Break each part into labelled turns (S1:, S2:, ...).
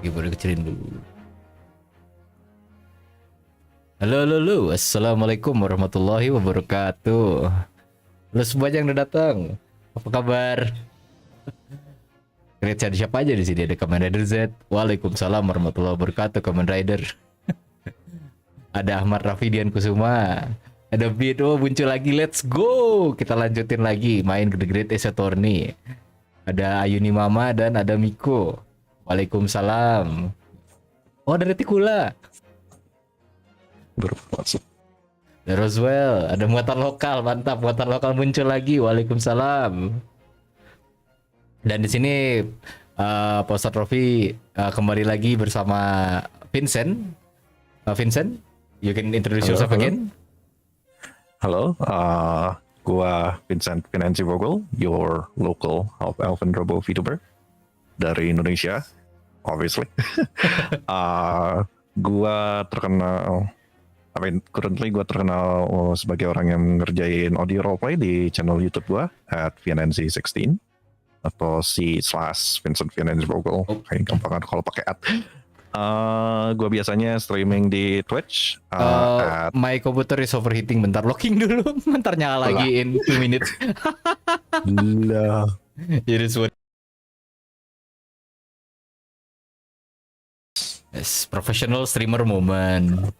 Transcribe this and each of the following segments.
S1: Keyboard kecilin dulu. Halo, halo, halo. Assalamualaikum warahmatullahi wabarakatuh. Halo semua yang udah datang. Apa kabar? Lihat siapa aja di sini, ada Kamen Rider Z. Waalaikumsalam warahmatullahi wabarakatuh, Kamen Rider. Ada Ahmad Rafidian Kusuma. Ada Bido muncul lagi, let's go. Kita lanjutin lagi main The Great Ace Attorney. Ada Ayuni Mama dan ada Miko. Waalaikumsalam. Oh, ada Retikula.
S2: Bermasuk.
S1: Ada Roswell, ada muatan lokal, mantap, muatan lokal muncul lagi. Waalaikumsalam. Dan di sini Poster Trophy kembali lagi bersama Vincent. Vincent, you can introduce yourself again.
S2: Halo, gua Vincent Financi Vogel, your local half elven robo VTuber dari Indonesia, obviously. Gua terkenal, currently gua terkenal sebagai orang yang ngerjain audio roleplay di channel YouTube gua at Financi16 atau /Vincent Financi Vogel. Kayak gampang kan kalau pakai at. Gue biasanya streaming di Twitch.
S1: My computer is overheating, bentar locking dulu, bentar nyala lagi in 2 minutes.
S2: Lah.
S1: It is what. Yes, professional streamer moment.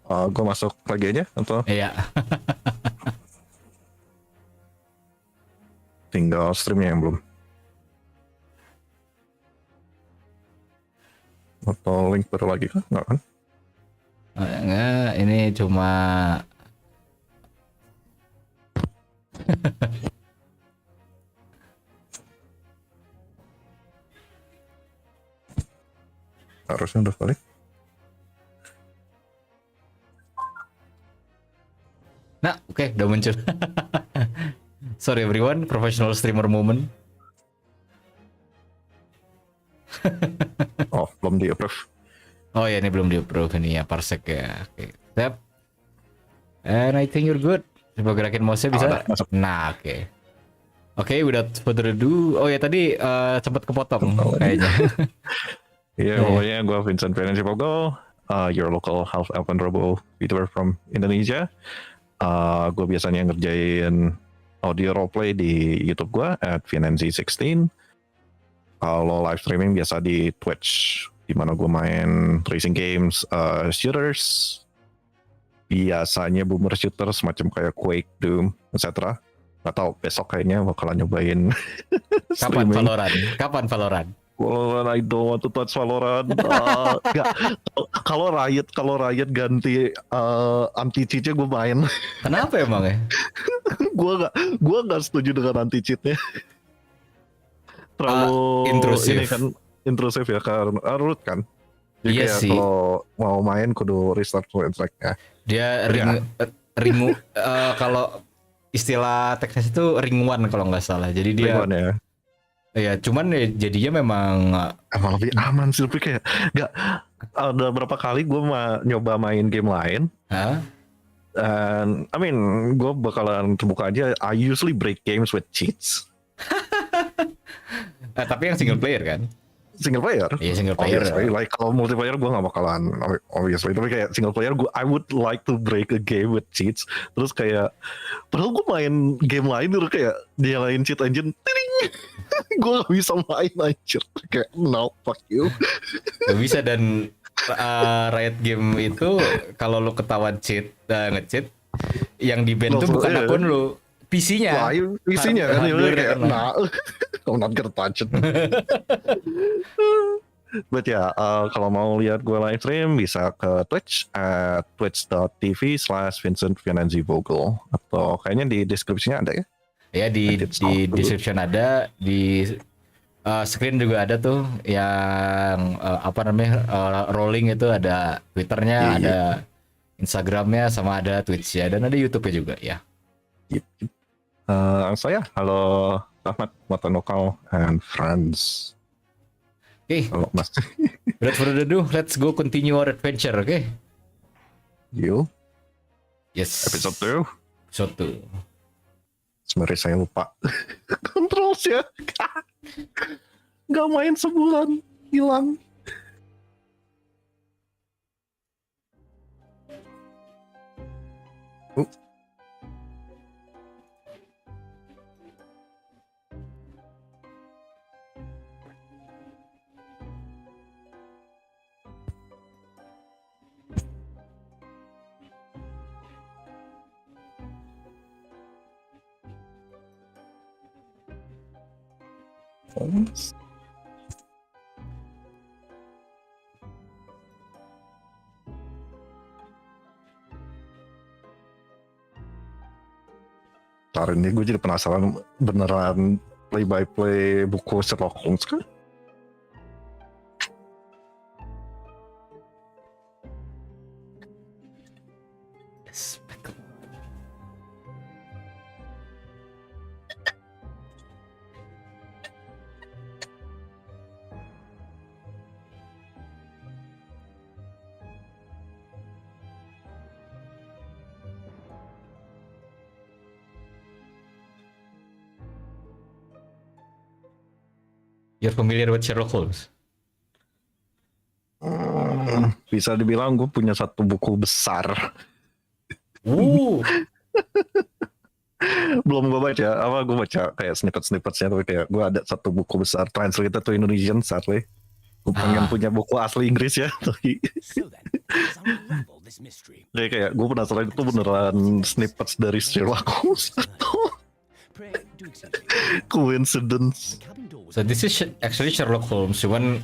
S2: Gue masuk lagi aja atau
S1: Iya.
S2: tinggal streamnya yang belum? Atau link baru lagi kah? Nggak kan?
S1: Enggak, ini cuma
S2: Harusnya udah balik.
S1: Nah, oke, udah muncul. Sorry everyone, professional streamer moment.
S2: Oh, belum di approve.
S1: Oh ya, ini belum di approve ini ya, parsec ya. Oke, siap. And I think you're good. Coba gerakin mouse-nya bisa.
S2: Masuk.
S1: Nah, oke. Oke, without further ado. Oh ya, tadi sempat kepotong kayaknya.
S2: Iya, pokoknya gue Vincent Financi Vogel, your local half elven robo VTuber from Indonesia. Gue biasanya ngerjain audio roleplay di YouTube gue at Financi16. Kalau live streaming biasa di Twitch, di mana gue main racing games, shooters, biasanya boomer shooter semacam kayak Quake, Doom, etc. Gak tau, besok kayaknya bakalan nyobain
S1: Kapan
S2: streaming.
S1: Valorant? Kapan Valorant?
S2: Valorant, I don't want to touch Valorant. Gak, kalau Riot ganti anti cheatnya gue main.
S1: Kenapa emang ya?
S2: gue gak setuju dengan anti cheatnya. Terlalu
S1: intrusif.
S2: ini kan intrusif ya, karena root kan. Jadi
S1: Iya
S2: kayak
S1: sih.
S2: kalau mau main kudu restart track-nya.
S1: Dia ringu kalau istilah teknis itu ring one kalau nggak salah. Jadi dia
S2: Ya.
S1: ya cuman ya, jadinya memang
S2: Emang lebih aman sih, tapi kayak nggak ada berapa kali gue nyoba main game lain. And I mean, gue bakalan terbuka aja. I usually break games with cheats.
S1: tapi yang single player kan?
S2: Single player?
S1: Iya, single player.
S2: Obviously, like kalau multiplayer gue gak bakalan, obviously. Tapi kayak single player, I would like to break a game with cheats. Terus kayak, padahal gue main game lain dulu kayak dia lain cheat engine, gue gak bisa main anjir. Kayak, no, fuck you.
S1: Gak bisa, dan Riot Game itu kalau lu ketahuan cheat, nge-cheat, yang di ban tuh bukan akun lu, PC-nya.
S2: PC-nya kan, kayak, nah, I'm not gonna touch it. But ya, kalau mau lihat gue live stream bisa ke Twitch at twitch.tv/Vincent Financi Vogel, atau kayaknya di deskripsinya ada ya?
S1: Ya di description ada, di screen juga ada tuh yang apa namanya rolling itu, ada Twitternya, ada Instagramnya, sama ada Twitch-nya, dan ada YouTube-nya juga ya.
S2: Saya halo Ahmad, Mata Lokal and friends.
S1: Oke,
S2: Halo Mas.
S1: without further ado, let's go continue our adventure, oke?
S2: You?
S1: Yes.
S2: Episode 2.
S1: Episode 2.
S2: Sebenarnya saya lupa controls ya. Gak main sebulan, hilang. Holmes. Ntar ini gue jadi penasaran beneran play by play buku Sherlock Holmes kan?
S1: You're familiar with Sherlock Holmes?
S2: Bisa dibilang gue punya satu buku besar. Belum gue baca, gue baca kayak snippet-snippetnya, tapi kayak gue ada satu buku besar translated to Indonesian sadly. Gue pengen punya buku asli Inggris ya, tapi kayak gue penasaran itu beneran snippets dari Sherlock Holmes atau coincidence.
S1: So this is actually Sherlock Holmes, cuman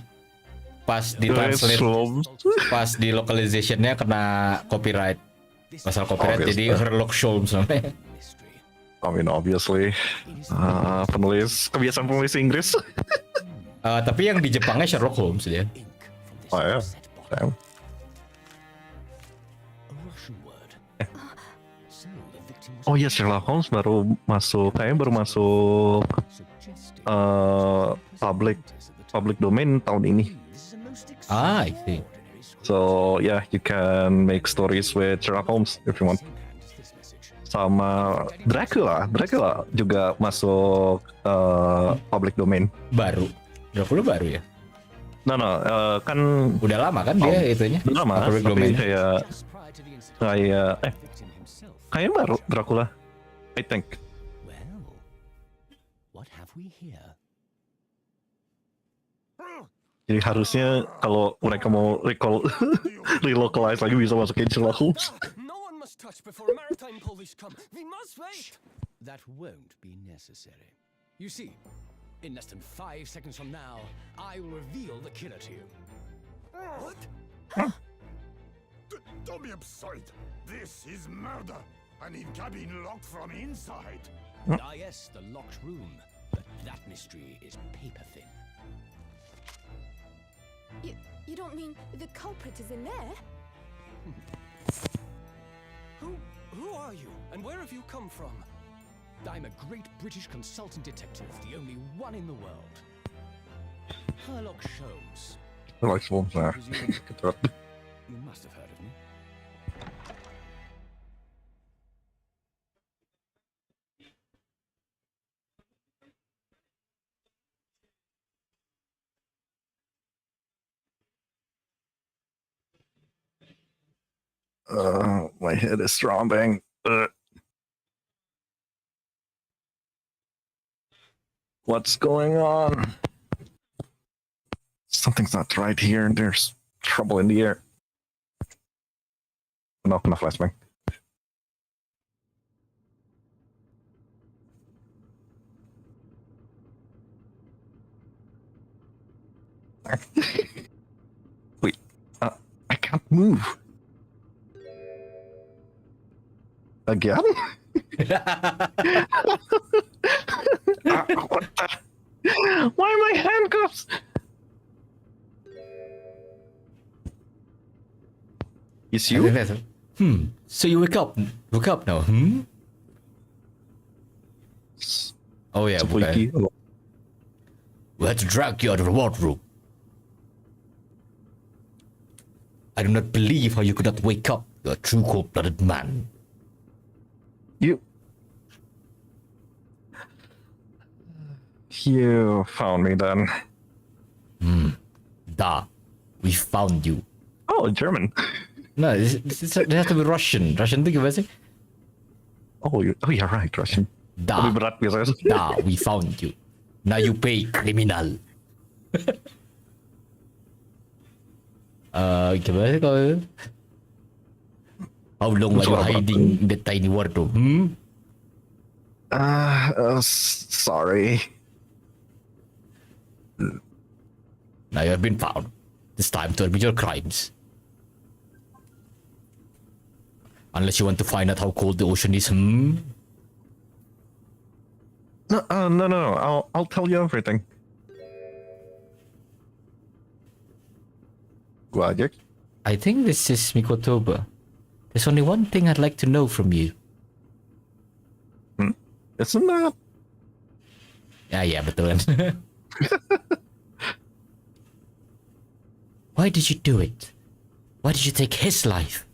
S1: pas di translate, pas di localization-nya kena copyright, masalah copyright, jadi Sherlock Holmes namanya.
S2: I mean obviously kebiasaan penulis Inggris.
S1: Tapi yang di Jepangnya Sherlock Holmes dia.
S2: Oh ya, oh iya, Sherlock Holmes baru masuk public domain tahun ini.
S1: I see.
S2: So yeah, you can make stories with Sherlock Holmes if you want. Sama Dracula juga masuk public domain.
S1: Dracula baru ya?
S2: No, kan
S1: udah lama kan dia itunya.
S2: Udah lama,
S1: public
S2: tapi
S1: domain.
S2: kayak baru Dracula, I think. Jadi harusnya kalau mereka mau relocalize lagi bisa masukin Sherlock Holmes.
S3: Before maritime police come, we must wait. That won't be necessary. You see, in less than 5 seconds from now, I will reveal the killer to you.
S4: What? Don't be absurd. This is murder. I need cabin locked from inside.
S3: Yes, the locked room. But that mystery is paper thin.
S5: You don't mean the culprit is in there?
S3: Who are you, and where have you come from? I'm a great British consultant detective, the only one in the world. Sherlock Holmes.
S2: Sherlock Holmes, nah.
S3: You must have heard of me.
S2: My head is throbbing. What's going on? Something's not right here. There's trouble in the air. No, kena flashbang. Wait, I can't move. Again? What the? Why am I handcuffs? It's you?
S1: So you wake up now? Oh yeah, bukan. We had to drag you out of the wardrobe. I do not believe how you could not wake up. You're a true cold-blooded man.
S2: You found me then.
S1: Da, we found you.
S2: Oh, German.
S1: No, this has to be Russian. Russian itu gimana sih?
S2: Oh, you're right, Russian.
S1: Da,
S2: Lebih berat biasanya.
S1: da, we found you. Now you pay, criminal. Gimana sih kalau itu? How long were you hiding in the tiny wardrobe?
S2: Sorry.
S1: Now you have been found. It's time to admit your crimes. Unless you want to find out how cold the ocean is,
S2: No. I'll tell you everything. Gua aja.
S1: I think this is Mikotoba. There's only one thing I'd like to know from you.
S2: Isn't that?
S1: Yeah, betul kan. Why did you do it? Why did you take his life?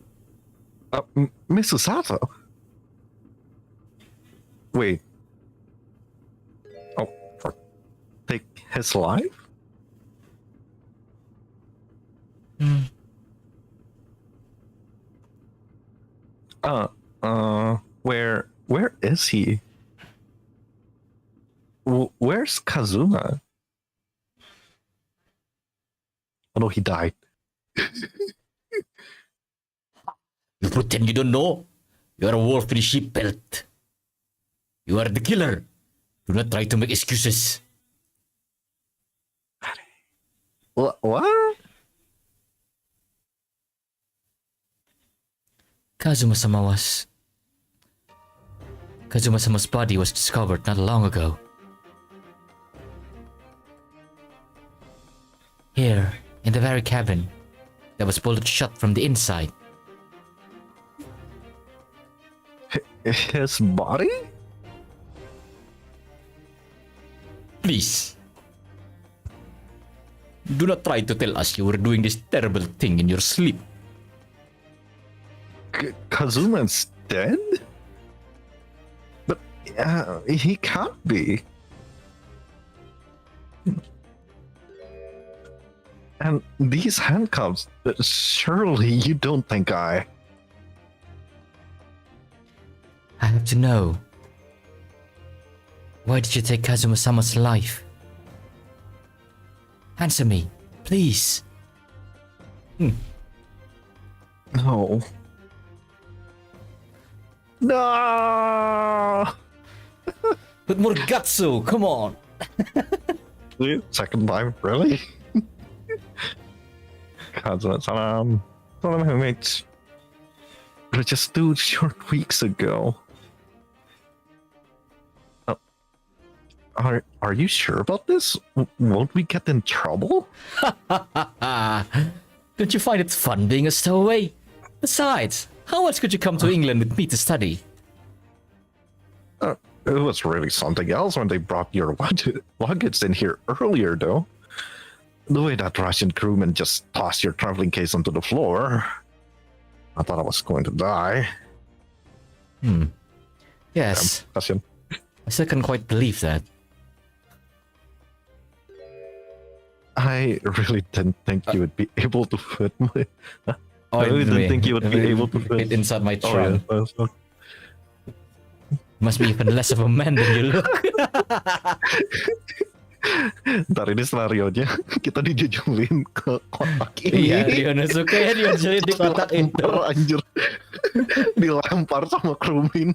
S2: Mrs. Sato? Wait. Oh, take his life? Where is he? Where's Kazuma? Oh no, he died.
S1: You pretend you don't know? You are a wolf in a sheep pelt. You are the killer. Do not try to make excuses.
S2: What?
S1: Kazuma-sama's body was discovered not long ago. Here, in the very cabin that was bolted shut from the inside.
S2: His body?
S1: Please. Do not try to tell us you were doing this terrible thing in your sleep.
S2: Kazuma's dead? But he can't be. And these handcuffs, surely you don't think I
S1: have to know. Why did you take Kazuma-sama's life? Answer me, please.
S2: No. No!
S1: With more gutsu, come on.
S2: Second time, really? Kazuma-sama, one of my mates. But just 2 short weeks ago. Are you sure about this? Won't we get in trouble?
S1: Don't you find it fun being a stowaway? Besides, how else could you come to England with me to study?
S2: It was really something else when they brought your luggage in here earlier, though. The way that Russian crewman just tossed your traveling case onto the floor. I thought I was going to die.
S1: Yes.
S2: Russian.
S1: I still can't quite believe that.
S2: I really didn't think you would be able to fit my...
S1: Oh,
S2: I really didn't think you would be able to
S1: fit
S2: fit
S1: inside my trunk.
S2: Oh, yeah.
S1: Must be even less of a man than you look.
S2: Ntar ini scenario-nya kita dijujulin ke kotak ini.
S1: Iya, Ryonosuke ya dijujulin di kotak itu.
S2: Anjir. Dilempar sama crewman.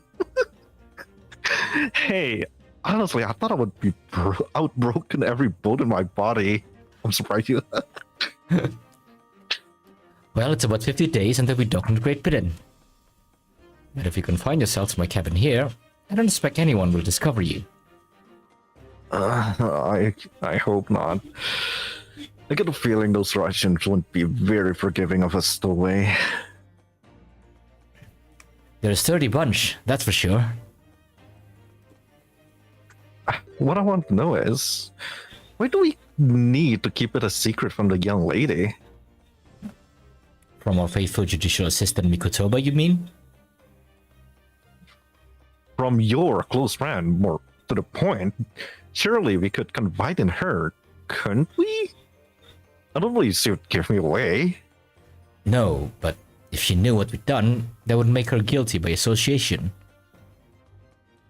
S2: Hey, honestly, I thought I would be outbroken every bone in my body. I'm surprised you.
S1: Well, it's about 50 days until we dock in Great Britain. But if you confine yourself to my cabin here, I don't expect anyone will discover you.
S2: I hope not. I get a feeling those Russians won't be very forgiving of a stowaway.
S1: They're a sturdy bunch, that's for sure.
S2: What I want to know is, why do we need to keep it a secret from the young lady?
S1: From our faithful judicial assistant Mikotoba, you mean?
S2: From your close friend, more to the point, surely we could confide in her, couldn't we? I don't believe she would give me away.
S1: No, but if she knew what we'd done, that would make her guilty by association.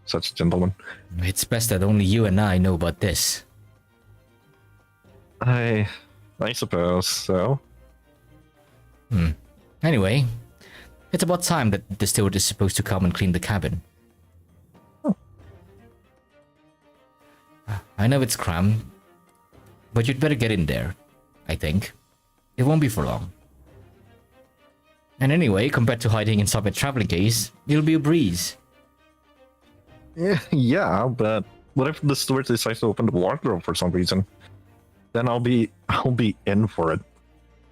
S2: Such a gentleman.
S1: It's best that only you and I know about this.
S2: I suppose so.
S1: Anyway, it's about time that the steward is supposed to come and clean the cabin. I know it's cramped, But you'd better get in there, I think. It won't be for long. And anyway, compared to hiding in some traveling case, it'll be a breeze.
S2: Yeah, but what if the steward decides to open the wardrobe for some reason? Then I'll be in for it.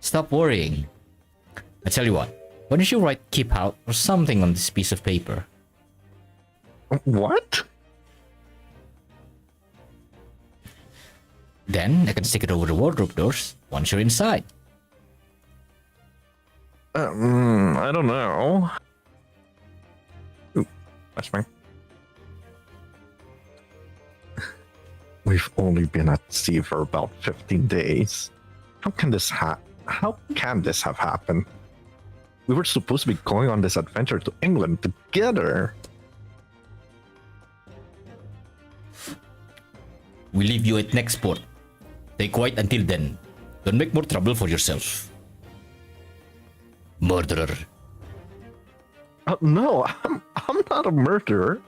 S1: Stop worrying. I tell you what, why don't you write keep out or something on this piece of paper?
S2: What?
S1: Then I can stick it over the wardrobe doors once you're inside.
S2: I don't know. Ooh, that's fine. We've only been at sea for about 15 days. How can this have happened? We were supposed to be going on this adventure to England together.
S1: We leave you at next port. Stay quiet until then. Don't make more trouble for yourself. Murderer.
S2: No, I'm not a murderer.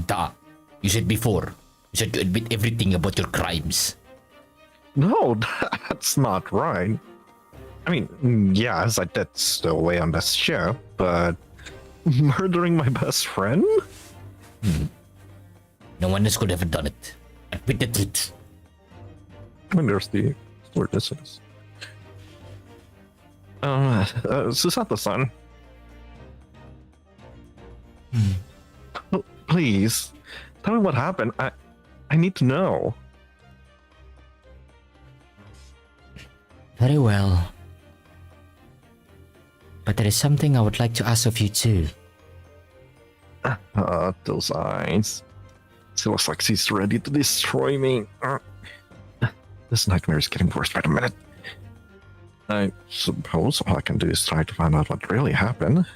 S1: Da. You said before. You said to admit everything about your crimes.
S2: No, that's not right. I mean, yes, I did stow away on this ship, but murdering my best friend?
S1: No one else could have done it. Admit the truth.
S2: And there's the stewardesses. Susato-san. Please, tell me what happened. I need to know.
S1: Very well. But there is something I would like to ask of you too.
S2: Those eyes. She looks like she's ready to destroy me. This nightmare is getting worse by the minute. I suppose all I can do is try to find out what really happened.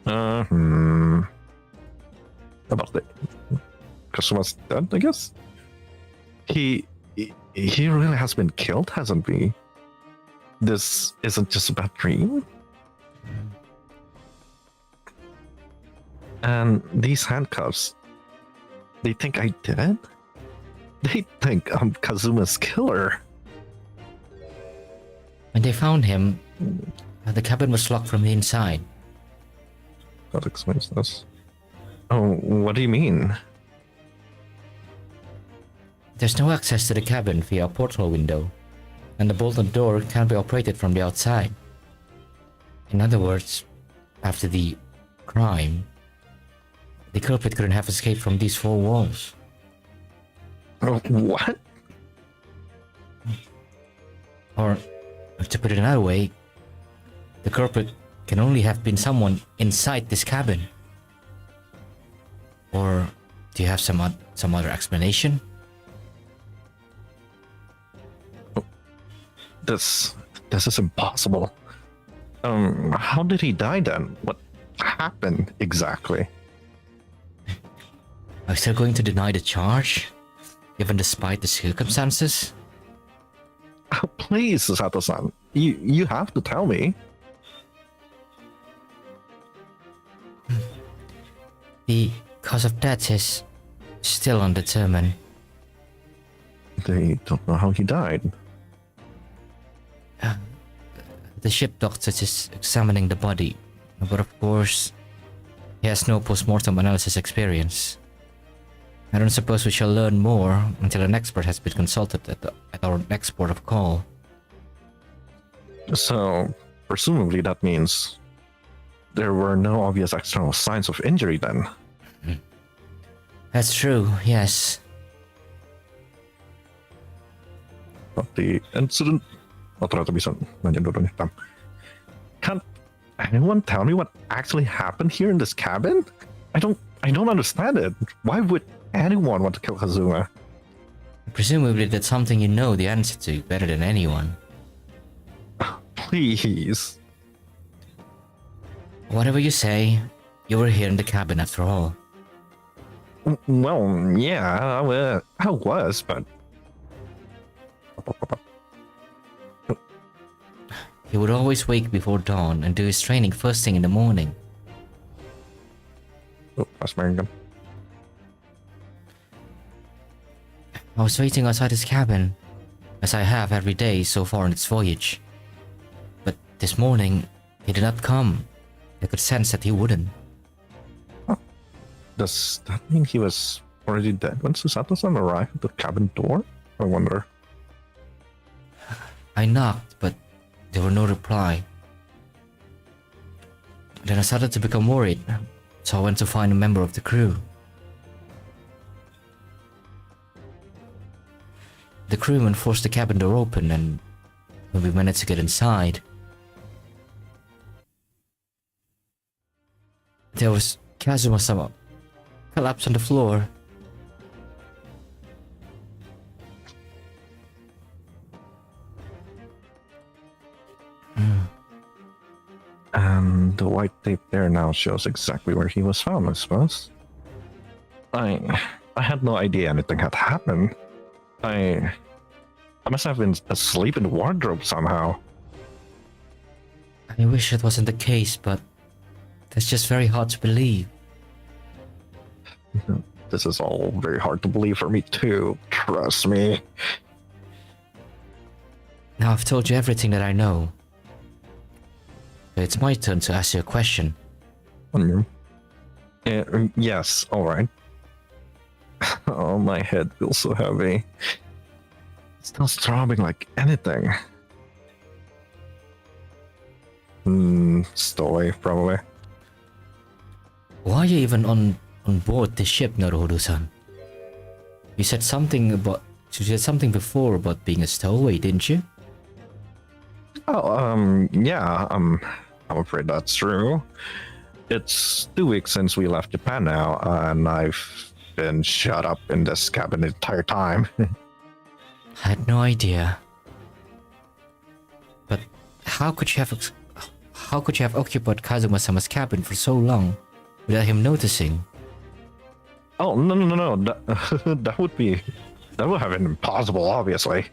S2: About the Kasuma's dead, I guess? He really has been killed, hasn't he? This isn't just a bad dream? And these handcuffs, they think I did it? They think I'm Kazuma's killer.
S1: When they found him, the cabin was locked from the inside.
S2: That explains this. Oh, what do you mean?
S1: There's no access to the cabin via a porthole window, and the bolted door can't be operated from the outside. In other words, after the crime, the culprit couldn't have escaped from these four walls.
S2: Oh, what?
S1: Or, to put it another way, the culprit can only have been someone inside this cabin. Or do you have some other explanation?
S2: This is impossible. How did he die then? What happened exactly?
S1: Are you still going to deny the charge, even despite the circumstances?
S2: Please, Sato-san, you have to tell me.
S1: The cause of death is still undetermined.
S2: They don't know how he died.
S1: The ship doctor is examining the body, but of course, he has no post-mortem analysis experience. I don't suppose we shall learn more until an expert has been consulted at our next port of call.
S2: So, presumably that means there were no obvious external signs of injury then.
S1: That's true, yes.
S2: But the incident... Oh, ternyata bisa nanya dulu nih, Tam. Can't anyone tell me what actually happened here in this cabin? I don't understand it. Why would anyone want to kill Kazuma?
S1: Presumably that's something you know the answer to better than anyone.
S2: Please.
S1: Whatever you say, you were here in the cabin after all.
S2: Well, yeah, I was, but...
S1: He would always wake before dawn and do his training first thing in the morning.
S2: Oh, that's American.
S1: I was waiting outside his cabin, as I have every day so far on its voyage. But this morning, he did not come. I could sense that he wouldn't.
S2: Does that mean he was already dead when Susato-san arrived at the cabin door? I wonder.
S1: I knocked, but there were no reply. Then I started to become worried, so I went to find a member of the crew. The crewman forced the cabin door open, and when we managed to get inside, there was Kazuma-sama collapsed on the floor.
S2: And the white tape there now shows exactly where he was found, I suppose. I had no idea anything had happened. I must have been asleep in the wardrobe somehow.
S1: I wish it wasn't the case, but that's just very hard to believe.
S2: This is all very hard to believe for me too, trust me.
S1: Now I've told you everything that I know. So it's my turn to ask you a question.
S2: Yes, alright. Oh, my head feels so heavy. It's not throbbing like anything. Story, probably.
S1: Why are you even on board this ship, Naruhodo-san? You said something before about being a stowaway, didn't you?
S2: Oh, yeah, I'm afraid that's true. It's 2 weeks since we left Japan now, and I've been shut up in this cabin the entire time.
S1: I had no idea. But how could you have occupied Kazuma-sama's cabin for so long without him noticing?
S2: Oh, no. That would have been impossible, obviously.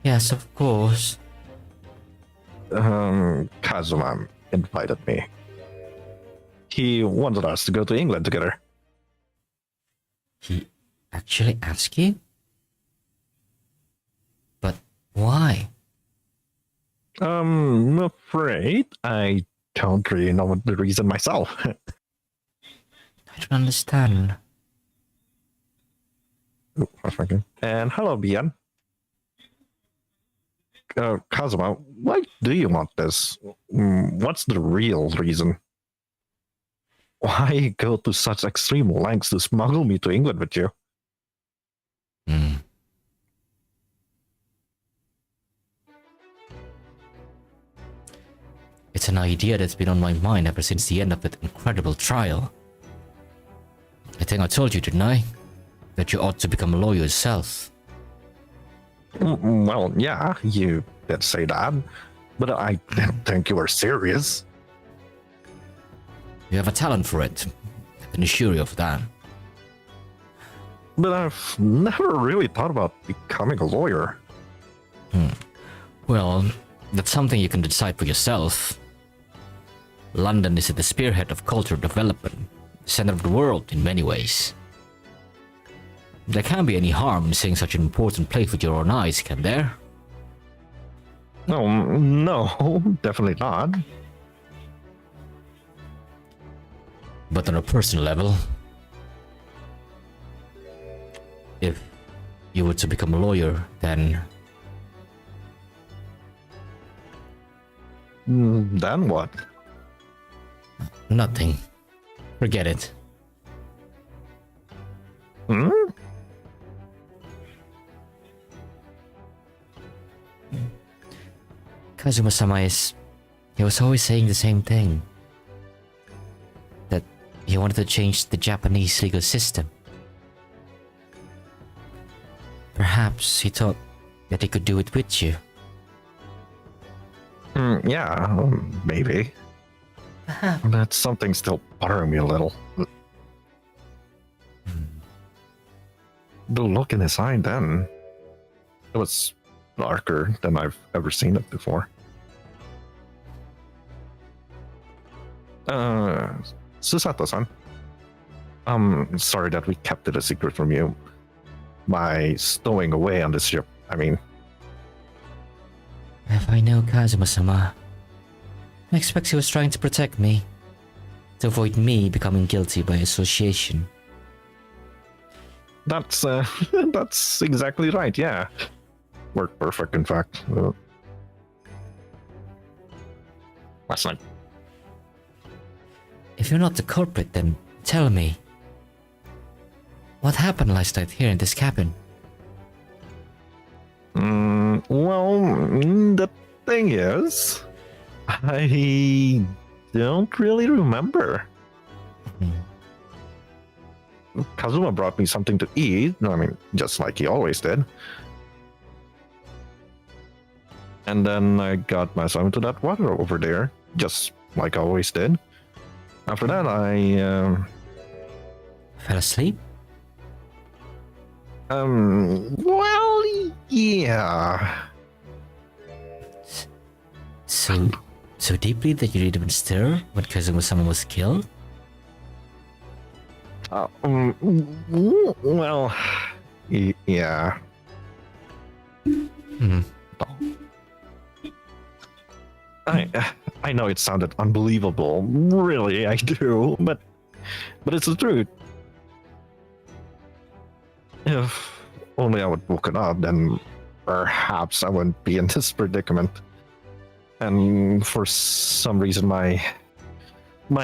S1: Yes, of course.
S2: Kazuma invited me. He wanted us to go to England together.
S1: He actually asked you? But why?
S2: I'm afraid I don't really know the reason myself.
S1: I don't understand.
S2: Oh, one second. And hello, Bian. Kazuma, why do you want this? What's the real reason? Why go to such extreme lengths to smuggle me to England with you?
S1: It's an idea that's been on my mind ever since the end of that incredible trial. I think I told you, didn't I? That you ought to become a lawyer yourself.
S2: Well, yeah, you did say that, but I didn't think you were serious.
S1: You have a talent for it. I can assure you of that.
S2: But I've never really thought about becoming a lawyer.
S1: Well, that's something you can decide for yourself. London is at the spearhead of cultural development, center of the world in many ways. There can't be any harm in seeing such an important place with your own eyes, can there?
S2: No, definitely not.
S1: But on a personal level, if you were to become a lawyer, then
S2: Then what?
S1: nothing. Forget it. Kazuma-sama he was always saying the same thing. That he wanted to change the Japanese legal system. Perhaps he thought that he could do it with you.
S2: Yeah, maybe. That's something still bothering me a little. The look in his eye then, it was darker than I've ever seen it before. Susato-san. Sorry that we kept it a secret from you by stowing away on this ship. I mean,
S6: If I know Kazuma-sama, I expect he was trying to protect me, to avoid me becoming guilty by association.
S2: that's that's exactly right. Yeah, worked perfect. In fact, last night.
S6: If you're not the culprit, then tell me. What happened last night here in this cabin?
S2: Well, the thing is, I don't really remember. Kazuma brought me something to eat. I mean, just like he always did. And then I got myself into that water over there, just like I always did. After that, I
S6: Fell asleep?
S2: well, yeah.
S6: So deeply that you didn't even stir when Kazuma-sama was killed?
S2: Well, yeah. I know it sounded unbelievable. Really, I do, but it's the truth. If only I would woken up, then perhaps I wouldn't be in this predicament. And for some reason, my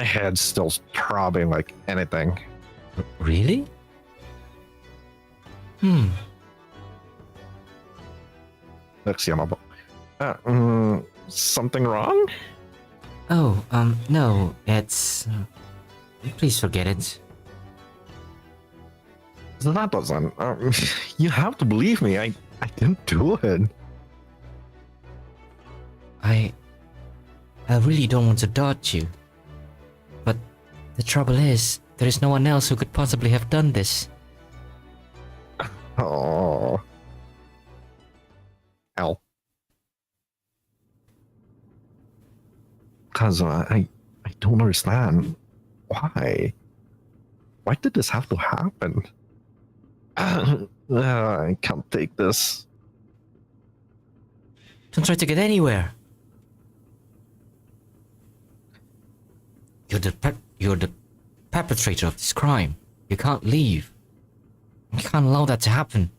S2: head's still throbbing like anything.
S6: Really?
S2: Let's see, something wrong?
S6: Oh, no, it's... please forget it.
S2: That doesn't. You have to believe me. I didn't do it.
S6: I really don't want to doubt you. But the trouble is, there is no one else who could possibly have done this.
S2: Oh. Hell. Kazuma, I don't understand. Why? Why did this have to happen? I can't take this.
S6: Don't try to get anywhere. You're the perpetrator of this crime. You can't leave. You can't allow that to happen.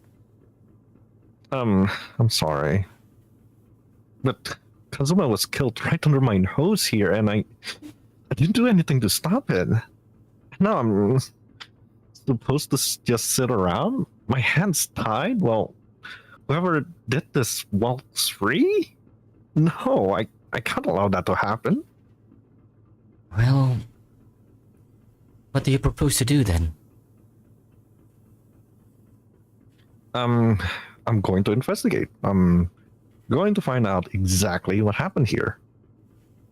S2: I'm sorry. But Kazuma was killed right under my nose here, and I didn't do anything to stop it. Now I'm supposed to just sit around? My hands tied? Well, whoever did this walks free? No, I can't allow that to happen.
S6: Well, what do you propose to do then?
S2: I'm going to investigate. I'm going to find out exactly what happened here.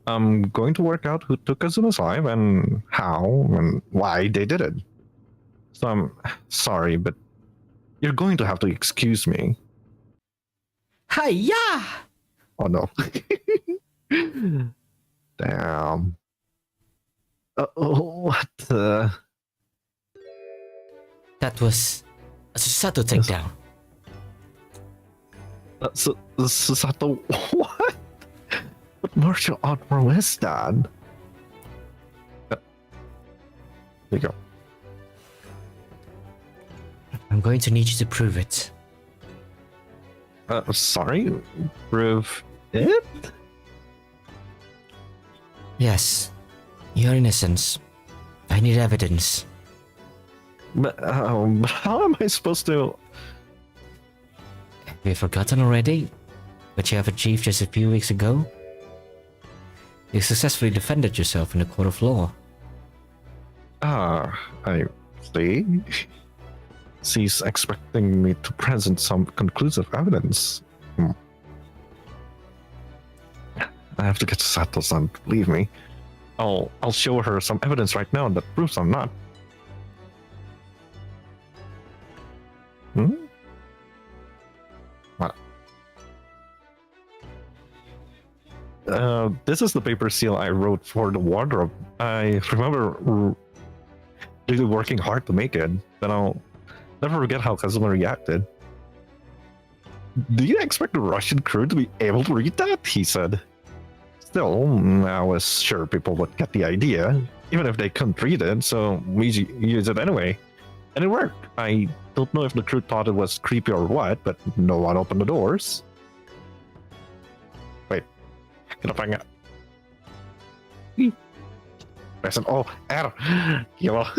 S2: I'm going to work out who took Kazuma's life and how and why they did it. So I'm sorry, but you're going to have to excuse me.
S6: Hi-ya!
S2: Oh no. Damn. What the?
S6: That was a Susato takedown.
S2: Susato, what? What martial art form is that? There you go.
S6: I'm going to need you to prove it.
S2: Sorry? Prove it?
S6: Yes, your innocence. I need evidence.
S2: But how am I supposed to?
S6: Have you forgotten already what you have achieved just a few weeks ago? You successfully defended yourself in a court of law.
S2: I see. She's expecting me to present some conclusive evidence. I have to get to Sato-san, believe me. I'll show her some evidence right now that proves I'm not. What? This is the paper seal I wrote for the wardrobe. I remember really working hard to make it. Then I'll never forget how Kazuma reacted. Do you expect the Russian crew to be able to read that? He said. Still, I was sure people would get the idea, even if they couldn't read it, so we used it anyway. And it worked. I don't know if the crew thought it was creepy or what, but no one opened the doors. Wait, kenapa enggak? Press oh, R. Gila.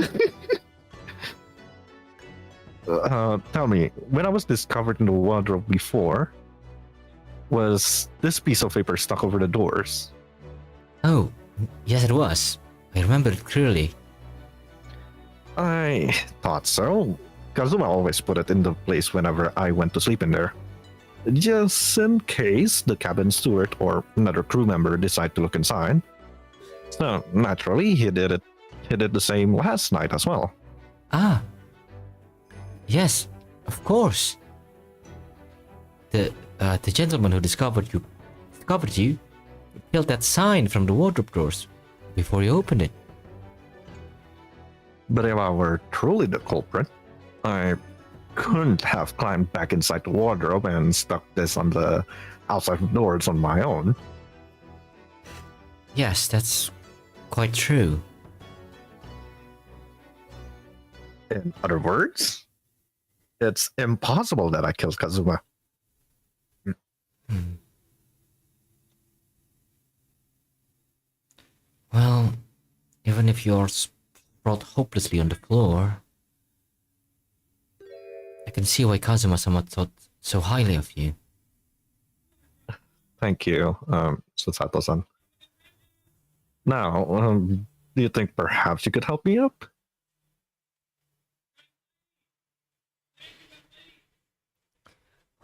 S2: Tell me, when I was discovered in the wardrobe before, was this piece of paper stuck over the doors?
S6: Oh, yes, it was. I remember it clearly.
S2: I thought so. Kazuma always put it in the place whenever I went to sleep in there. Just in case the cabin steward or another crew member decide to look inside. So naturally, he did the same last night as well.
S6: Ah. Yes, of course. The gentleman who discovered you peeled that sign from the wardrobe drawers before he opened it.
S2: But if I were truly the culprit, I couldn't have climbed back inside the wardrobe and stuck this on the outside doors on my own.
S6: Yes, that's quite true.
S2: In other words, it's impossible that I killed Kazuma.
S6: Well, even if you're sprawled hopelessly on the floor, I can see why Kazuma-sama thought so highly of you.
S2: Thank you, Susato-san. Now, do you think perhaps you could help me up?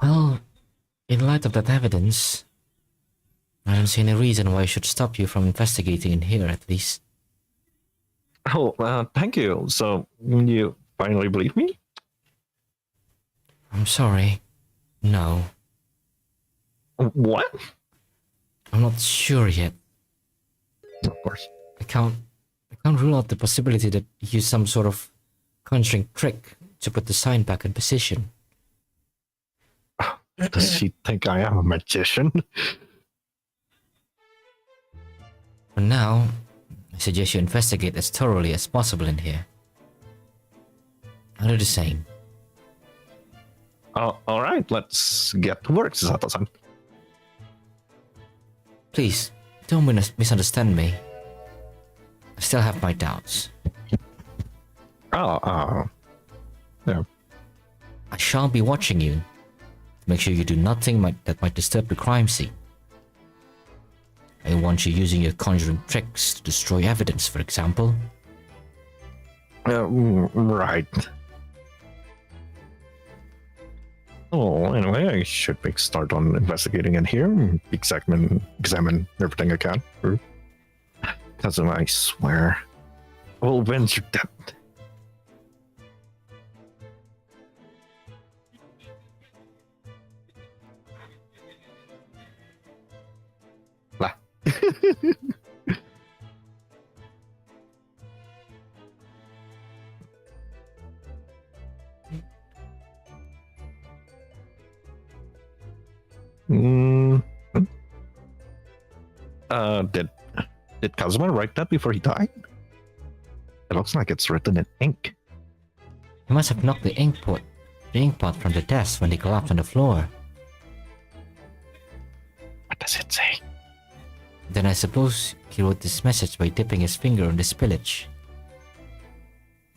S6: Well, in light of that evidence, I don't see any reason why I should stop you from investigating in here, at least.
S2: Oh, thank you. So, you finally believe me?
S6: I'm sorry. No.
S2: What?
S6: I'm not sure yet.
S2: Of course.
S6: I can't rule out the possibility that you used some sort of conjuring trick to put the sign back in position.
S2: Does she think I am a magician?
S6: For now, I suggest you investigate as thoroughly as possible in here. I'll do the same.
S2: All right, let's get to work, Susato-san.
S6: Please, don't misunderstand me. I still have my doubts.
S2: Yeah.
S6: I shall be watching you to make sure you do nothing that might disturb the crime scene. I want you using your conjuring tricks to destroy evidence, for example.
S2: Right. Oh, anyway, I should make start on investigating in here. Examine everything I can. Kazuma, I swear. Well, when's your death? Lah. Did Kazuma write that before he died? It looks like it's written in ink.
S6: He must have knocked the ink pot from the desk when they collapsed on the floor.
S2: What does it say?
S6: Then I suppose he wrote this message by dipping his finger on the spillage.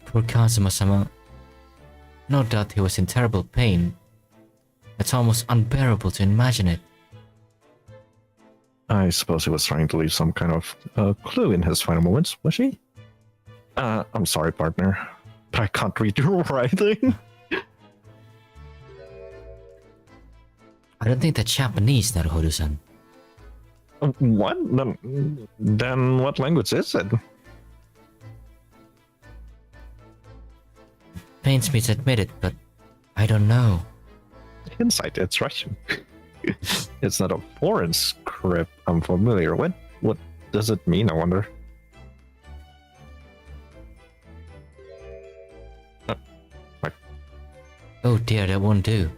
S6: Poor Kazuma-sama. No doubt he was in terrible pain. It's almost unbearable to imagine it.
S2: I suppose he was trying to leave some kind of clue in his final moments, was he? I'm sorry, partner, but I can't read your writing.
S6: I don't think that's Japanese, Naruhodo-san.
S2: What? Then what language is it?
S6: Pains me to admit it, but I don't know.
S2: Insight, it's Russian. It's not a foreign script I'm familiar with. What does it mean, I wonder?
S6: Oh dear, that won't do.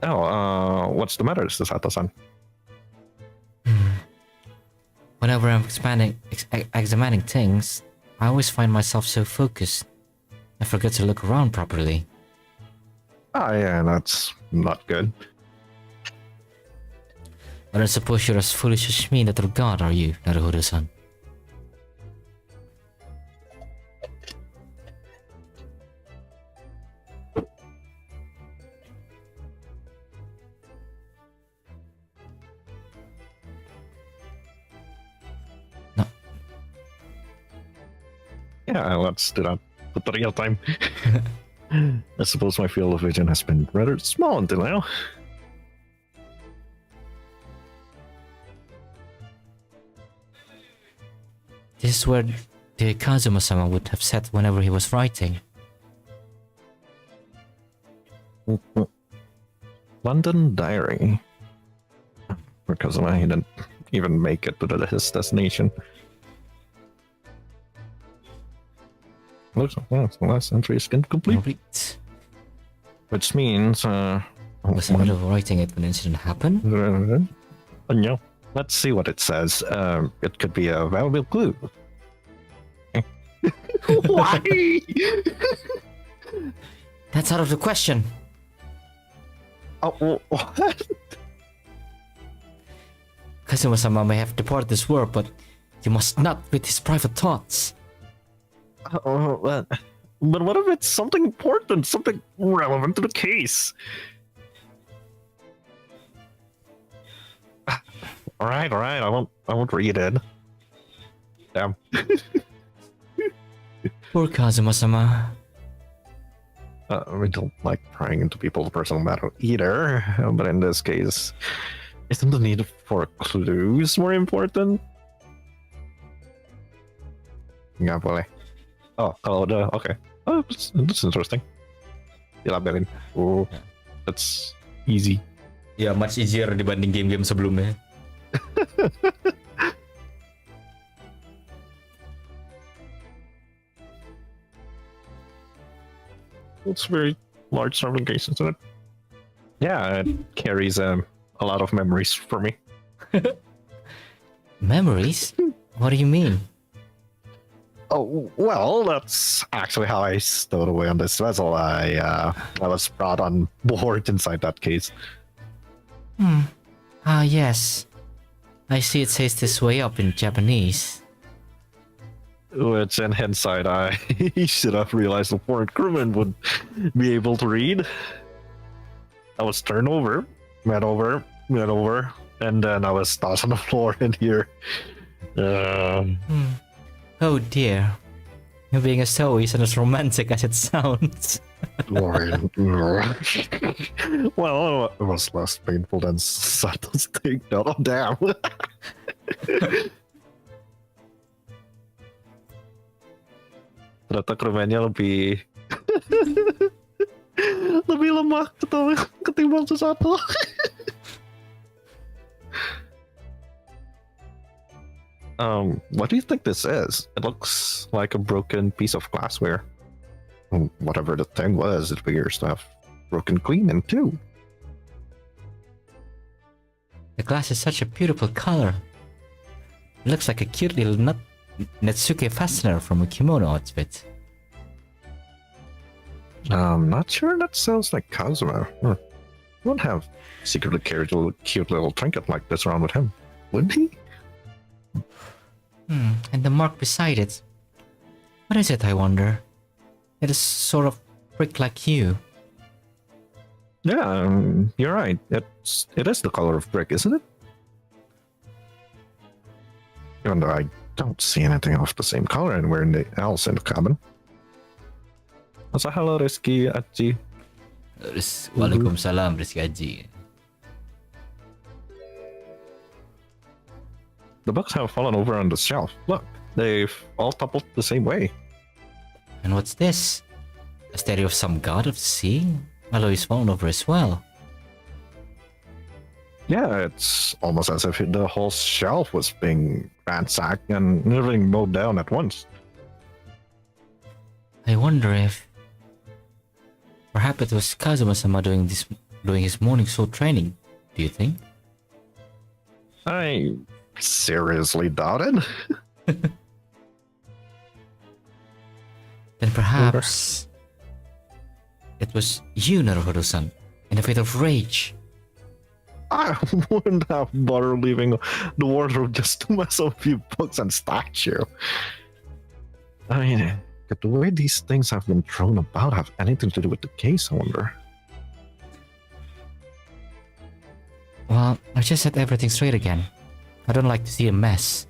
S2: Oh, what's the matter, Sato-san?
S6: Whenever I'm examining things, I always find myself so focused, I forget to look around properly.
S2: Ah, yeah, that's not good.
S6: But I suppose you're as foolish as me in that regard, are you, Naruhodo-san? No.
S2: Yeah, let's do that. Put the real time. I suppose my field of vision has been rather small until now.
S6: This is where the Kazuma-sama would have sat whenever he was writing.
S2: London Diary. Because I didn't even make it to his destination. Looks like the last entry is incomplete.
S6: Complete.
S2: Which means,
S6: Was I of writing it when the incident happened?
S2: no. Let's see what it says. It could be a valuable clue. Why?
S6: That's out of the question.
S2: Oh, what?
S6: Kazuma-sama may have departed this world, but you must not with his private thoughts.
S2: But what if it's something important, something relevant to the case? All right. I won't read it. Damn.
S6: Poor Kazuma-sama.
S2: We don't like prying into people's personal matter either, but in this case, isn't the need for clues more important? Nggak boleh. Oh, kalau udah, okay. Oh, that's interesting. Dilaberin. Oh, that's easy.
S1: Ya, much easier dibanding game-game sebelumnya.
S2: It's very large applications, isn't it? Yeah, it carries a lot of memories for me.
S6: Memories? What do you mean?
S2: Oh, well, that's actually how I stowed away on this vessel. I was brought on board inside that case.
S6: Ah, yes. I see it says this way up in Japanese.
S2: Which, in hindsight, I should have realized the foreign crewman would be able to read. I was turned over, went over, and then I was tossed on the floor in here.
S6: Oh dear. You're being as always and as romantic as it sounds.
S2: Well, it was less painful than Sato's thing. Oh, damn. Ternyata krumennya lebih lebih lemah ketimbang Susato. What do you think this is? It looks like a broken piece of glassware. Whatever the thing was, it appears to have broken clean in two.
S6: The glass is such a beautiful color. It looks like a cute little Netsuke fastener from a kimono outfit.
S2: Not sure that sounds like Kazuma. You wouldn't have secretly carried a cute little trinket like this around with him, would he?
S6: And the mark beside it. What is it, I wonder? It is sort of brick like you.
S2: Yeah, you're right. It is the color of brick, isn't it? Even though I don't see anything of the same color anywhere else in the cabin. Masa hello, Rizky, Aji.
S1: Waalaikumsalam, Rizky Aji.
S2: The books have fallen over on the shelf. Look, they've all toppled the same way.
S6: And what's this? A statue of some god of the sea? Although he's fallen over as well.
S2: Yeah, it's almost as if the whole shelf was being ransacked and everything mowed down at once.
S6: I wonder if... Perhaps it was Kazuma-sama doing his morning sword training. Do you think?
S2: I seriously doubt it.
S6: Then perhaps it was you, Naruhodo-san, in a fit of rage.
S2: I wouldn't have bothered leaving the wardrobe just to mess up a few books and statue. I mean, could the way these things have been thrown about have anything to do with the case, I wonder?
S6: Well, I just set everything straight again. I don't like to see a mess.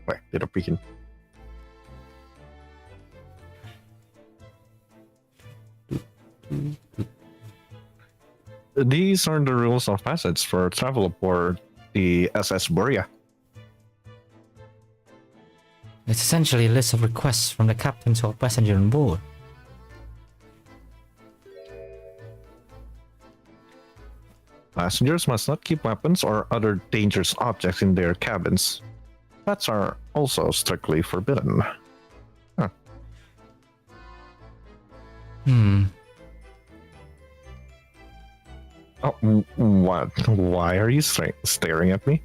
S2: Wait, they're peeking. These are the rules of passage for travel aboard the SS Buria.
S6: It's essentially a list of requests from the captain to all passengers on board.
S2: Passengers must not keep weapons or other dangerous objects in their cabins. Pets are also strictly forbidden. Oh, what? Why are you staring at me?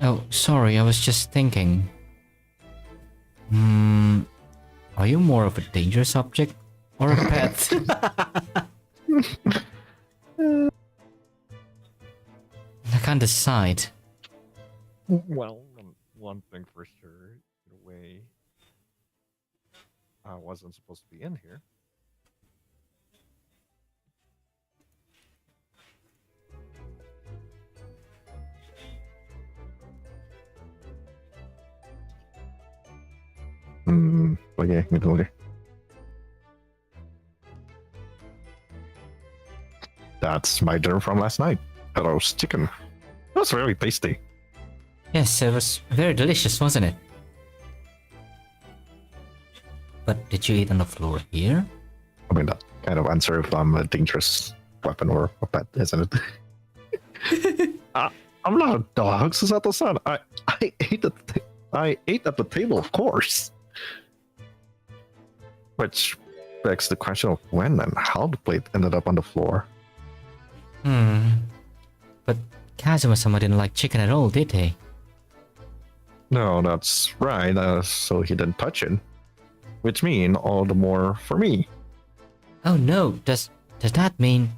S6: Oh, sorry, I was just thinking. Are you more of a dangerous object or a pet? I can't decide.
S2: Well, one thing for sure, in a way, I wasn't supposed to be in here. Okay, okay. That's my dinner from last night. A roast chicken. It was really tasty.
S6: Yes, it was very delicious, wasn't it? But did you eat on the floor here?
S2: I mean, that kind of answer if I'm a dangerous weapon or a pet, isn't it? I'm not a dog, Susato-san. I ate at the table, of course. Which begs the question of when and how the plate ended up on the floor.
S6: But Kazuma-sama didn't like chicken at all, did he?
S2: No, that's right. So he didn't touch it. Which mean all the more for me.
S6: Oh no, does that mean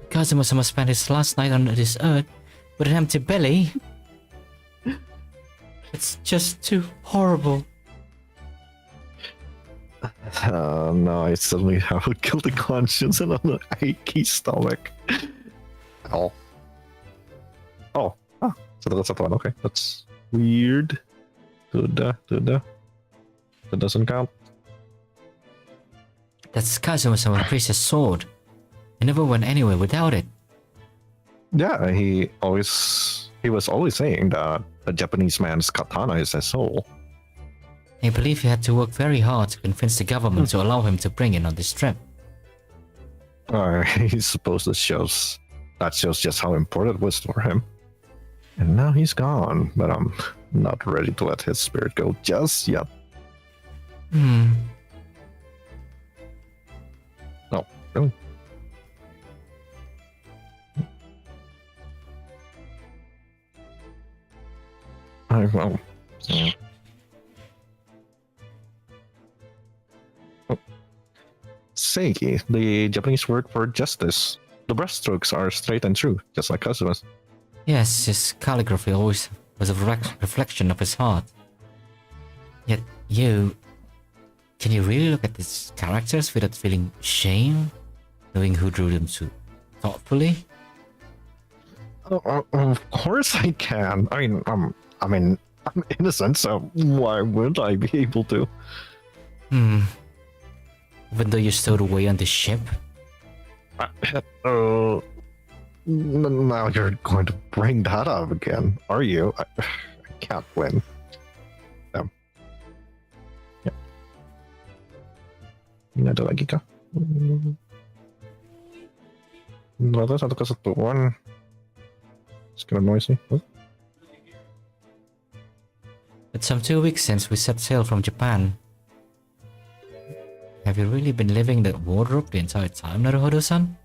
S6: Kazuma-sama spent his last night on this earth with an empty belly? It's just too horrible.
S2: No, I suddenly have a guilty conscience and an achy stomach. Oh. Oh. Ah, so that's that one. Okay, that's weird. That doesn't count.
S6: That's Kazuma-sama's precious sword. He never went anywhere without it.
S2: Yeah, he was always saying that a Japanese man's katana is his soul.
S6: I believe he had to work very hard to convince the government to allow him to bring it on this trip.
S2: I suppose that shows just how important it was for him. And now he's gone, but I'm not ready to let his spirit go just yet. Oh, really? Well. Seiki, the Japanese word for justice. The brushstrokes are straight and true, just like Kazuma's.
S6: Yes, his calligraphy always was a reflection of his heart. Yet can you really look at these characters without feeling shame, knowing who drew them so thoughtfully?
S2: Of course I can. I'm innocent, so why would I be able to?
S6: Even though you stowed away on the ship?
S2: Now you're going to bring that up again, are you? I can't win. Yeah. Ini ada lagi kah? Ternyata satu kesatuan. It's gonna noise me. Oh.
S6: It's some 2 weeks since we set sail from Japan. Have you really been living in the wardrobe the entire time, Naruhodo-san?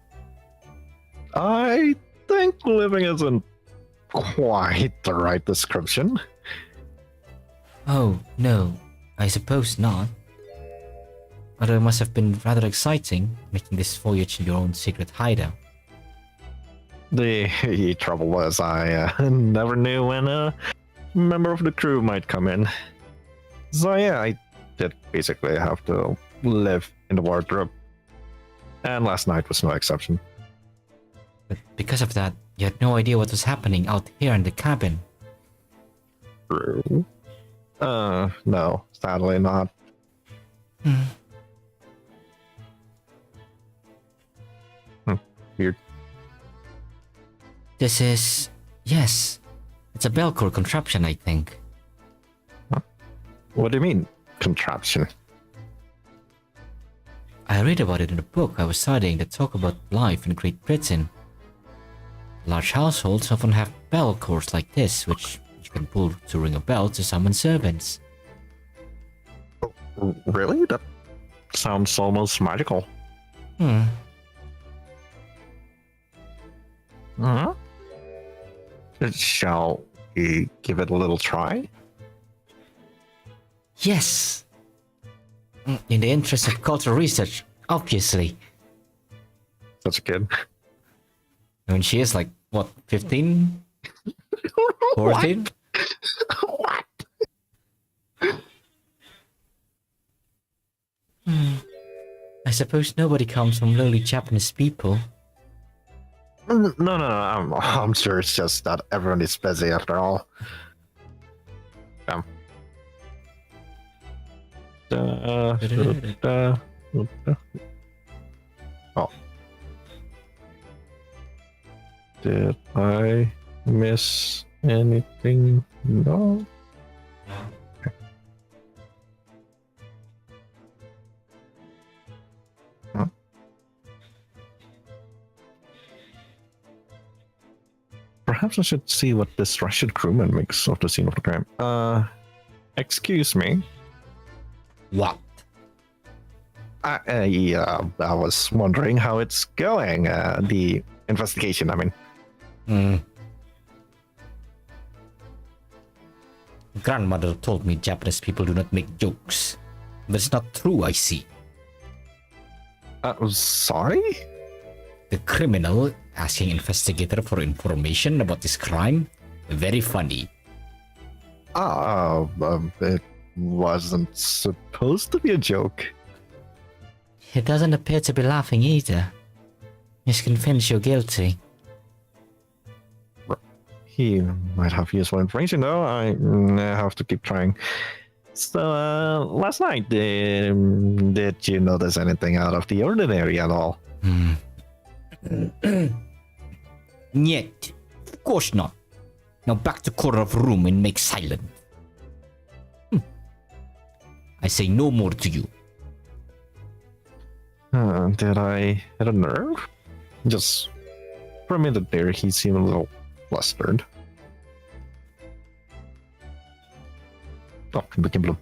S2: I think living isn't quite the right description.
S6: Oh, no. I suppose not. Although it must have been rather exciting, making this voyage in your own secret hideout.
S2: The trouble was I never knew when a member of the crew might come in. So yeah, I did basically have to live in the wardrobe. And last night was no exception.
S6: But because of that, you had no idea what was happening out here in the cabin.
S2: True. No, sadly not. Weird.
S6: This is... yes. It's a Belcore contraption, I think.
S2: What do you mean, contraption?
S6: I read about it in a book I was studying that talk about life in Great Britain. Large households often have bell cores like this, which you can pull to ring a bell to summon servants.
S2: Really? That sounds almost magical. Shall we give it a little try?
S6: Yes! In the interest of cultural research, obviously.
S2: Such a kid.
S6: I mean, she is like, what, 15? 14?
S2: What?
S6: I suppose nobody comes from lowly Japanese people.
S2: No. I'm sure it's just that everyone is busy after all. Oh. Did I miss anything? No. Huh? Perhaps I should see what this Russian crewman makes of the scene of the crime. Excuse me.
S6: What?
S2: I was wondering how it's going. The investigation, I mean.
S6: Grandmother told me Japanese people do not make jokes. That's not true, I see.
S2: Sorry?
S6: The criminal asking investigator for information about this crime? Very funny.
S2: It wasn't supposed to be a joke.
S6: He doesn't appear to be laughing either. He's convinced you're guilty.
S2: He might have useful information, though. I have to keep trying. So, last night, did you notice anything out of the ordinary at all?
S6: Niet. Of course not. Now back to corner of room and make silent. I say no more to you.
S2: Did I hit a nerve? Just for a minute there, he seemed a little flustered. Oh, became blue.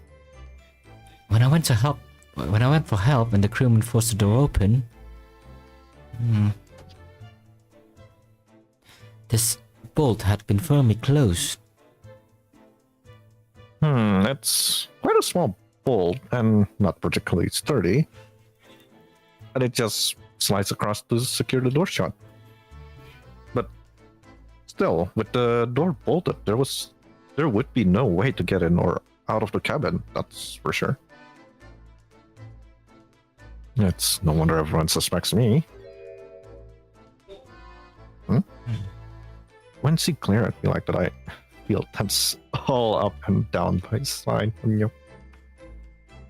S6: When I went for help and the crewman forced the door open, this bolt had been firmly closed.
S2: It's quite a small bolt and not particularly sturdy. And it just slides across to secure the door shut. But still, with the door bolted, there would be no way to get in or out of the cabin, that's for sure. It's no wonder everyone suspects me. When she glared at me like that, I feel tense all up and down my spine.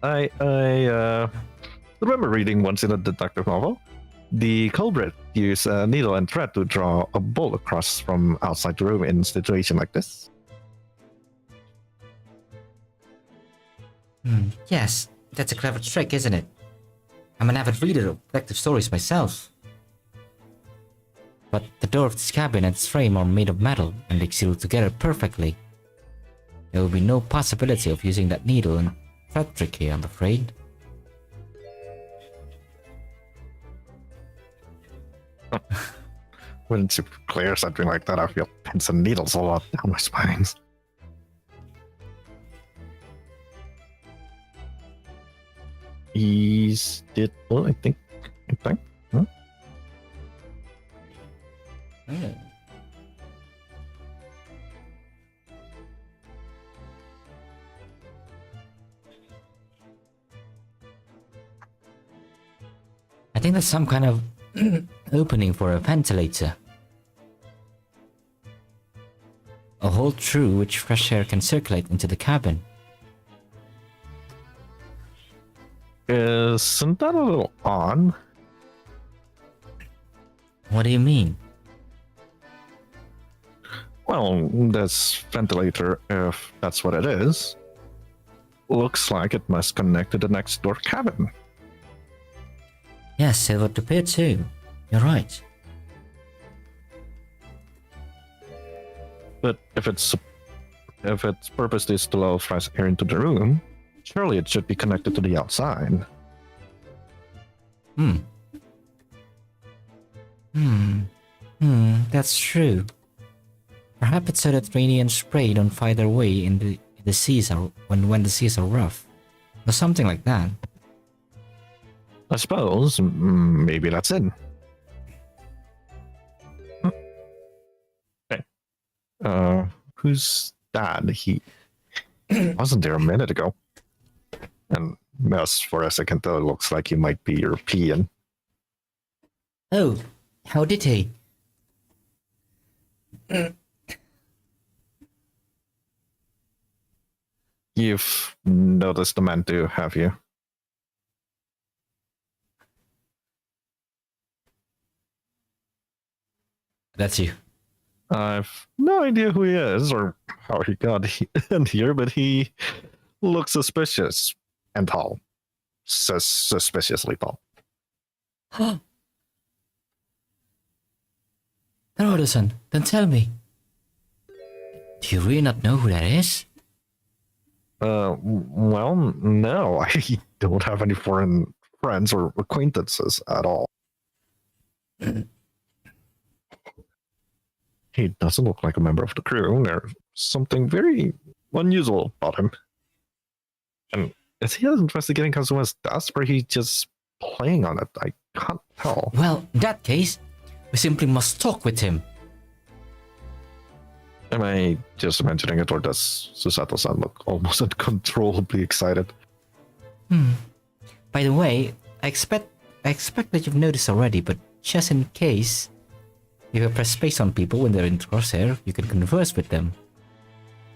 S2: I remember reading once in a detective novel, the culprit used a needle and thread to draw a bolt across from outside the room in a situation like this.
S6: Yes, that's a clever trick, isn't it? I'm an avid reader of detective stories myself. But the door of this cabin and its frame are made of metal and they seal together perfectly. There will be no possibility of using that needle and thread trick here, I'm afraid.
S2: When you clear something like that, I feel pins and needles a lot down my spines. He's did well, I think. Huh?
S6: Oh. I think that's some kind of opening for a ventilator. A hole through which fresh air can circulate into the cabin.
S2: Isn't that a little odd?
S6: What do you mean?
S2: Well, this ventilator, if that's what it is, looks like it must connect to the next door cabin.
S6: Yes, it would appear too. You're right.
S2: But if its purpose is to allow fresh air into the room, surely it should be connected to the outside.
S6: That's true. Perhaps it's so that rainy and spray don't find their way in the seas are when the seas are rough, or something like that.
S2: I suppose maybe that's it. Hey, who's that? He wasn't there a minute ago. And as far as I can tell, it looks like he might be European.
S6: Oh, how did he?
S2: You've noticed the man too, have you?
S6: That's you.
S2: I've no idea who he is or how he got in here, but he looks suspicious and tall. Suspiciously tall.
S6: Narodo-san, then tell me. Do you really not know who that is?
S2: Well, no, I don't have any foreign friends or acquaintances at all. He doesn't look like a member of the crew. There's something very unusual about him. And is he investigating Kazuma's death, or he just playing on it? I can't tell.
S6: Well, in that case, we simply must talk with him.
S2: Am I just mentioning it, or does Susato-san look almost uncontrollably excited?
S6: By the way, I expect that you've noticed already, but just in case, if you press space on people when they're in crosshair, you can converse with them.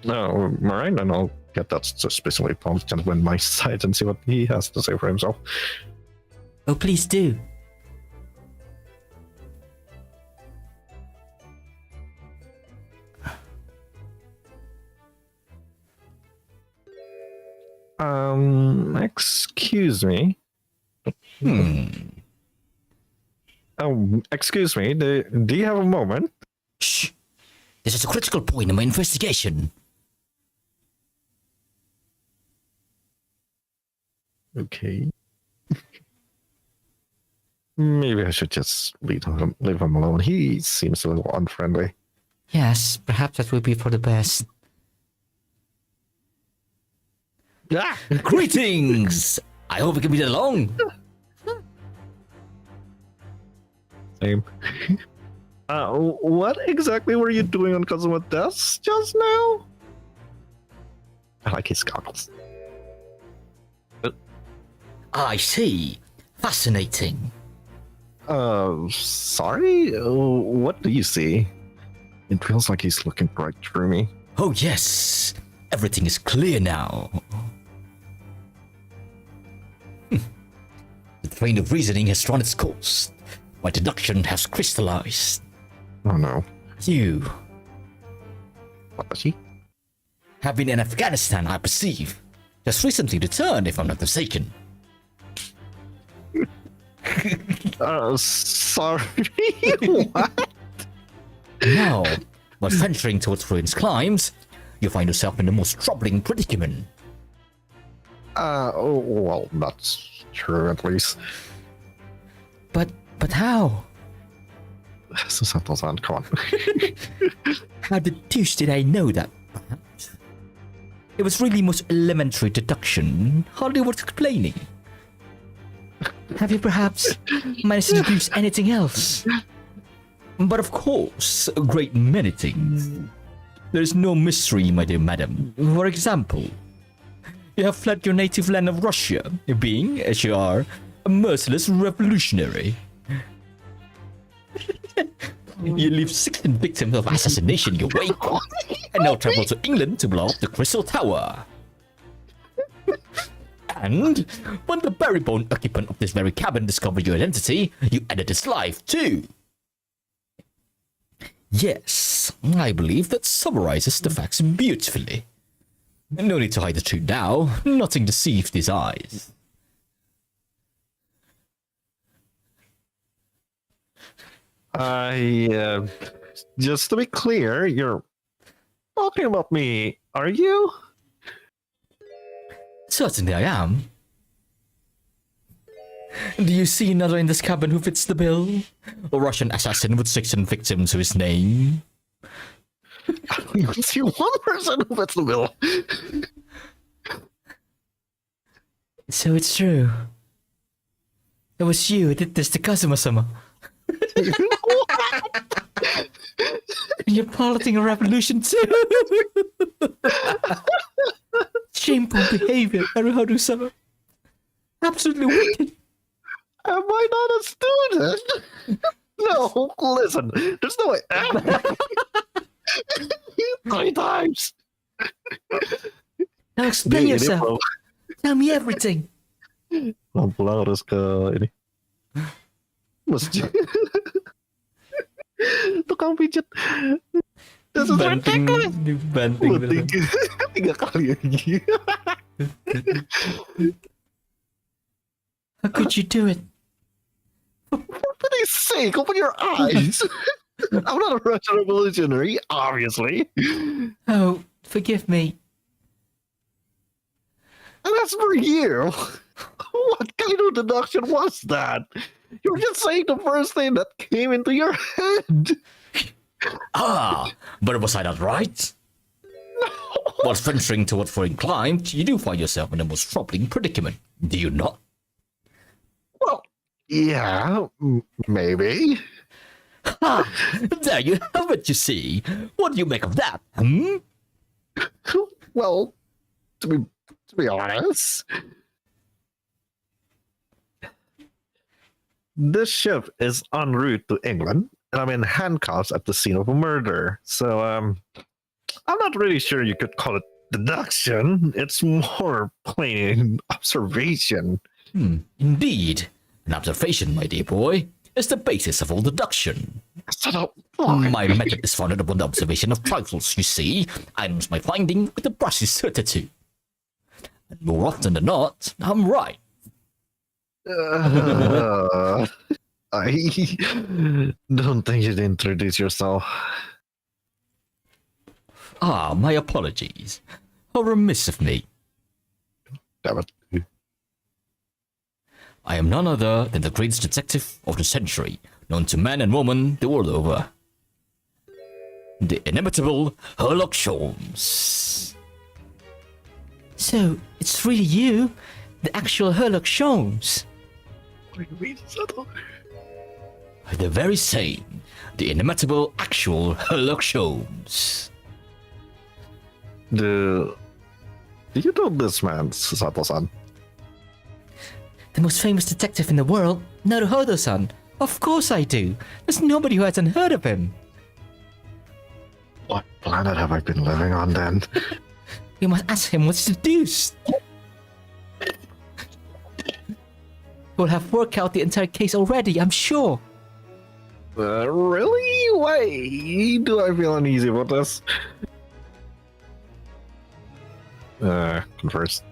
S2: No, alright, then I'll get that suspiciously pumped and win my side and see what he has to say for himself.
S6: Oh, please do.
S2: Excuse me. Excuse me, do you have a moment?
S6: Shh! This is a critical point in my investigation.
S2: Okay. Maybe I should just leave him alone. He seems a little unfriendly.
S6: Yes, perhaps that will be for the best.
S2: Ah!
S6: Greetings! I hope we can get along.
S2: Same. What exactly were you doing on Kazuma's desk just now? I like his goggles.
S6: I see. Fascinating.
S2: Sorry? What do you see? It feels like he's looking right through me.
S6: Oh yes, everything is clear now. The train of reasoning has run its course. My deduction has crystallized.
S2: Oh no.
S6: You
S2: What was he?
S6: have been in Afghanistan, I perceive. Just recently returned, if I'm not mistaken.
S2: Sorry. What?
S6: Now, while venturing towards ruins climbs,
S1: you find yourself in the most troubling predicament.
S2: Well, that's true at least.
S1: But how?
S2: Susato-san, come on.
S1: How the deuce did I know that, perhaps? It was really most elementary deduction, hardly worth explaining. Have you perhaps managed to deduce anything else? But of course, a great many things. There's no mystery, my dear madam. For example, you have fled your native land of Russia, being, as you are, a merciless revolutionary. You leave 16 victims of assassination in your wake, and now travel to England to blow up the Crystal Tower. And when the berry-bone occupant of this very cabin discovered your identity, you ended his life too. Yes, I believe that summarizes the facts beautifully. No need to hide the truth now. Nothing deceives these eyes.
S2: Just to be clear, you're talking about me, are you?
S1: Certainly I am. Do you see another in this cabin who fits the bill? A Russian assassin with 16 victims to his name?
S2: You see one person who fits the bill.
S1: So it's true. It was you who did this to Kazuma-sama. And you're piloting a revolution too. Shameful behavior, Haruharu-sama. Absolutely wicked.
S2: Am I not a student? No, listen. There's no way. 3 times.
S1: Now explain
S2: Ini,
S1: yourself.
S2: bro.
S1: Tell me everything.
S2: Pulang harus ke ini masjid. Tukang pijat. This is ridiculous.
S1: Banting.
S2: 3 kali lagi.
S1: How could you do it?
S2: For pity's sake, open your eyes. I'm not a Russian revolutionary, obviously.
S1: Oh, forgive me.
S2: And that's for you. What kind of deduction was that? You were just saying the first thing that came into your head.
S1: Ah, but was I not right? Whilst venturing toward foreign climes, you do find yourself in a most troubling predicament, do you not?
S2: Well, yeah, maybe.
S1: Ha! There you have it, you see. What do you make of that,
S2: Well, to be honest, this ship is en route to England, and I'm in handcuffs at the scene of a murder. So, I'm not really sure you could call it deduction. It's more plain observation.
S1: Indeed. An observation, my dear boy, is the basis of all deduction.
S2: Shut up.
S1: My method is founded upon the observation of trifles, you see. I use my finding with a brushy certitude. And more often than not, I'm right.
S2: I don't think you'd introduce yourself.
S1: Ah, my apologies. How remiss of me.
S2: Damn it.
S1: I am none other than the greatest detective of the century, known to man and woman the world over. The inimitable Sherlock Holmes. So, it's really you, the actual Sherlock Holmes? The very same, the inimitable actual Sherlock Holmes.
S2: Do you know this man, Sato-san?
S1: The most famous detective in the world, Naruhodo-san. Of course I do. There's nobody who hasn't heard of him.
S2: What planet have I been living on then?
S1: You must ask him what's the deuce. We'll have worked out the entire case already, I'm sure.
S2: Really? Why do I feel uneasy about this? First.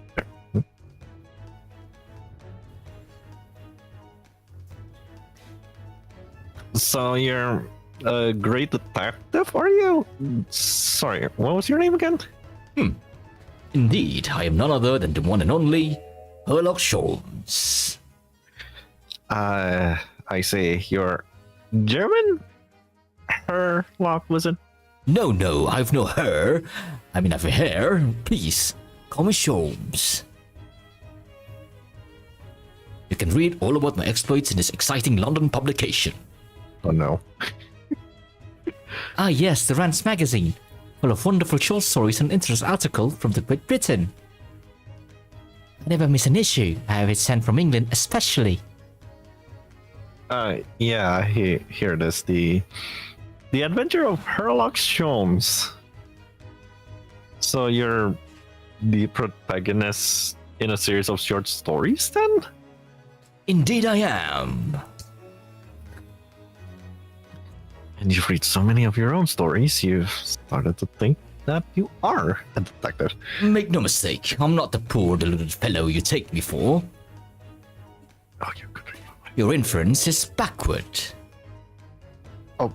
S2: So you're a great detective, are you? Sorry, what was your name again?
S6: Indeed, I am none other than the one and only Sherlock Holmes.
S2: I say you're German? Herlock, was it?
S6: No, I've no hair. I mean, I've a hair. Please, call me Holmes. You can read all about my exploits in this exciting London publication.
S2: Oh no.
S6: Ah yes, the Rance magazine, full of wonderful short stories and interesting articles from the Great Britain. I never miss an issue. I have it sent from England especially.
S2: Yeah, here it is. The Adventure of Sherlock Holmes. So you're the protagonist in a series of short stories then?
S6: Indeed I am.
S2: And you've read so many of your own stories, you've started to think that you are a detective.
S6: Make no mistake, I'm not the poor deluded fellow you take me for.
S2: Oh, you could read.
S6: Your inference is backward.
S2: Oh,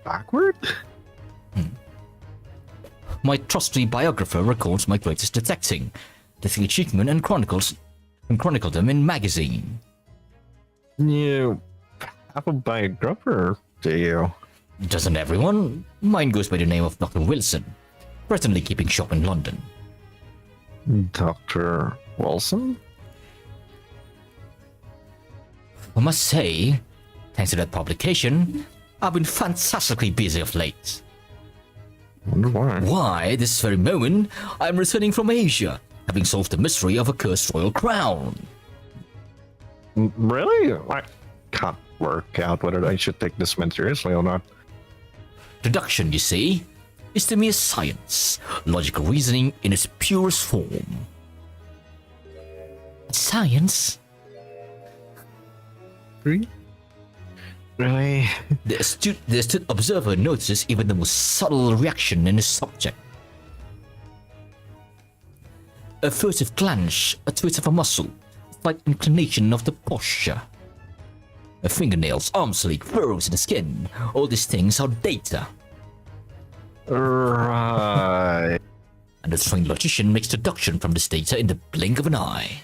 S2: backward?
S6: My trusty biographer records my greatest detecting, the achievement and chronicled them in magazine.
S2: You have a biographer, do you?
S6: Doesn't everyone? Mine goes by the name of Dr. Wilson, presently keeping shop in London.
S2: Dr. Wilson?
S6: I must say, thanks to that publication, I've been fantastically busy of late.
S2: Wonder why.
S6: Why, this very moment, I'm returning from Asia, having solved the mystery of a cursed royal crown.
S2: Really? I can't work out whether I should take this man seriously or not.
S6: Deduction, you see, is to me a science, logical reasoning in its purest form. Science?
S2: Really?
S6: The astute observer notices even the most subtle reaction in a subject. A furtive glance, a twitch of a muscle, a slight inclination of the posture. A fingernails, arm sleek, furrows in the skin. All these things are data.
S2: Right.
S6: And the trained logician makes deduction from this data in the blink of an eye.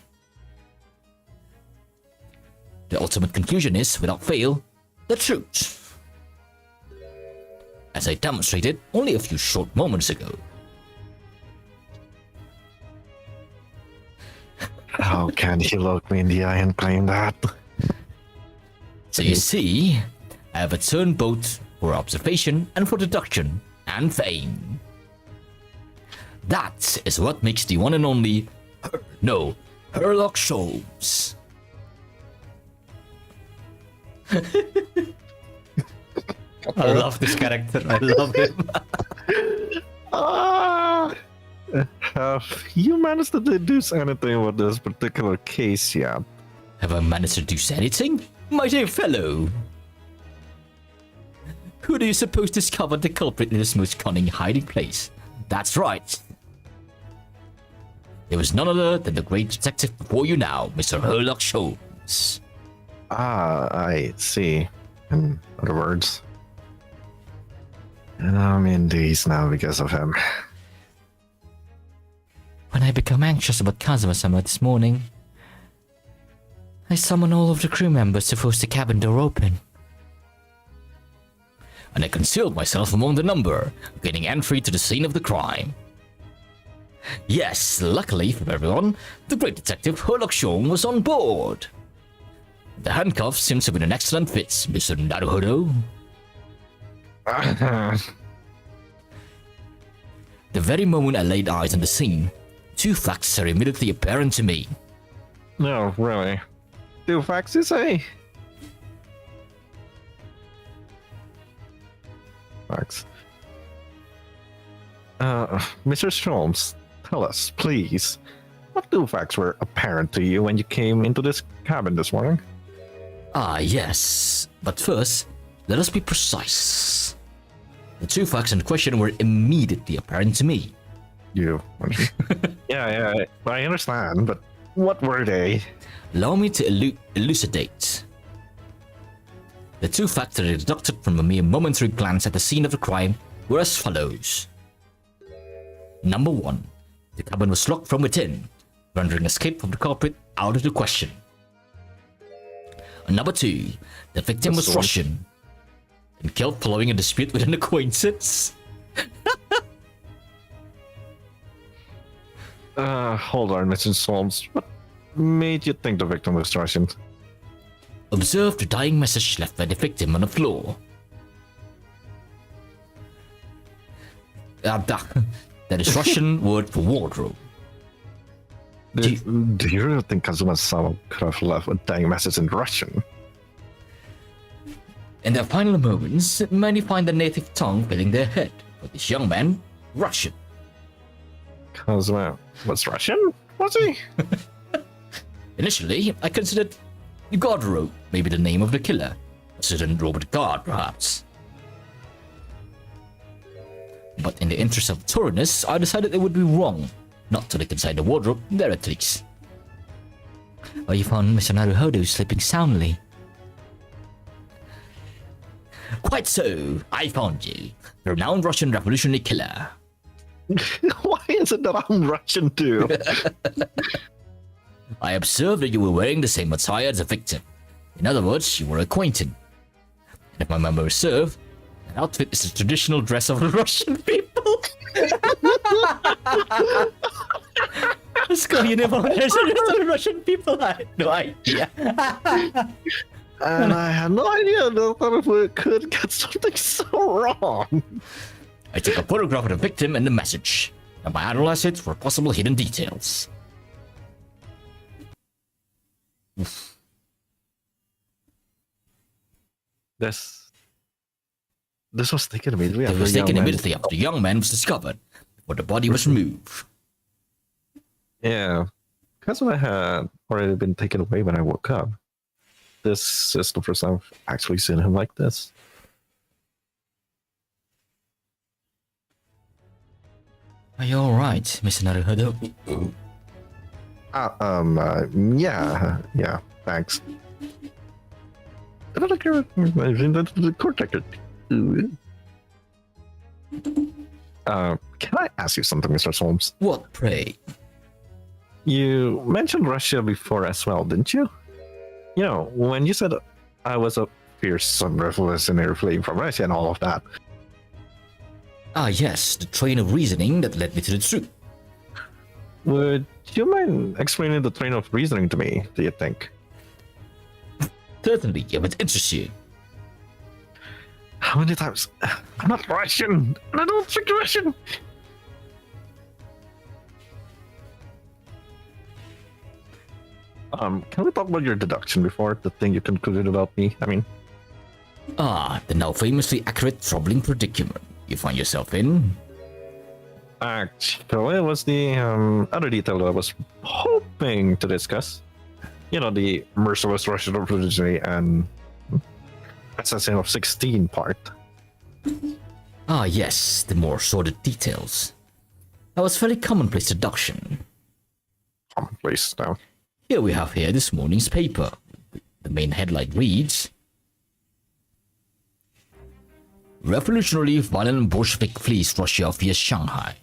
S6: The ultimate conclusion is, without fail, the truth. As I demonstrated only a few short moments ago.
S2: How can he look me in the eye and claim that?
S6: So you see, I have a turn both for observation and for deduction and fame. That is what makes the one and only Sherlock Holmes. I love this character. I love him.
S2: Have you managed to deduce anything with this particular case yet?
S6: Have I managed to do anything? My dear fellow. Who do you suppose discovered the culprit in this most cunning hiding place? That's right. There was none other than the great detective before you now, Mr. Sherlock Holmes.
S2: I see. In other words, I'm in these now because of him.
S6: When I become anxious about Kazuma-sama this morning, I summon all of the crew members to force the cabin door open. And I concealed myself among the number, gaining entry to the scene of the crime. Yes, luckily for everyone, the great detective Sherlock Holmes was on board. The handcuffs seem to be an excellent fit, Mr. Naruhodo. The very moment I laid eyes on the scene, two facts are immediately apparent to me.
S2: No, really. 2 facts, you say? Facts. Mr. Holmes, tell us, please, what 2 facts were apparent to you when you came into this cabin this morning?
S6: Ah, yes. But first, let us be precise. The 2 facts in question were immediately apparent to me.
S2: You. yeah, I understand, but what were they?
S6: Allow me to elucidate. The 2 facts that I deducted from a mere momentary glance at the scene of the crime were as follows. Number 1. The cabin was locked from within, rendering escape from the culprit out of the question. Number 2, the victim was Russian and killed following a dispute with an acquaintance.
S2: Hold on, Mr. Solms. What made you think the victim was Russian?
S6: Observe the dying message left by the victim on the floor. That is Russian word for wardrobe.
S2: Do you really think Kazuma-sama could have left a dying message in Russian?
S6: In their final moments, many find the native tongue filling their head. For this young man, Russian.
S2: Kazuma was Russian? Was he?
S6: Initially, I considered God wrote maybe the name of the killer. A certain Robert God, perhaps. But in the interest of thoroughness, I decided it would be wrong not to look inside the wardrobe there at least. Oh, you found Mr. Naruhodo sleeping soundly. Quite so, I found you, the renowned Russian revolutionary killer.
S2: Why is it that I'm Russian too?
S6: I observed that you were wearing the same attire as the victim. In other words, you were acquainted. And if my memory serves, that outfit is the traditional dress of the Russian people. Let's go, you never there's the Russian people. I had no idea.
S2: And I had no idea that we could get something so wrong.
S6: I took a photograph of the victim and the message, and I analyzed it for possible hidden details.
S2: This was taken immediately
S6: It
S2: after
S6: was
S2: the young
S6: taken
S2: man-
S6: immediately after the young man was discovered, before the body was removed.
S2: Yeah, Kazuma had already been taken away when I woke up. This is the first time I've actually seen him like this.
S6: Are you alright, Mr. Naruhodo?
S2: Yeah, thanks. The court record. Can I ask you something, Mr. Solms?
S6: What, pray?
S2: You mentioned Russia before as well, didn't you? You know, when you said I was a fearsome revolutionary fleeing from Russia and all of that.
S6: Ah, yes, the train of reasoning that led me to the truth.
S2: Would you mind explaining the train of reasoning to me, do you think?
S6: Certainly, if it interests you.
S2: How many times? I'm not Russian, and I don't speak Russian. Can we talk about your deduction before the thing you concluded about me? I mean,
S6: The now famously accurate troubling predicament you find yourself in.
S2: actually, it was the other detail that I was hoping to discuss. You know, the merciless Russian revolutionary and assassin of 16 part.
S6: Ah, yes, the more sordid details. That was fairly commonplace deduction.
S2: Commonplace now.
S6: Here we have this morning's paper. The main headline reads, Revolutionary violent Bolshevik flees Russia via Shanghai.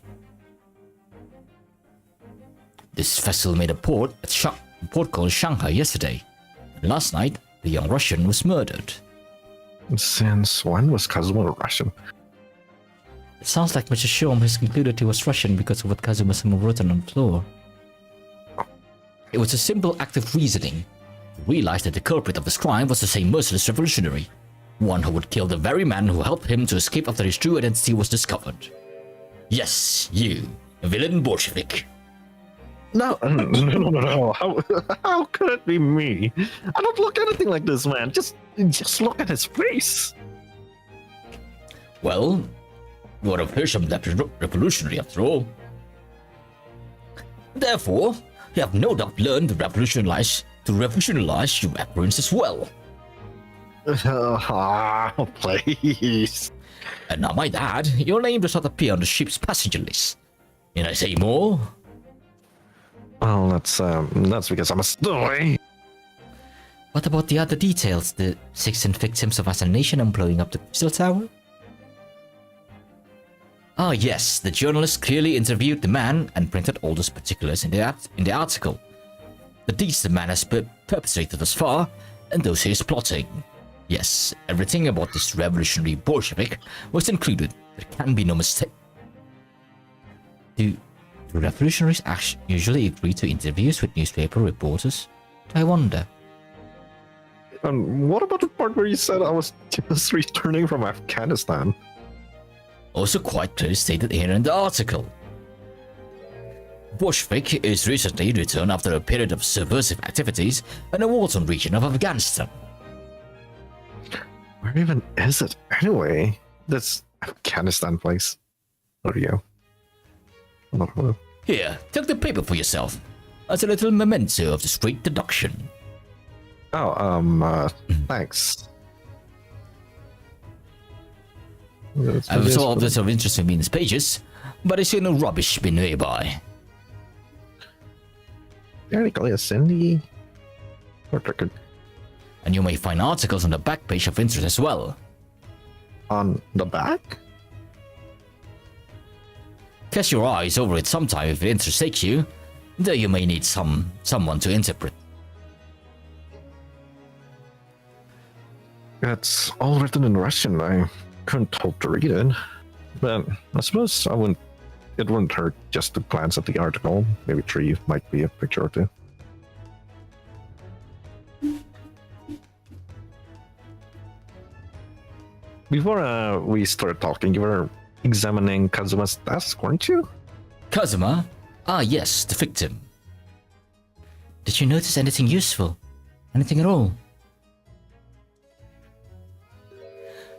S6: This vessel made a port at port called Shanghai yesterday. Last night, the young Russian was murdered.
S2: Since when was Kazuma Russian?
S6: It sounds like Mr. Shom has concluded he was Russian because of what Kazuma-sama wrote on the floor. It was a simple act of reasoning. He realized that the culprit of his crime was the same merciless revolutionary, one who would kill the very man who helped him to escape after his true identity was discovered. Yes, you, villain Bolshevik.
S2: No. How could it be me? I don't look anything like this man. Just look at his face.
S6: Well, you're a fearsome revolutionary after all. Therefore, you have no doubt learned to revolutionize your appearance as well.
S2: Please.
S6: And now, might add, your name does not appear on the ship's passenger list. Can I say more?
S2: Well, that's because I'm a stowaway.
S6: What about the other details? The 16 victims of assassination and blowing up the crystal tower? Ah, yes, the journalist clearly interviewed the man and printed all those particulars in the article. The deeds the man has perpetrated thus far, and those he is plotting. Yes, everything about this revolutionary Bolshevik was included. There can be no mistake. Do revolutionaries usually agree to interviews with newspaper reporters? I wonder.
S2: And what about the part where you said I was just returning from Afghanistan?
S6: Also quite clearly stated here in the article. Bolshevik is recently returned after a period of subversive activities in a war-torn region of Afghanistan.
S2: Where even is it anyway? This Afghanistan place. Or you?
S6: Here, take the paper for yourself. As a little memento of this great deduction.
S2: Oh, thanks.
S6: I saw all this of interest in these pages, but I see no rubbish being nearby.
S2: Technically a Cindy. Record.
S6: And you may find articles on the back page of interest as well.
S2: On the back?
S6: Cast your eyes over it sometime if it interests you, though you may need someone to interpret.
S2: It's all written in Russian. I couldn't hope to read it. But I suppose it wouldn't hurt just to glance at the article. Maybe tree might be a picture or two. Before we started talking, you were examining Kazuma's desk, weren't you?
S6: Kazuma? Ah, yes, the victim. Did you notice anything useful? Anything at all?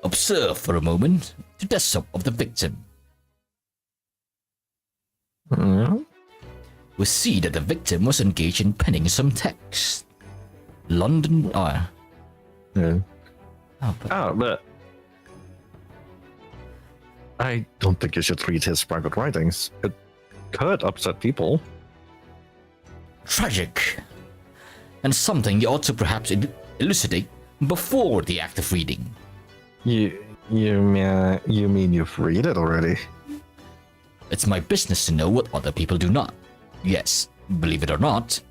S6: Observe for a moment the desktop of the victim. We see that the victim was engaged in penning some text. London.
S2: Yeah.
S6: Oh,
S2: but I don't think you should read his private writings. It could upset people.
S6: Tragic. And something you ought to perhaps elucidate before the act of reading.
S2: You mean you've read it already?
S6: It's my business to know what other people do not. Yes, believe it or not,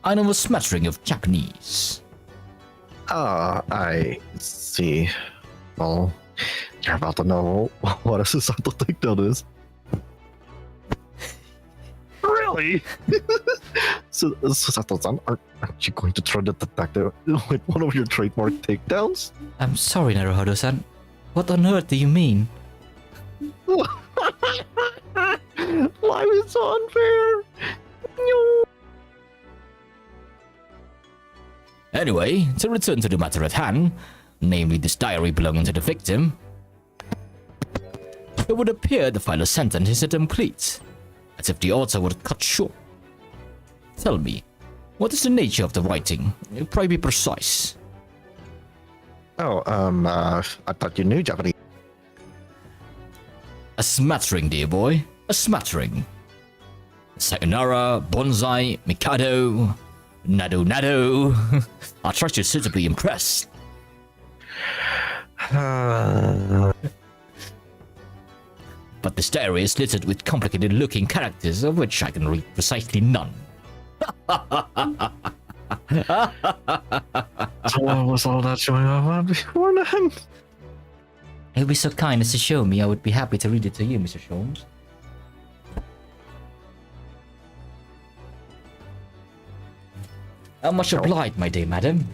S6: I know a smattering of Japanese.
S2: Ah, I see. Well, you're about to know what a societal takedown is. Really? Sato-san, aren't you going to try to detective with one of your trademark takedowns?
S6: I'm sorry, Naruhodo-san. What on earth do you mean?
S2: Life is so unfair. No.
S6: Anyway, to return to the matter at hand, namely this diary belonging to the victim, it would appear the final sentence is incomplete, as if the author would cut short. Tell me, what is the nature of the writing? Pray be precise.
S2: Oh, I thought you knew Japanese.
S6: A smattering, dear boy. A smattering. Sayonara, bonsai, mikado, nado. I trust you're suitably impressed. But this diary is littered with complicated looking characters of which I can read precisely none.
S2: So what was all that showing off beforehand?
S6: If you'd be so kind as to show me, I would be happy to read it to you, Mr. Sholmes. How much obliged, my dear madam.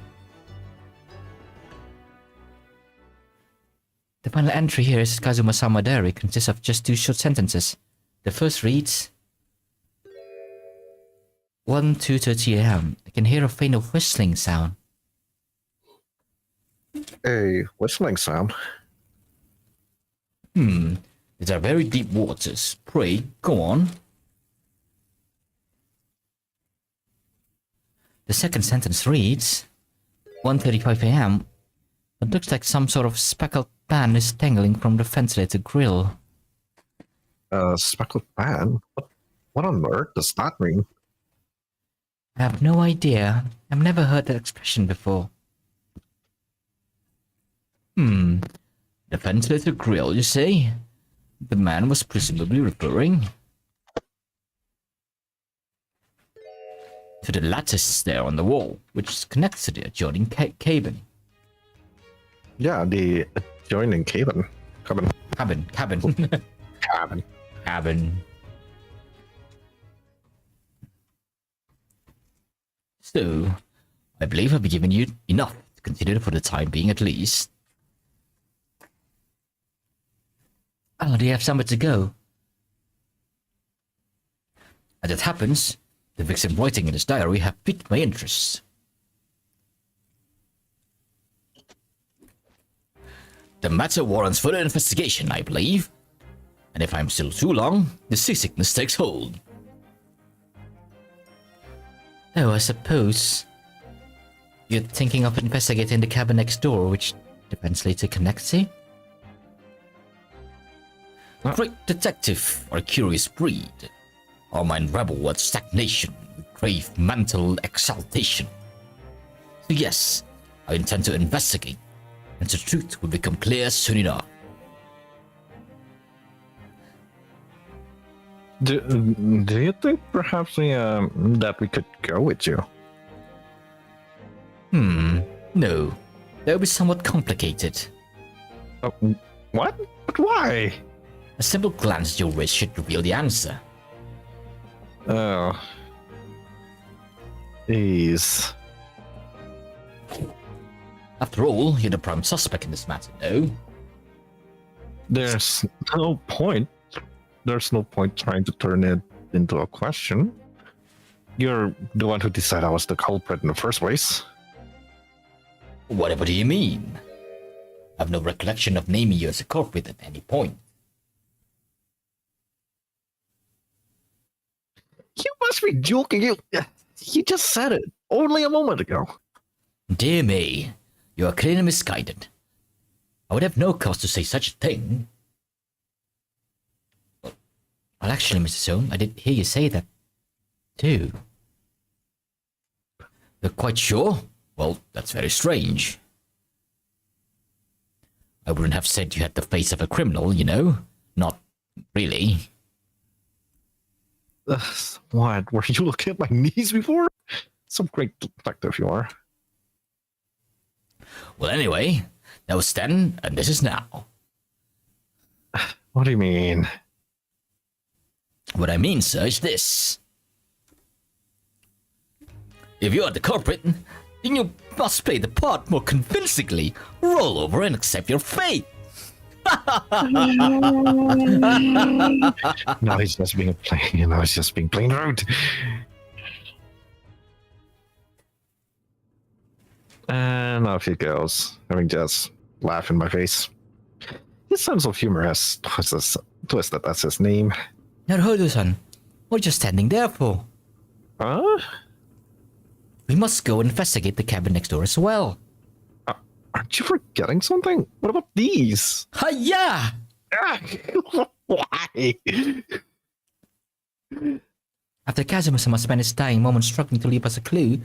S6: The final entry here is Kazuma-sama diary consists of just 2 short sentences. The first reads, 2:30 a.m. I can hear a faint whistling sound.
S2: A whistling sound?
S6: These are very deep waters. Pray, go on. The second sentence reads, 1:35 a.m. It looks like some sort of speckled pan is dangling from the ventilator grill.
S2: Speckled pan? What on earth does that mean?
S6: I have no idea. I've never heard that expression before. The ventilator grill, you say?
S1: The man was presumably referring to the lattice there on the wall, which connects to the adjoining cabin.
S2: Yeah, the adjoining cabin.
S1: Cabin.
S2: Cabin.
S1: Cabin. So, I believe I've given you enough to consider for the time being at least. Oh, do you have somewhere to go? As it happens, the victim writing in his diary have piqued my interest. The matter warrants further investigation, I believe. And if I'm still too long, the seasickness takes hold. Oh, I suppose you're thinking of investigating the cabin next door, which the ventilator connects to? Great detective or a curious breed. Our mind rebel at stagnation, with grave mental exaltation. So yes, I intend to investigate, and the truth will become clear soon enough.
S2: Do you think perhaps that we could go with you?
S1: No. That would be somewhat complicated.
S2: What? But why?
S1: A simple glance at your wrist should reveal the answer.
S2: Oh. Jeez.
S1: After all, you're the prime suspect in this matter, no?
S2: There's no point. There's no point trying to turn it into a question. You're the one who decided I was the culprit in the first place.
S1: Whatever do you mean? I've no recollection of naming you as a culprit at any point.
S2: You must be joking. You just said it only a moment ago.
S1: Dear me, you are clearly misguided. I would have no cause to say such a thing. Well, actually, Mr. Sohn, I did hear you say that, too. You're quite sure? Well, that's very strange. I wouldn't have said you had the face of a criminal, you know? Not really.
S2: What? Were you looking at my knees before? Some great detective you are.
S1: Well, anyway, that was then, and this is now.
S2: What do you mean?
S1: What I mean, sir, is this. If you are the culprit, then you must play the part more convincingly. Roll over and accept your fate.
S2: No, he's just being plain rude. And off he goes, having just laugh in my face. His sense of humor has twisted, that's his name.
S1: Naruhodo-san, what are you standing there for?
S2: Huh?
S1: We must go investigate the cabin next door as well.
S2: Aren't you forgetting something? What about these?
S1: Hiya!
S2: Why?
S1: After Kazuma-sama spent his dying moments struggling to leave us a clue,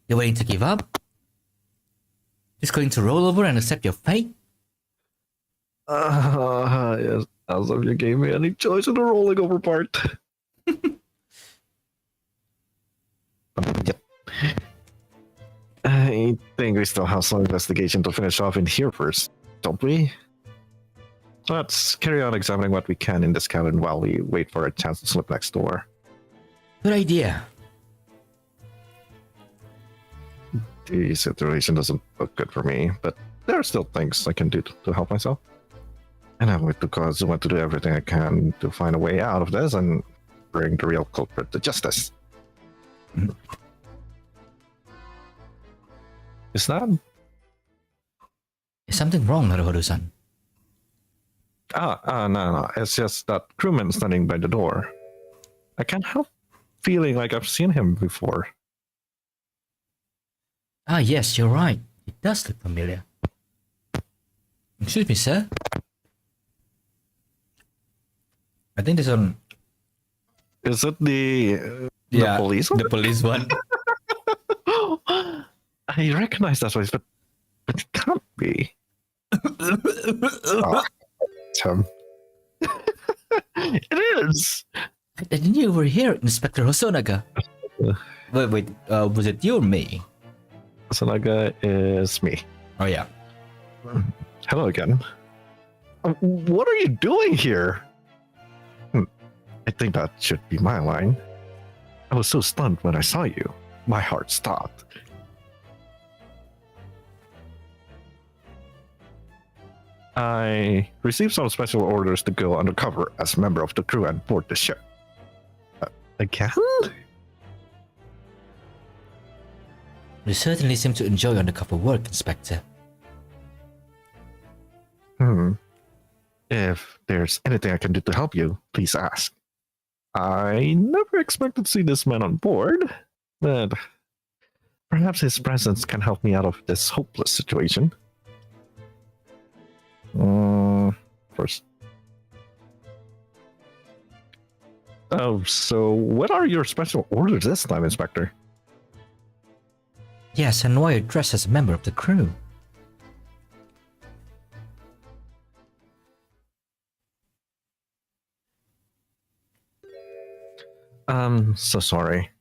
S1: you're willing to give up? Just going to roll over and accept your fate?
S2: Yes, as if you gave me any choice in the rolling over part. Yep. I think we still have some investigation to finish off in here first, don't we? Let's carry on examining what we can in this cabin while we wait for a chance to slip next door.
S1: Good idea.
S2: The situation doesn't look good for me, but there are still things I can do to help myself. And I'm with because I want to do everything I can to find a way out of this and bring the real culprit to justice. Is that?
S1: Is something wrong, Naruhodo-san?
S2: No. It's just that crewman standing by the door. I can't help feeling like I've seen him before.
S1: Ah, yes, you're right. It does look familiar. Excuse me, sir. I think this one.
S2: Is it the police one?
S1: The police one.
S2: I recognize that voice, but it can't be. Oh, it's him. It is.
S6: I didn't you were here, Inspector Hosonaga. Wait, was it you or me?
S2: Sanaga is me.
S6: Oh yeah.
S2: Hello again. What are you doing here? I think that should be my line. I was so stunned when I saw you. My heart stopped. I received some special orders to go undercover as a member of the crew and board the ship. Again?
S6: You certainly seem to enjoy undercover work, Inspector.
S2: If there's anything I can do to help you, please ask. I never expected to see this man on board, but perhaps his presence can help me out of this hopeless situation. First. Oh, so what are your special orders this time, Inspector?
S6: Yes, and why you're dressed as a member of the crew?
S2: I'm so sorry.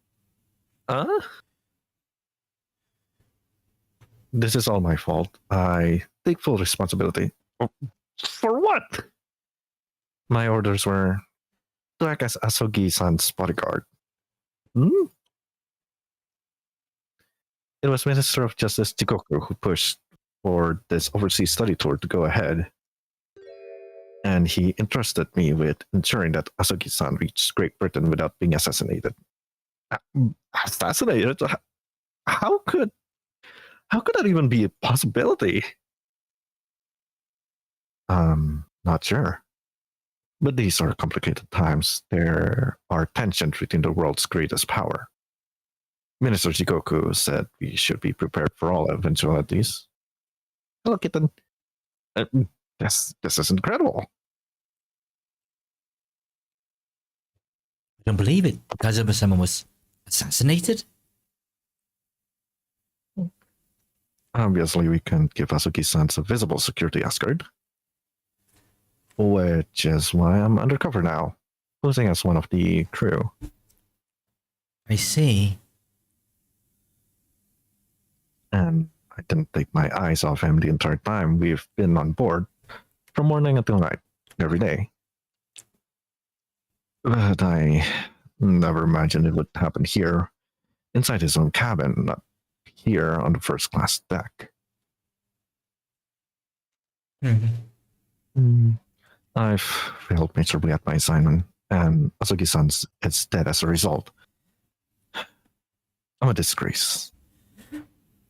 S2: This is all my fault. I take full responsibility. For what? My orders were to act as Asogi-san's bodyguard. It was Minister of Justice Jikoku who pushed for this overseas study tour to go ahead. And he entrusted me with ensuring that Asogi-san reached Great Britain without being assassinated. Assassinated? How could that even be a possibility? Not sure. But these are complicated times. There are tensions within the world's greatest power. Minister Jikoku said we should be prepared for all eventualities. Hello, kitten. This is incredible.
S6: I don't believe it. Kazuma-sama was assassinated?
S2: Obviously, we can't give Azuki-san a visible security escort. Which is why I'm undercover now, posing as one of the crew.
S6: I see.
S2: And I didn't take my eyes off him the entire time we've been on board, from morning until night, every day. But I never imagined it would happen here, inside his own cabin, not here on the first class deck. I've failed miserably at my assignment, and Azuki-san's is dead as a result. I'm a disgrace.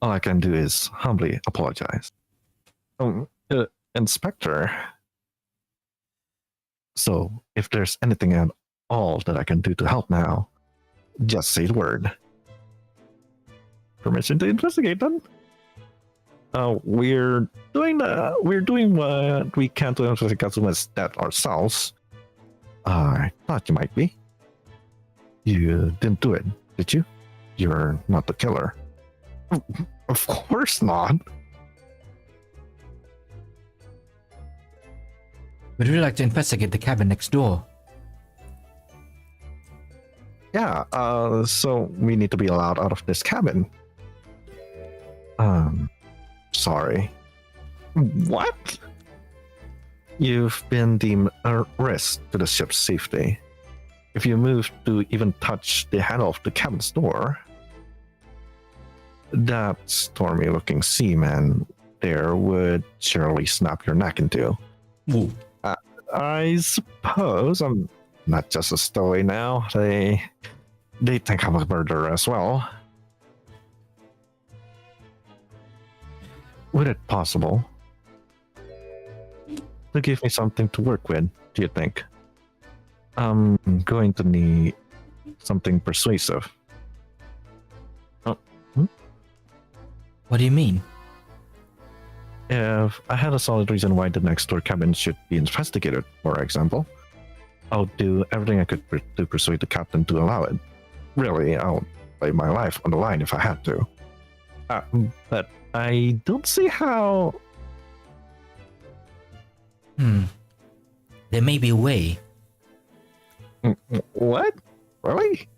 S2: All I can do is humbly apologize. Inspector. So, if there's anything at all that I can do to help now, just say the word. Permission to investigate then? We're doing what we can to investigate Kazuma's death ourselves. I thought you might be. You didn't do it, did you? You're not the killer. Of course not.
S6: Would really like to investigate the cabin next door.
S2: Yeah, so we need to be allowed out of this cabin. Sorry. What? You've been deemed a risk to the ship's safety. If you move to even touch the handle of the cabin's door, that stormy-looking seaman there would surely snap your neck in two. I suppose I'm not just a stowaway now. They think I'm a murderer as well. Would it possible to give me something to work with, do you think? I'm going to need something persuasive.
S6: What do you mean?
S2: If I had a solid reason why the next door cabin should be investigated, for example, I'll do everything I could to persuade the captain to allow it. Really, I'll lay my life on the line if I had to. But I don't see how...
S6: There may be a way,
S2: What? Really?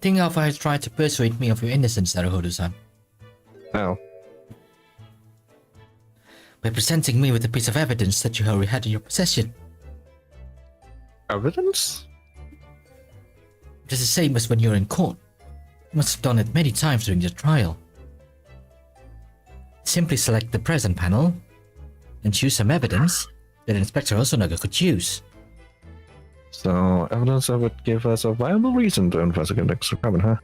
S6: Think how far you tried to persuade me of your innocence, Naruhodo-san,
S2: No.
S6: by presenting me with a piece of evidence that you already had in your possession.
S2: Evidence?
S6: It is the same as when you were in court. You must have done it many times during the trial. Simply select the present panel and choose some evidence that Inspector Hosonaga could use.
S2: So, evidence that would give us a viable reason to investigate the extra carbon, huh?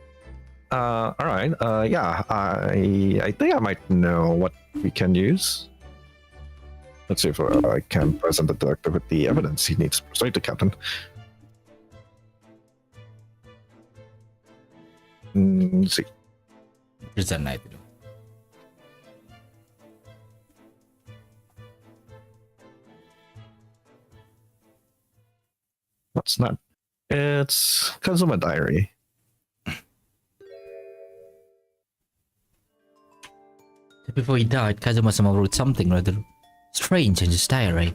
S2: Alright, yeah, I think I might know what we can use. Let's see if I can present the detective with the evidence he needs to persuade the captain. Let's see.
S6: Present na ito.
S2: What's that? It's Kazuma Diary.
S6: Before he died, Kazuma-sama wrote something rather strange in his diary.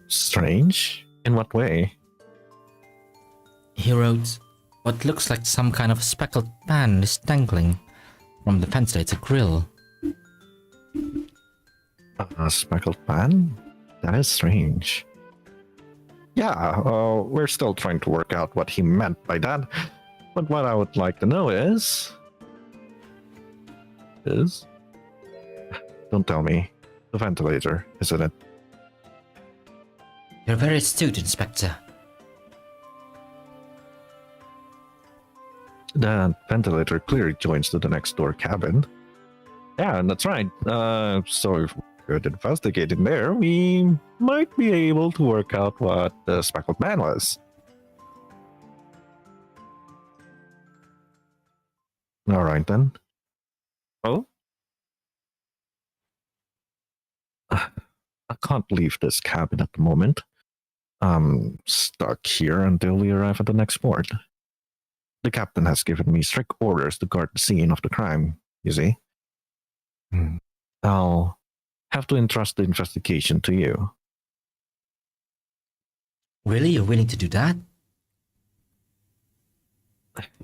S2: Strange? In what way?
S6: He wrote, what looks like some kind of speckled pan is dangling from the ventilator grill.
S2: A speckled pan? That is strange. Yeah, we're still trying to work out what he meant by that. But what I would like to know is... Don't tell me. The ventilator, isn't it?
S6: You're very astute, Inspector.
S2: The ventilator clearly joins to the next door cabin. Yeah, that's right. So if we could investigate in there, we might be able to work out what the speckled man was. All right then. Oh? I can't leave this cabin at the moment. I'm stuck here until we arrive at the next port. The captain has given me strict orders to guard the scene of the crime, you see. I'll have to entrust the investigation to you.
S6: Really? You're willing to do that?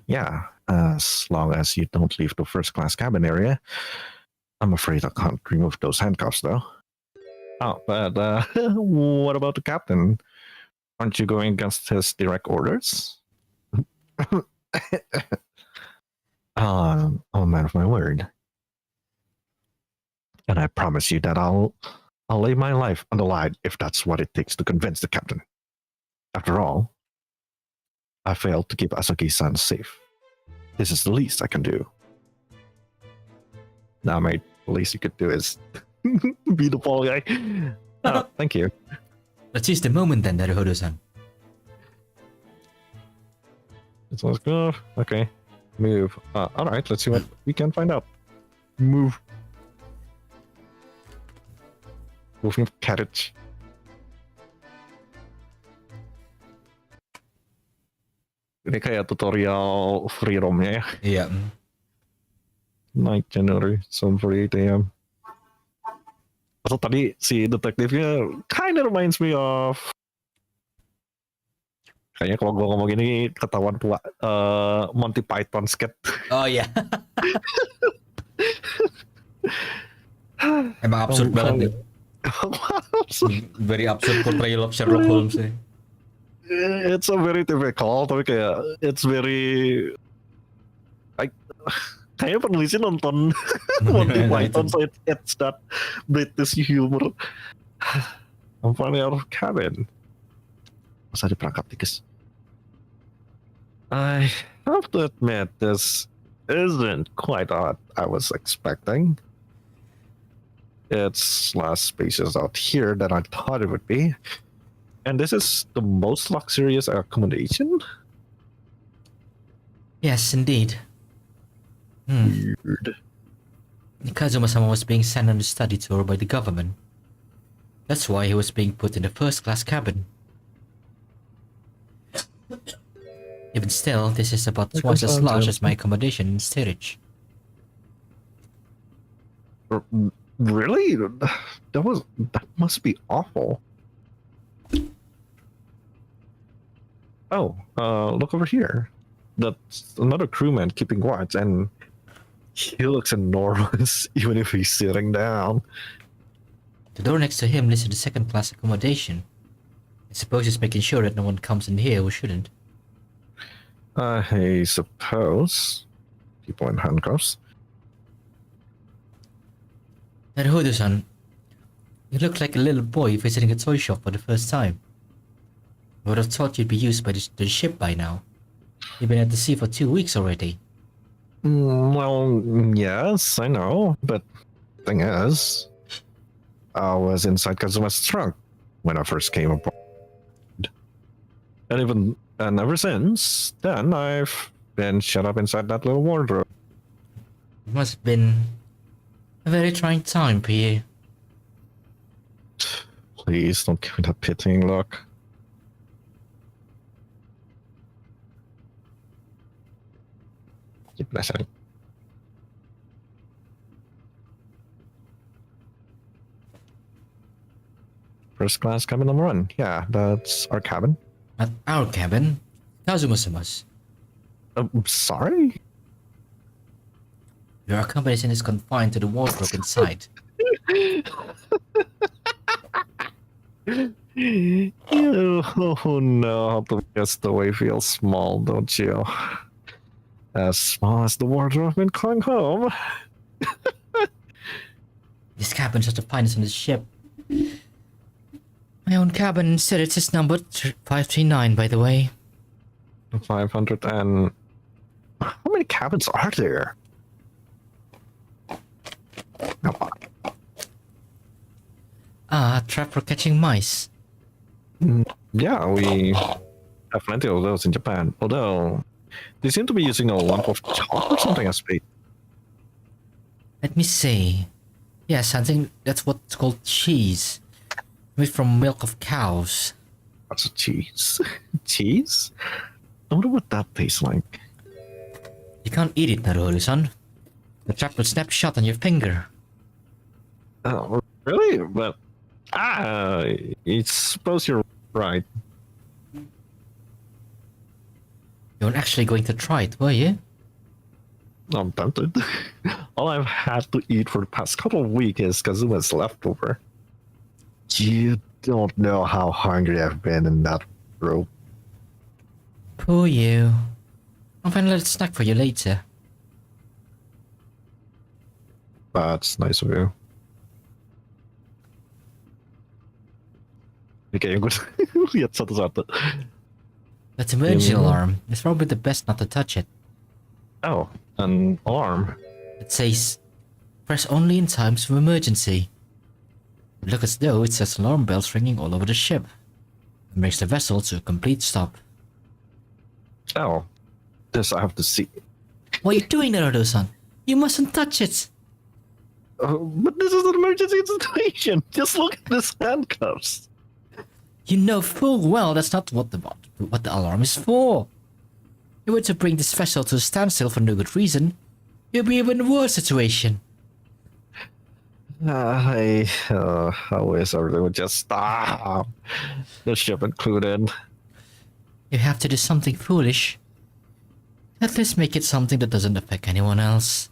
S2: Yeah, as long as you don't leave the first class cabin area. I'm afraid I can't remove those handcuffs, though. Oh, but what about the captain? Aren't you going against his direct orders? I'm a man of my word. And I promise you that I'll lay my life on the line if that's what it takes to convince the captain. After all, I failed to keep Asaki-san safe. This is the least I can do. Now, mate, the least you could do is be the fall guy. Thank you.
S6: Let's seize the moment then, Naruhodo-san.
S2: Let's go. Okay. Move. Alright, let's see what we can find out. Move. Moving carriage. Ini kayak tutorial free roamnya ya.
S6: Iya.
S2: Night January, 7:48 AM. So tadi si detektifnya kind of reminds me of kayaknya kalau gue ngomong ini ketahuan tua Monty Python skit.
S6: Oh iya. Emang absurd banget nih. Very absurd portrayal of Sherlock Holmes ya.
S2: It's a very typical, tapi kayak it's very kayaknya penulisnya nonton Monty Python, so it's that British humor. I'm finally out of cabin. Masa ada perangkap tikus. I have to admit, this isn't quite what I was expecting. It's less spacious out here than I thought it would be. And this is the most luxurious accommodation?
S6: Yes, indeed.
S2: Weird.
S6: Kazuma-sama was being sent on a study tour by the government. That's why he was being put in the first-class cabin. Even still, this is about twice as large as my accommodation in Steerage.
S2: Really? That must be awful. Look over here. That's another crewman keeping watch, and he looks enormous, even if he's sitting down.
S6: The door next to him leads to the second class accommodation. I suppose he's making sure that no one comes in here who shouldn't.
S2: I suppose. People in handcuffs.
S6: Naruhodo-san, you look like a little boy visiting a toy shop for the first time. I would have thought you'd be used by the ship by now. You've been at the sea for 2 weeks already.
S2: Well, yes, I know, but thing is, I was inside Kazuma's trunk when I first came aboard. And ever since then, I've been shut up inside that little wardrobe.
S6: It must have been a very trying time for you.
S2: Please don't give me that pitying look. Keep listening. First class cabin number 1. Yeah, that's our cabin.
S6: At our cabin, Kazuma-sama's.
S2: Sorry?
S6: Your accommodation is confined to the wardrobe inside.
S2: You know how just the way feels small, don't you? As small as the wardrobe in calling home.
S6: This cabin's just the finest on the ship. My own cabin said it is number 539, by the way.
S2: 500 and... How many cabins are there? Come on.
S6: Ah, a trap for catching mice.
S2: Yeah, we have plenty of those in Japan. Although, they seem to be using a lump of chalk or something as bait.
S6: Let me see. Yes, I think that's what's called cheese. Made from milk of cows.
S2: That's a cheese. Cheese? I wonder what that tastes like.
S6: You can't eat it, Naruhodo-san. The trap will snap shut on your finger.
S2: Oh, really? But, I suppose you're right.
S6: You weren't actually going to try it, were you?
S2: I'm tempted. All I've had to eat for the past couple of weeks is Kazuma's leftover. You don't know how hungry I've been in that row.
S6: Poor you. I'll find a little snack for you later.
S2: That's nice of you. Okay, good. Lihat satu-satu.
S6: That's an emergency alarm. It's probably the best not to touch it.
S2: Oh, an alarm.
S6: It says, press only in times of emergency. It looks as though it says alarm bells ringing all over the ship. It makes the vessel to a complete stop.
S2: Oh, this I have to see.
S6: What are you doing, Naruto-san? You mustn't touch it.
S2: But this is an emergency situation. Just look at these handcuffs.
S6: You know full well that's not what the alarm is for. If you were to bring this vessel to a standstill for no good reason, you'll be in a worse situation.
S2: I wish everything would just stop. The ship included.
S6: You have to do something foolish. At least make it something that doesn't affect anyone else.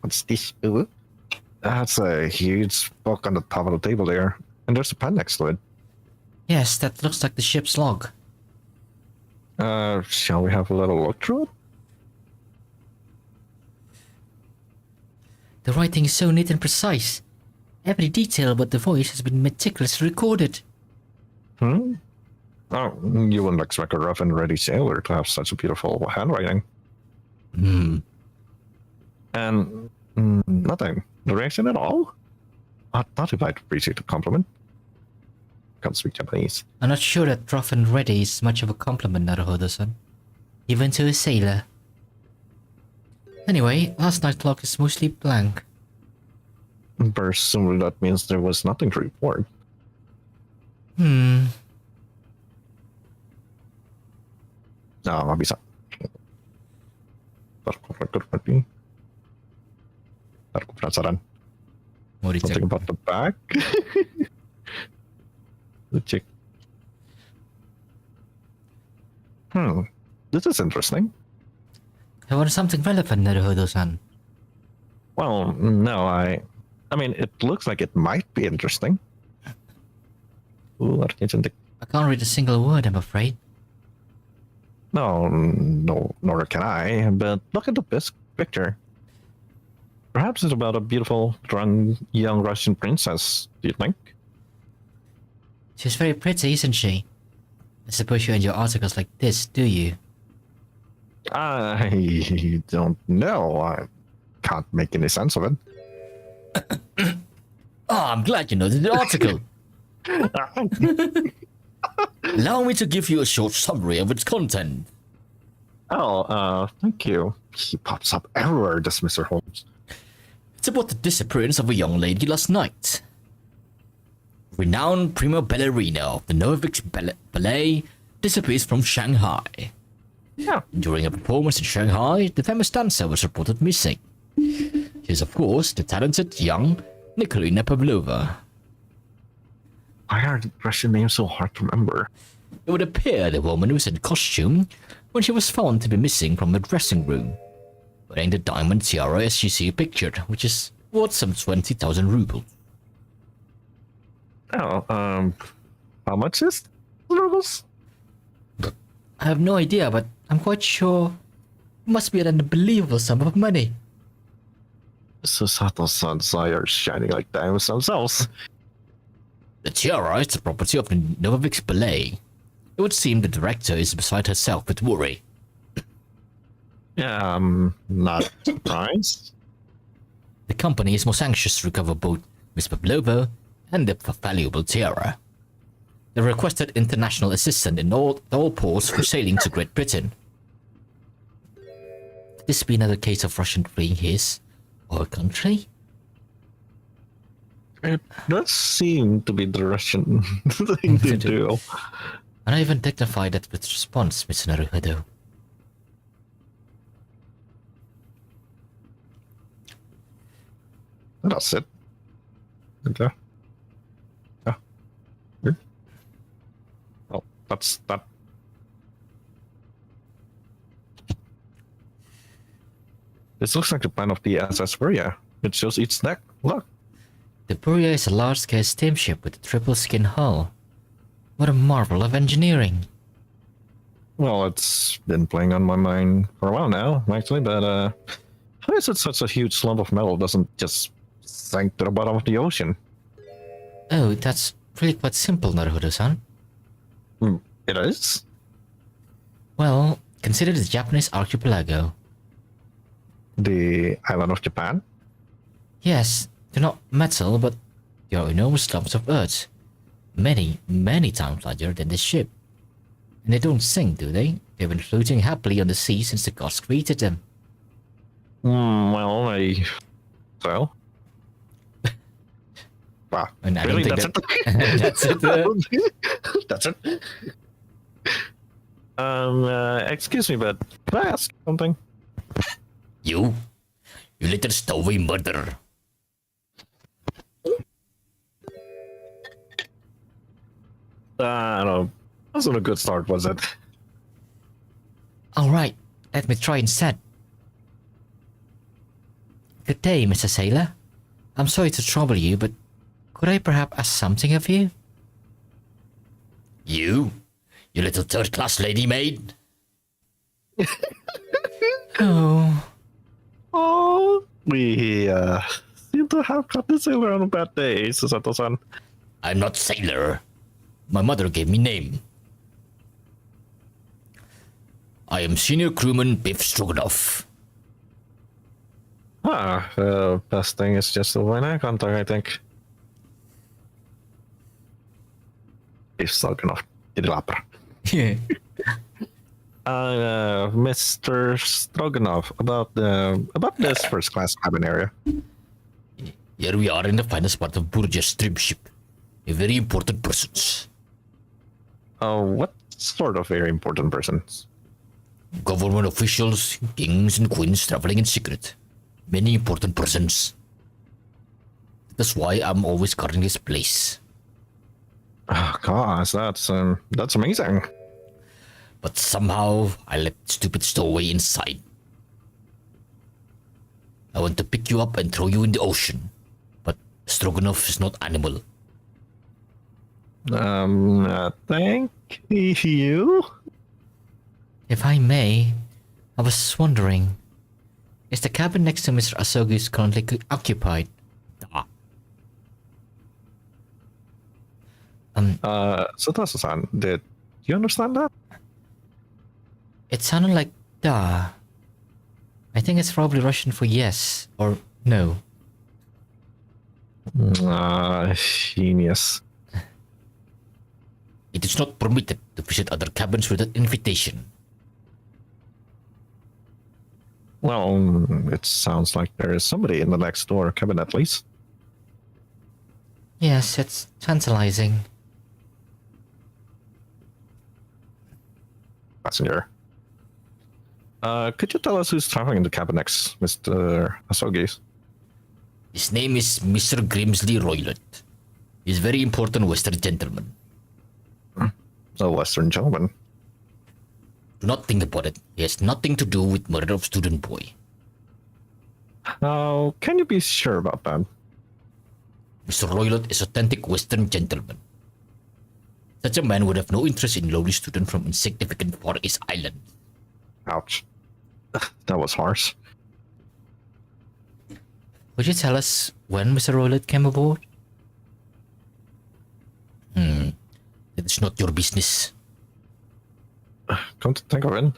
S2: What's this? Ooh. That's a huge book on the top of the table there. And there's a pen next to it.
S6: Yes, that looks like the ship's log.
S2: Shall we have a little look through it?
S6: The writing is so neat and precise. Every detail about the voyage has been meticulously recorded.
S2: Oh, you wouldn't expect a rough and ready sailor to have such a beautiful handwriting. And nothing. No reaction at all? Not if I'd appreciate the compliment. Can't speak Japanese.
S6: I'm not sure that rough and ready is much of a compliment, Naruhodo-san. Even to a sailor. Anyway, last night's log is mostly blank.
S2: Presumably that means there was nothing to report. Bisa. Ntar aku penasaran.
S1: Mau dicek.
S2: Something about the back. The chick. This is interesting.
S6: I want something relevant, Naruhodo-san.
S2: Well, no, I mean, it looks like it might be interesting. Ooh, artinya cantik.
S6: I can't read a single word, I'm afraid.
S2: No, nor can I. But look at this picture. Perhaps it's about a beautiful, young Russian princess. Do you think?
S6: She's very pretty, isn't she? I suppose you enjoy articles like this, do you?
S2: I don't know. I can't make any sense of it.
S6: I'm glad you noted the article. Allow me to give you a short summary of its content.
S2: Thank you. He pops up everywhere, does Mr. Holmes.
S6: It's about the disappearance of a young lady last night. Renowned prima ballerina of the Novix Ballet disappears from Shanghai.
S2: Yeah.
S6: During a performance in Shanghai, the famous dancer was reported missing. She is, of course, the talented young Nikolina Pavlova.
S2: Why are the Russian names so hard to remember?
S6: It would appear the woman was in costume when she was found to be missing from the dressing room, wearing the diamond tiara as you see pictured, which is worth some 20,000 rubles.
S2: How much is rubles?
S6: I have no idea, but I'm quite sure it must be an unbelievable sum of money.
S2: Susato-san's eyes are shining like diamonds themselves.
S6: The tiara is the property of the Novix Ballet. It would seem the director is beside herself with worry.
S2: Yeah, I'm not surprised.
S6: The company is most anxious to recover both Miss Pavlova and the valuable tiara. They requested international assistance in all ports for sailing to Great Britain. Could this be another case of Russian fleeing his or her country?
S2: It does seem to be the Russian thing to do.
S6: And I even dignified that with response, Mr. Naruhodo.
S2: That's it. Okay. Yeah. Good. Oh, that's that. This looks like the plan of the SS Beria. It shows its deck. Look.
S6: The Beria is a large-scale steamship with a triple skin hull. What a marvel of engineering.
S2: Well, it's been playing on my mind for a while now, actually, but how is it such a huge lump of metal doesn't just sink to the bottom of the ocean?
S6: Oh, that's really quite simple, Naruhodo-san.
S2: It is?
S6: Well, consider the Japanese archipelago.
S2: The island of Japan?
S6: Yes, they're not metal, but they are enormous lumps of earth. Many, many times larger than this ship. And they don't sink, do they? They've been floating happily on the sea since the gods created them.
S2: Well, so? Wow.
S6: And I
S2: Really?
S6: don't
S2: That's
S6: think
S2: it?
S6: that's it.
S2: That's it? Excuse me, but can I ask something?
S6: You little stowaway murderer.
S2: I don't know. Wasn't a good start, was it?
S6: Alright, let me try instead. Good day, Mr. Sailor. I'm sorry to trouble you, but could I perhaps ask something of you? You little third-class lady maid? Oh.
S2: Oh, we seem to have got the sailor on a bad day, Susato-san.
S6: I'm not Sailor. My mother gave me name. I am Senior Crewman Biff Stroganoff.
S2: Best thing is just to avoid eye contact, I think. Biff Stroganoff. Jadi lapar. Mr. Stroganoff, about this first class cabin area.
S6: Here we are in the finest part of Burja's steamship. A very important persons.
S2: What sort of very important persons?
S6: Government officials, kings and queens traveling in secret. Many important persons. The That's why I'm always guarding this place.
S2: Oh, gosh, that's amazing.
S6: But somehow I left the stupid stowaway inside. I want to pick you up and throw you in the ocean. But Stroganoff is not animal.
S2: Thank you.
S6: If I may, I was wondering, is the cabin next to Mr. Asogi's currently occupied? Ah.
S2: Satoshi-san, did you understand that?
S6: It sounded like da. I think it's probably Russian for yes or no.
S2: Genius.
S6: It is not permitted to visit other cabins without invitation.
S2: Well, it sounds like there is somebody in the next door cabin at least.
S6: Yes, it's tantalizing.
S2: Passenger. Could you tell us who's traveling in the cabin next, Mr. Asogi's?
S6: His name is Mr. Grimsley Roylott. He's a very important Western gentleman.
S2: A Western gentleman.
S6: Do not think about it. He has nothing to do with murder of student boy.
S2: How can you be sure about that?
S6: Mr. Roylott is authentic Western gentleman. Such a man would have no interest in lowly student from insignificant Far East Island.
S2: Ouch. That was harsh.
S6: Would you tell us when Mr. Roylott came aboard? It is not your business.
S2: Come to think of it,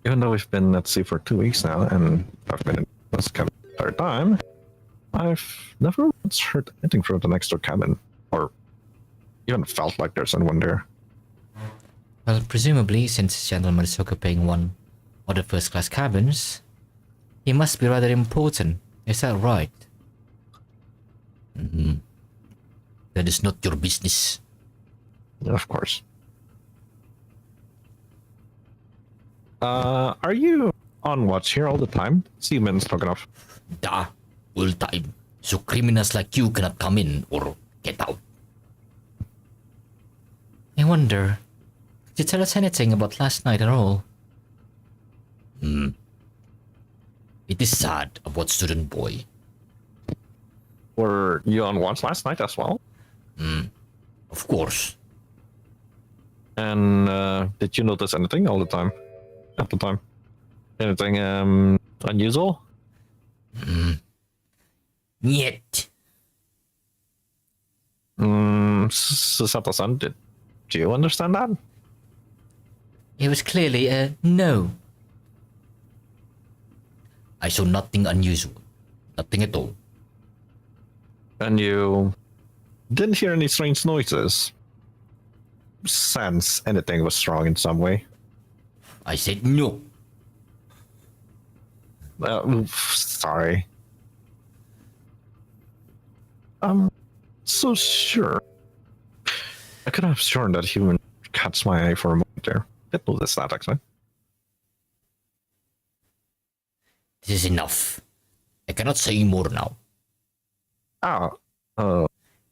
S2: even though we've been at sea for 2 weeks now, and I've been in this cabin the entire time, I've never once heard anything from the next door cabin, or even felt like there's anyone there.
S6: Well, presumably, since this gentleman is occupying one of the first-class cabins, he must be rather important. Is that right? That is not your business.
S2: Of course. Are you on watch here all the time? Seaman Stroganoff.
S6: Da, all time. So criminals like you cannot come in or get out. I wonder, did you tell us anything about last night at all? It is sad about student boy.
S2: Were you on watch last night as well?
S6: Of course.
S2: And did you notice anything all the time? At the time? Anything unusual?
S6: Yet.
S2: Sato-san, did you understand that?
S6: It was clearly a no. I saw nothing unusual. Nothing at all.
S2: And you didn't hear any strange noises? Sense anything was wrong in some way?
S6: I said no.
S2: Sorry. I'm so sure. I could have sworn that human catch my eye for a moment there. Didn't notice that actually.
S6: This is enough. I cannot say more now.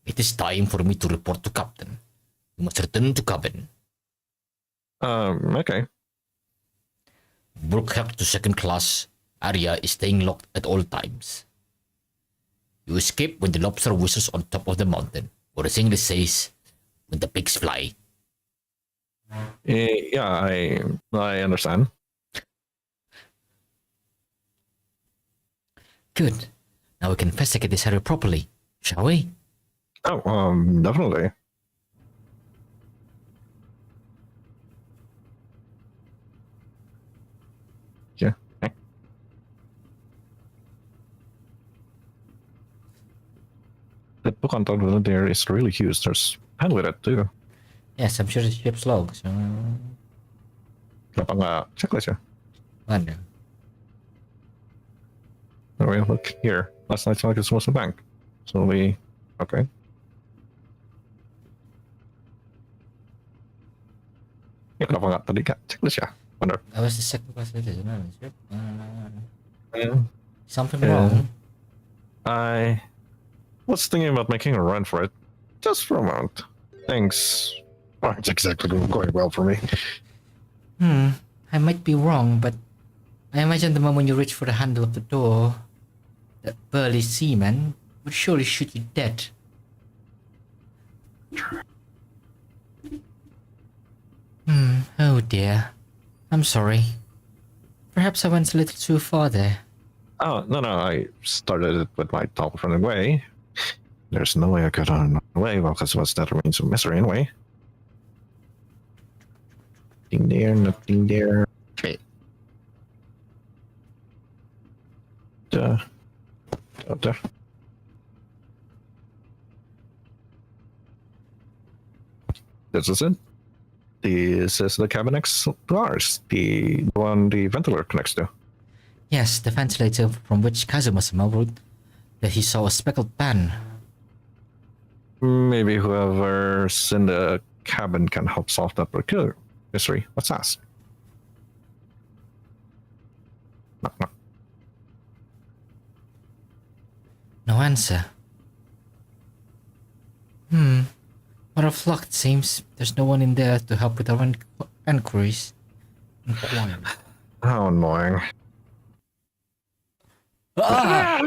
S6: It is time for me to report to Captain. You must return to cabin.
S2: Okay.
S6: Burkhardt to second class area is staying locked at all times. You escape when the lobster whistles on top of the mountain, or as English says, when the pigs fly.
S2: Yeah, I understand.
S6: Good. Now we can investigate this area properly, shall we?
S2: Oh, definitely. Yeah. That book on top of there is really huge. There's pen with it too.
S6: Yes, I'm sure the ship's log, so...
S2: Kenapa nggak checklist ya?
S6: Ada.
S2: Oh, wait, look here. Last night's log was a bank. So we... Okay. Ya, kenapa nggak tadi kak checklist ya? Wonder.
S6: That was the second class citizen on the ship.
S2: Yeah.
S6: Something
S2: Yeah.
S6: wrong.
S2: I was thinking about making a run for it. Just for a moment. Things aren't exactly going well for me.
S6: I might be wrong, but I imagine the moment you reach for the handle of the door, that burly seaman would surely shoot you dead. Oh dear. I'm sorry. Perhaps I went a little too far there.
S2: Oh, no, I started it with my top running away. There's no way I could run away while customers that remains a mystery anyway. Nothing there. Okay. Out there. This is it. This is the cabin next to ours, the one the ventilator connects to.
S6: Yes, the ventilator from which Kazuma-sama wrote that he saw a speckled pan.
S2: Maybe whoever's in the cabin can help solve that particular mystery. Let's ask. Knock, knock.
S6: No answer. What a luck it seems. There's no one in there to help with our inquiries.
S2: How annoying.
S6: Ah!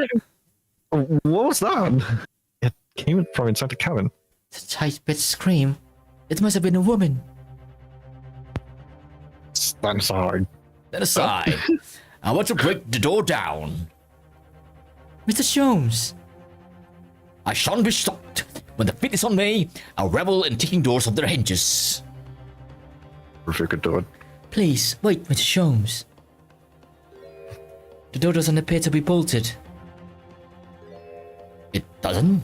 S2: What was that? It came from inside the cabin.
S6: The high-pitched scream. It must have been a woman.
S2: Stand aside.
S1: Then aside. I want to break the door down.
S6: Mr. Sholmes!
S1: I shan't be stopped. When the fit is on me, I'll revel in taking doors off their hinges.
S2: If you could do it.
S6: Please, wait, Mr. Sholmes. The door doesn't appear to be bolted.
S1: It doesn't?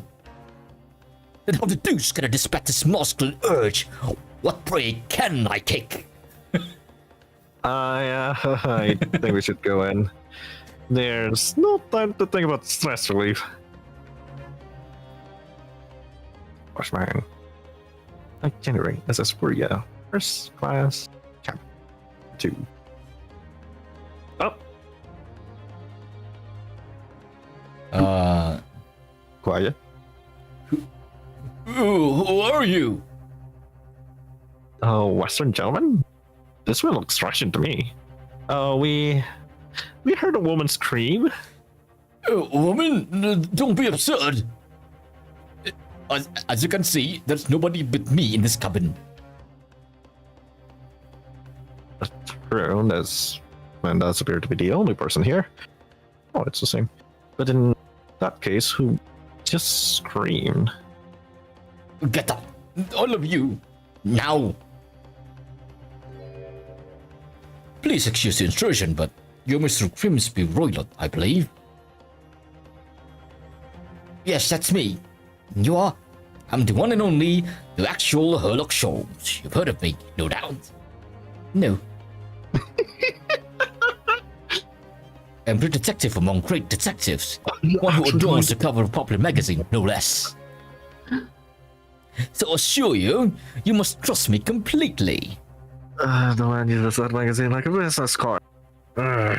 S1: Then how the deuce can I dispatch this masculine urge? What prey can I kick?
S2: I think we should go in. There's no time to think about stress relief. Washman. Itinerary. This is for you. First class. Cap. 2. Oh. Quiet.
S1: Who are you?
S2: Oh, Western gentleman? This one looks Russian to me. We heard a woman scream.
S1: Woman, don't be absurd. As you can see, there's nobody but me in this cabin.
S2: That's true. Man does appear to be the only person here. Oh, it's the same. But in that case, who just screamed?
S1: Get up, all of you, now. Please excuse the intrusion, but you're Mr. Grimsby Roylott, I believe. Yes, that's me. You are? I'm the one and only, the actual Herlock Sholmes. You've heard of me, no doubt. No. I'm a detective among great detectives. One who adorns the cover of Popular magazine, no less. So I assure you, you must trust me completely.
S2: The man uses that magazine like a business card.
S6: A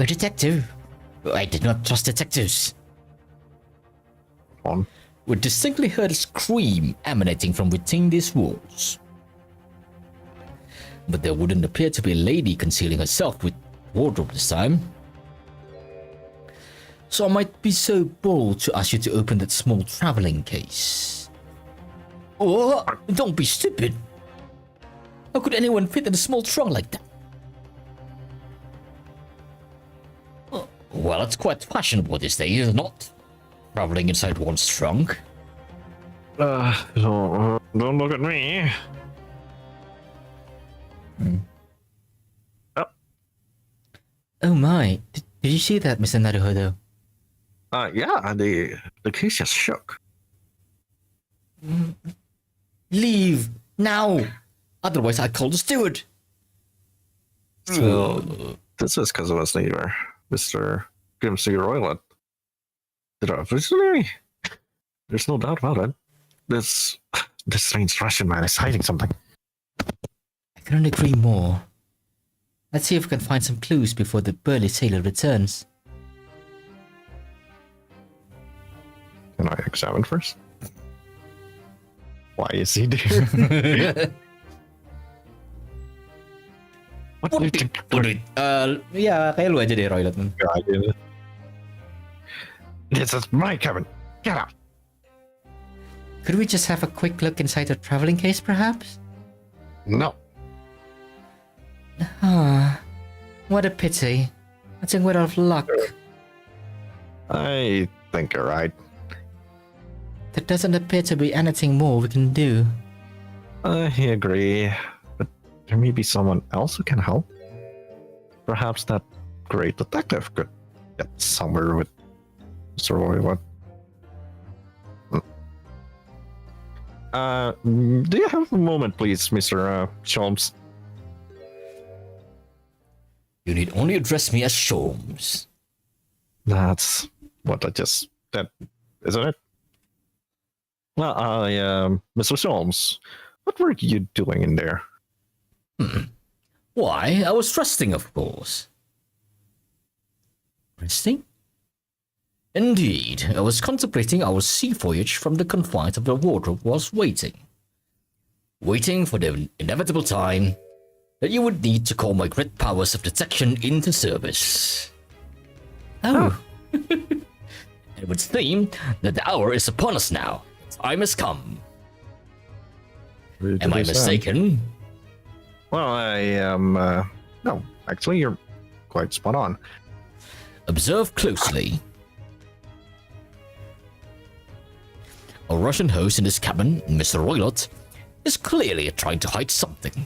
S6: detective?
S1: I did not trust detectives.
S2: On.
S1: We distinctly heard a scream emanating from within these walls. But there wouldn't appear to be a lady concealing herself with wardrobe this time. So I might be so bold to ask you to open that small traveling case. Oh, don't be stupid. How could anyone fit in a small trunk like that? Well, it's quite fashionable these days, not? Traveling inside one's trunk.
S2: Don't look at me. Oh.
S6: Oh my, did you see that, Mr. Naruhodo?
S2: Yeah, the case just shook.
S1: Leave, now! Otherwise I'll call the steward.
S2: So, this is because of us neighbor, Mr. Grimsby Roylott. Did I visionary? There's no doubt about it. This strange Russian man is hiding something.
S6: I couldn't agree more. Let's see if we can find some clues before the burly sailor returns.
S2: I examine first? Why is he there? What do you think?
S1: Ya kayak lu aja deh Roylet.
S2: This is my cabin. Get out.
S6: Could we just have a quick look inside the traveling case, perhaps?
S2: No.
S6: Ah, what a pity. I think we're out of luck.
S2: I think you're right.
S6: There doesn't appear to be anything more we can do.
S2: I agree. But there may be someone else who can help. Perhaps that great detective could get somewhere with Mr. Roy. Do you have a moment, please, Mr. Sholmes?
S1: You need only address me as Sholmes.
S2: That's what I just said, isn't it? Well, Mr. Sholmes, what were you doing in there?
S1: Why, I was resting, of course.
S6: Resting?
S1: Indeed, I was contemplating our sea voyage from the confines of the wardrobe whilst waiting. Waiting for the inevitable time that you would need to call my great powers of detection into service.
S6: Oh,
S1: It would seem that the hour is upon us now. Time has come. Am I mistaken?
S2: Well, I am. No, actually, you're quite spot on.
S1: Observe closely. Our Russian host in his cabin, Mr. Roylott, is clearly trying to hide something.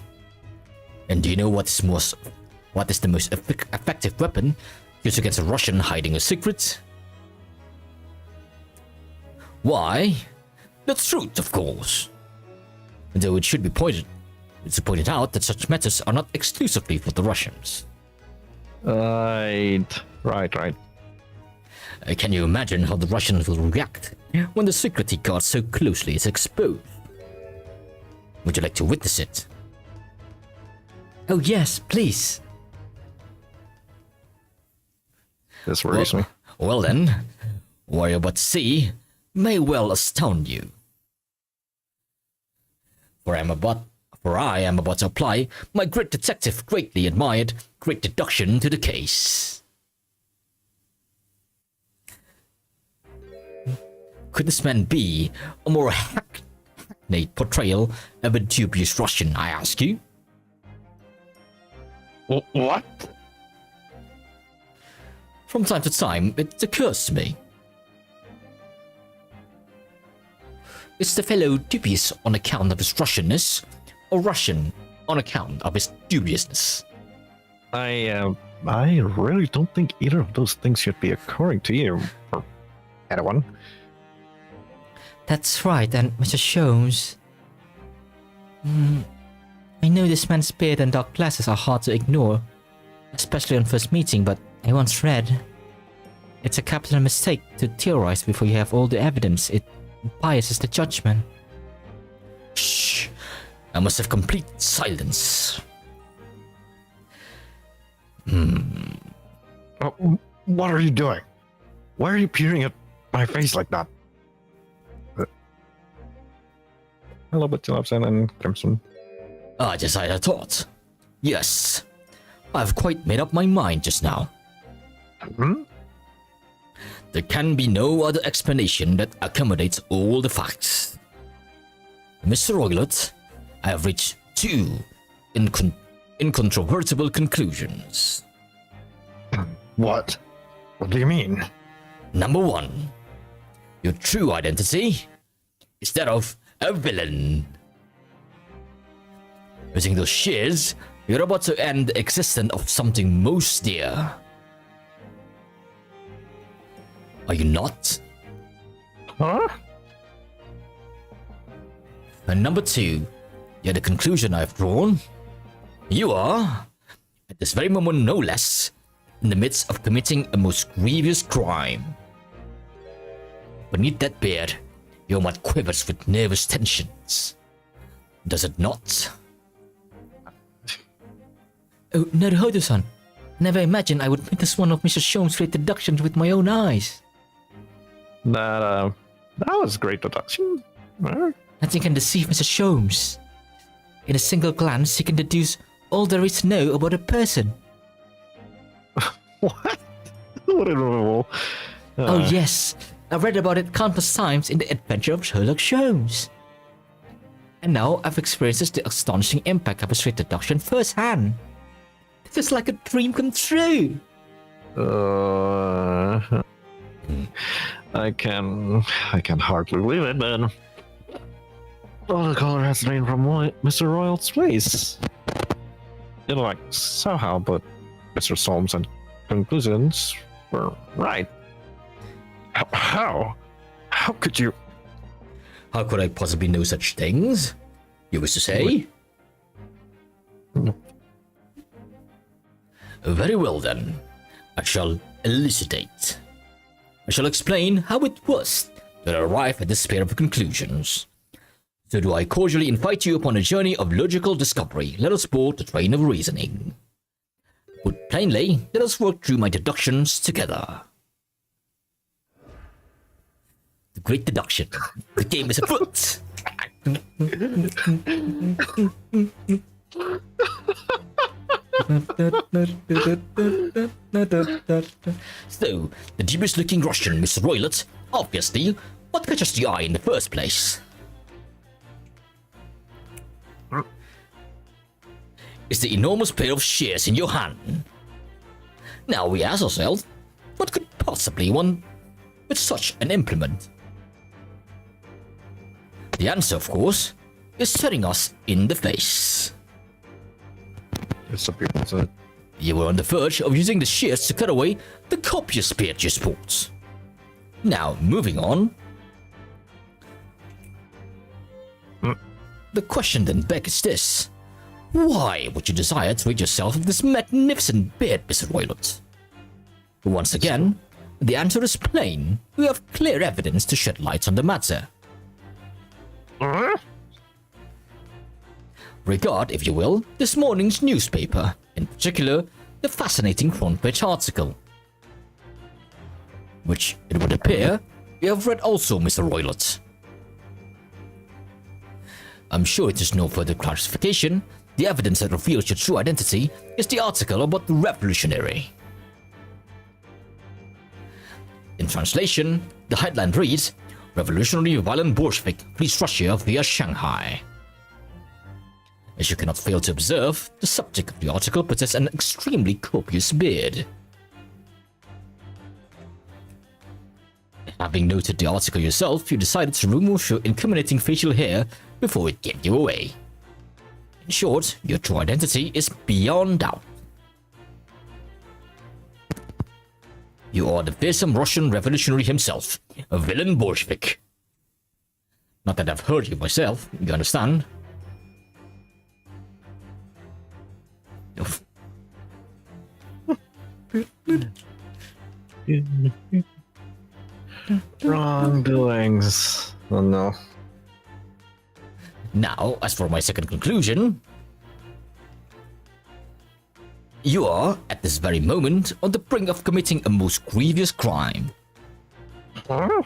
S1: And do you know what is the most effective weapon used against a Russian hiding a secret? Why? The truth, of course. Though it should be pointed out that such methods are not exclusively for the Russians.
S2: Right.
S1: Can you imagine how the Russians will react when the secret he guards so closely is exposed? Would you like to witness it?
S6: oh yes, please.
S2: This worries me.
S1: Well then, what you're about to see may well astound you. For I am about to apply my great detective greatly admired great deduction to the case. Could this man be a more hackneyed portrayal of a dubious Russian, I ask you?
S2: What?
S1: From time to time, it occurs to me. Is the fellow dubious on account of his Russianness, or Russian on account of his dubiousness?
S2: I really don't think either of those things should be occurring to you or anyone.
S6: That's right, and Mr. Sholmes. I know this man's beard and dark glasses are hard to ignore, especially on first meeting, but I once read, it's a capital mistake to theorize before you have all the evidence. It biases the judgment.
S1: Shh! I must have complete silence.
S2: What are you doing? Why are you peering at my face like that? Hello, Butchelapson and Crimson.
S1: Just as I thought. Yes. I've quite made up my mind just now. There can be no other explanation that accommodates all the facts. Mr. Roylott, I have reached two incontrovertible conclusions.
S2: What? What do you mean?
S1: Number one, your true identity is that of a villain. Using those shears, you're about to end the existence of something most dear. Are you not?
S2: Huh?
S1: And number two, yeah, the conclusion I've drawn. You are, at this very moment no less, in the midst of committing a most grievous crime. Beneath that beard, your mind quivers with nervous tensions. Does it not?
S6: Oh, Naruhodo-san. Never imagined I would witness one of Mr. Sholmes' great deductions with my own eyes.
S2: That That was great deduction.
S6: Nothing can deceive Mr. Sholmes. In a single glance, he can deduce all there is to know about a person.
S2: What? What a novel.
S6: Oh yes, I've read about it countless times in The Adventure of Sherlock Holmes. And now I've experienced the astonishing impact of a straight deduction firsthand. This is like a dream come true.
S2: I can hardly believe it, but the color has drained from Mr. Royal's face. Somehow, but Mr. Solmes's conclusions were right. How? How could you?
S6: How could I possibly know such things? You wish to say? Very well then. I shall elucidate. I shall explain how it was that I arrived at this pair of conclusions. So do I cordially invite you upon a journey of logical discovery. Let us board the train of reasoning. Put plainly, let us work through my deductions together. The great deduction. The game is afoot. So, the dubious looking Russian, Mr. Roylott, obviously, what catches the eye in the first place? Is the enormous pair of shears in your hand. Now we ask ourselves, what could possibly one with such an implement? The answer, of course, is staring us in the face.
S2: As some people said.
S6: You were on the verge of using the shears to cut away the copious beard you sport. Now, moving on. The question then begs this. Why would you desire to rid yourself of this magnificent beard, Mr. Roylott? Once again, the answer is plain. We have clear evidence to shed light on the matter. Regard, if you will, this morning's newspaper, in particular, the fascinating front page article. Which, it would appear, you have read also, Mr. Roylott. I'm sure it is no further clarification. The evidence that reveals your true identity is the article about the revolutionary. In translation, the headline reads, Revolutionary violent Bolshevik flees Russia via Shanghai. As you cannot fail to observe, the subject of the article possesses an extremely copious beard. Having noted the article yourself, you decided to remove your incriminating facial hair before it gave you away. In short, your true identity is beyond doubt. You are the fearsome Russian revolutionary himself, a villain Bolshevik. Not that I've heard you myself, you understand?
S2: Wrongdoings. Oh no.
S6: Now, as for my second conclusion, you are, at this very moment, on the brink of committing a most grievous crime.
S2: Huh?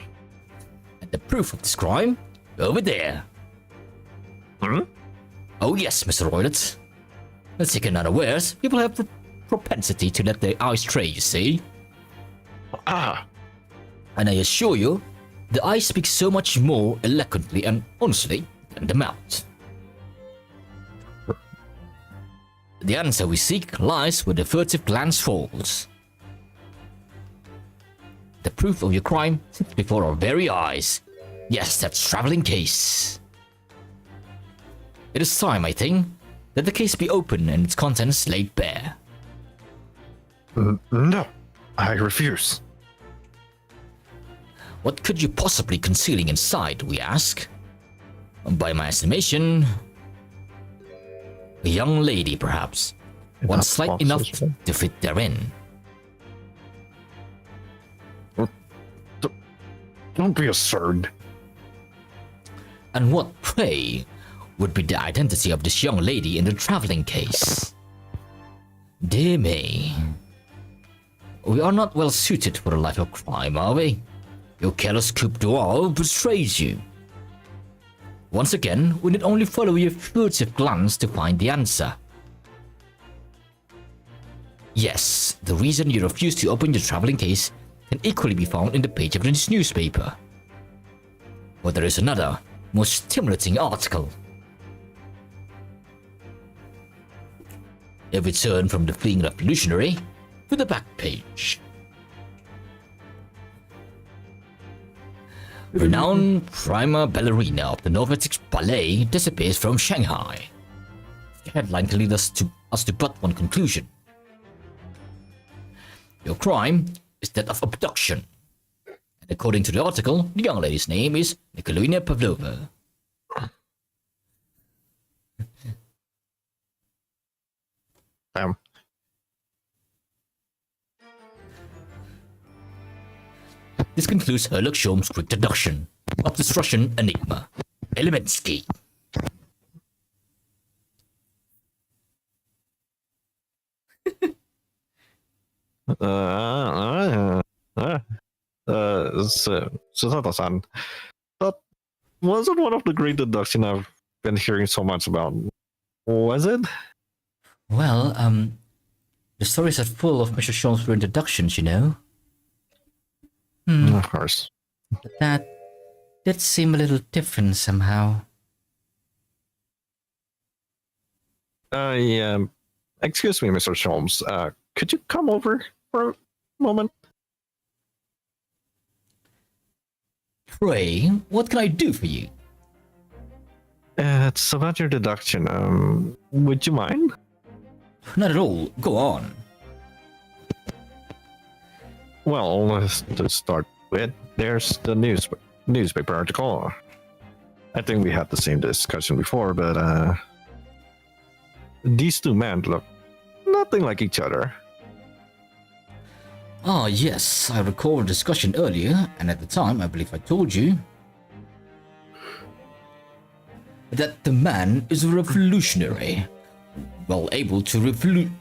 S6: And the proof of this crime, over there. Oh yes, Mr. Roylott. As taken unawares, people have propensity to let their eyes stray, you see. And I assure you, the eye speaks so much more eloquently and honestly than the mouth. The answer we seek lies where the furtive glance falls. The proof of your crime sits before our very eyes. Yes, that traveling case. It is time, I think, that the case be opened and its contents laid bare.
S2: No, I refuse.
S6: What could you possibly concealing inside, we ask? By my estimation, a young lady, perhaps. One slight enough to fit therein.
S2: Don't be absurd.
S6: And what, pray, would be the identity of this young lady in the traveling case? Dear me. We are not well suited for a life of crime, are we? Your careless coup droit betrays you. Once again, we need only follow your furtive glance to find the answer. Yes, the reason you refuse to open your traveling case can equally be found in the page of this newspaper. But there is another, more stimulating article. A return from the fleeing revolutionary to the back page. Renowned prima ballerina of the Novotic Ballet disappears from Shanghai. The headline can lead us to but one conclusion. Your crime is that of abduction. And according to the article, the young lady's name is Nikolina Pavlova.
S2: Damn.
S6: This concludes Sherlock Holmes' quick deduction of this Russian enigma, Elemensky.
S2: Susato-san, that wasn't one of the great deductions I've been hearing so much about. Was it?
S6: Well, the stories are full of Mr. Holmes' introductions, you know.
S2: Of course.
S6: But that did seem a little different somehow.
S2: Excuse me, Mr. Holmes. Could you come over for a moment?
S6: Pray, what can I do for you?
S2: It's about your deduction. Would you mind?
S6: Not at all. Go on.
S2: Well, to start with, there's the newspaper article. I think we had the same discussion before, but these two men look nothing like each other.
S6: Ah, yes, I recall a discussion earlier, and at the time, I believe I told you that the man is a revolutionary, well able to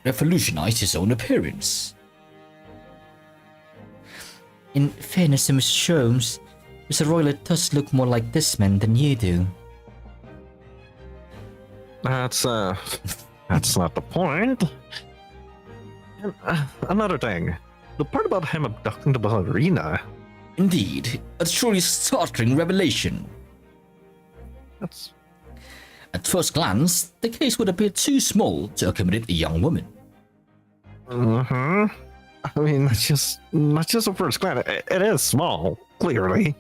S6: revolutionize his own appearance. In fairness to Mr. Holmes, Mr. Roylott does look more like this man than you do.
S2: That's not the point. And, another thing, the part about him abducting the ballerina.
S6: Indeed, a truly startling revelation.
S2: That's
S6: At first glance, the case would appear too small to accommodate a young woman.
S2: I mean, not just a first glance. It is small, clearly.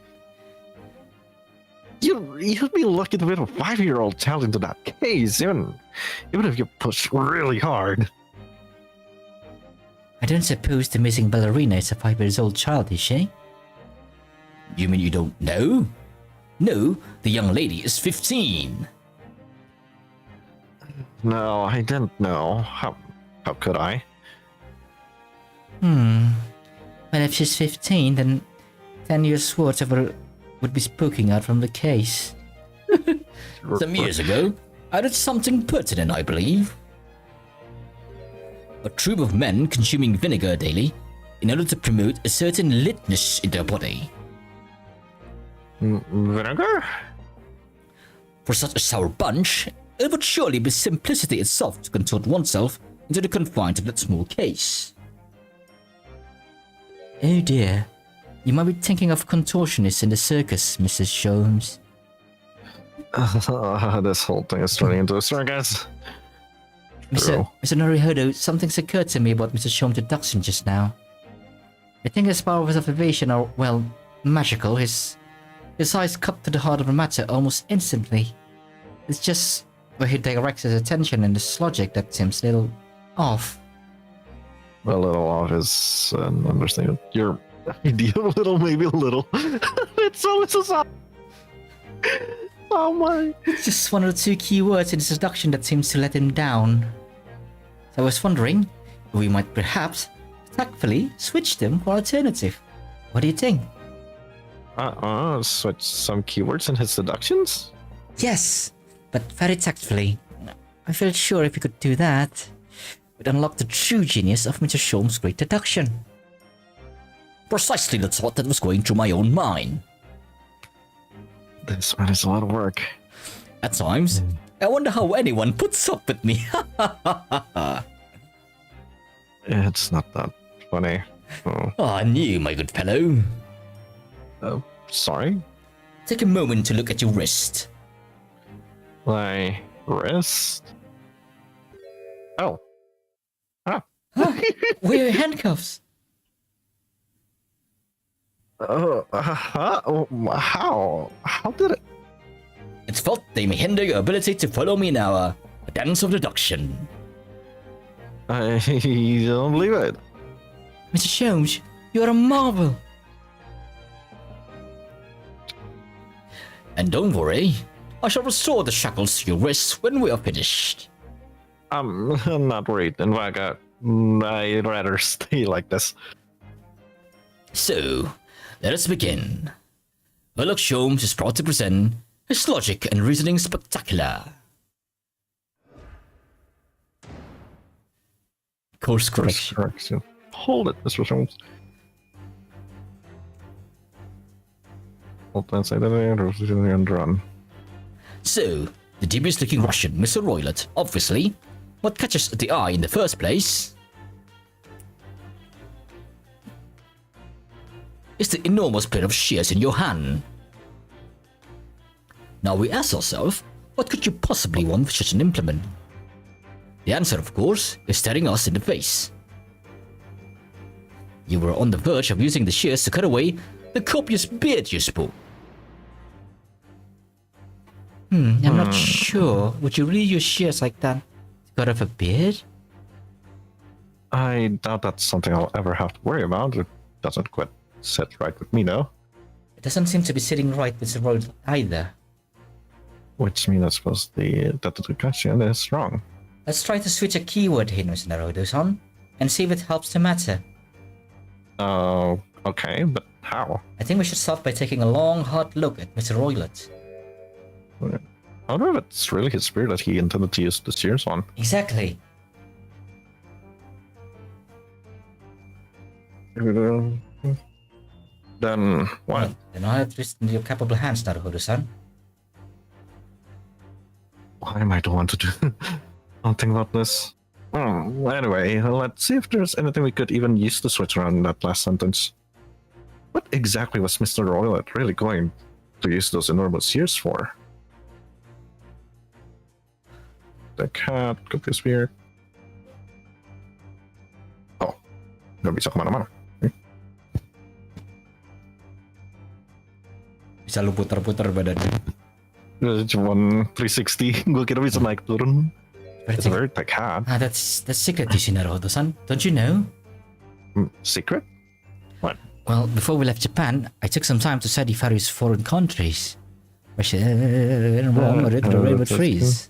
S2: You'd be lucky to fit a 5-year-old child into that case, even if you push really hard.
S6: I don't suppose the missing ballerina is a 5-year-old child, is she? You mean you don't know? No, the young lady is 15.
S2: No, I didn't know. How could I?
S6: Well, if she's 15, then 10 years worth of her would be spooking out from the case. Some years ago, I did something pertinent, I believe. A troop of men consuming vinegar daily in order to promote a certain litness in their body.
S2: Vinegar?
S6: For such a sour bunch, it would surely be simplicity itself to contort oneself into the confines of that small case. Oh dear, you might be thinking of contortionists in the circus, Mrs. Holmes.
S2: This whole thing is turning into a circus.
S6: Mr. Norihodo, something's occurred to me about Mr. Holmes' deduction just now. I think his powers of observation are, well, magical. His eyes cut to the heart of the matter almost instantly. It's just where he directs his attention and his logic that seems a little off.
S2: A little off is an understatement. Your idea of little, maybe a little. It's always a song. Oh my.
S6: It's just one or two key words in his deduction that seems to let him down. So I was wondering if we might perhaps tactfully switch them for alternative. What do you think?
S2: Switch some keywords in his deductions?
S6: Yes, but very tactfully. I felt sure if we could do that, we'd unlock the true genius of Mr. Holmes' great deduction. Precisely the thought that was going through my own mind.
S2: This man is a lot of work.
S6: At times, I wonder how anyone puts up with me.
S2: It's not that funny. Oh,
S6: I knew, my good fellow.
S2: sorry?
S6: Take a moment to look at your wrist.
S2: My wrist? Oh. Ah.
S6: Where are your handcuffs?
S2: How? How did it?
S6: It's thought they may hinder your ability to follow me in our dance of deduction.
S2: I don't believe it.
S6: Mr. Sholmes, you're a marvel. And don't worry, I shall restore the shackles to your wrists when we are finished.
S2: I'm not worried. In fact, I'd rather stay like this.
S6: So, let us begin. Sherlock Holmes is proud to present his logic and reasoning spectacular. Course correction.
S2: Correction. Hold it, Mr. Holmes. Hold that side of the and run.
S6: So, the dubious-looking Russian, Mr. Roylott, obviously. What catches the eye in the first place is the enormous pair of shears in your hand. Now we ask ourselves, what could you possibly want with such an implement? The answer, of course, is staring us in the face. You were on the verge of using the shears to cut away the copious beard you sport. I'm not sure. Would you really use shears like that to cut off a beard?
S2: I doubt that's something I'll ever have to worry about. It doesn't quite sit right with me, though.
S6: It doesn't seem to be sitting right with the road either.
S2: Which means I suppose that the question is wrong.
S6: Let's try to switch a keyword here, Mr. Naruto-san, and see if it helps the matter.
S2: Okay, but how?
S6: I think we should start by taking a long, hard look at Mr. Roylott.
S2: I wonder if it's really his spear that he intended to use the shears on.
S6: Exactly.
S2: Then what?
S6: Then I have twist into your capable hands, Naruto-san.
S2: Why am I the one to do something about this? Anyway, let's see if there's anything we could even use to switch around in that last sentence. What exactly was Mr. Roylott really going to use those enormous shears for? The cat could be spear. Oh, nggak bisa kemana-mana.
S6: Bisa lu putar-putar badannya.
S2: Cuman 360, gue kira bisa naik turun. It's a very big hat.
S6: That's secret, you see, Naruto-san. Don't you know?
S2: Secret? What?
S6: Well, before we left Japan, I took some time to study various foreign countries. Russia, rainbow trees.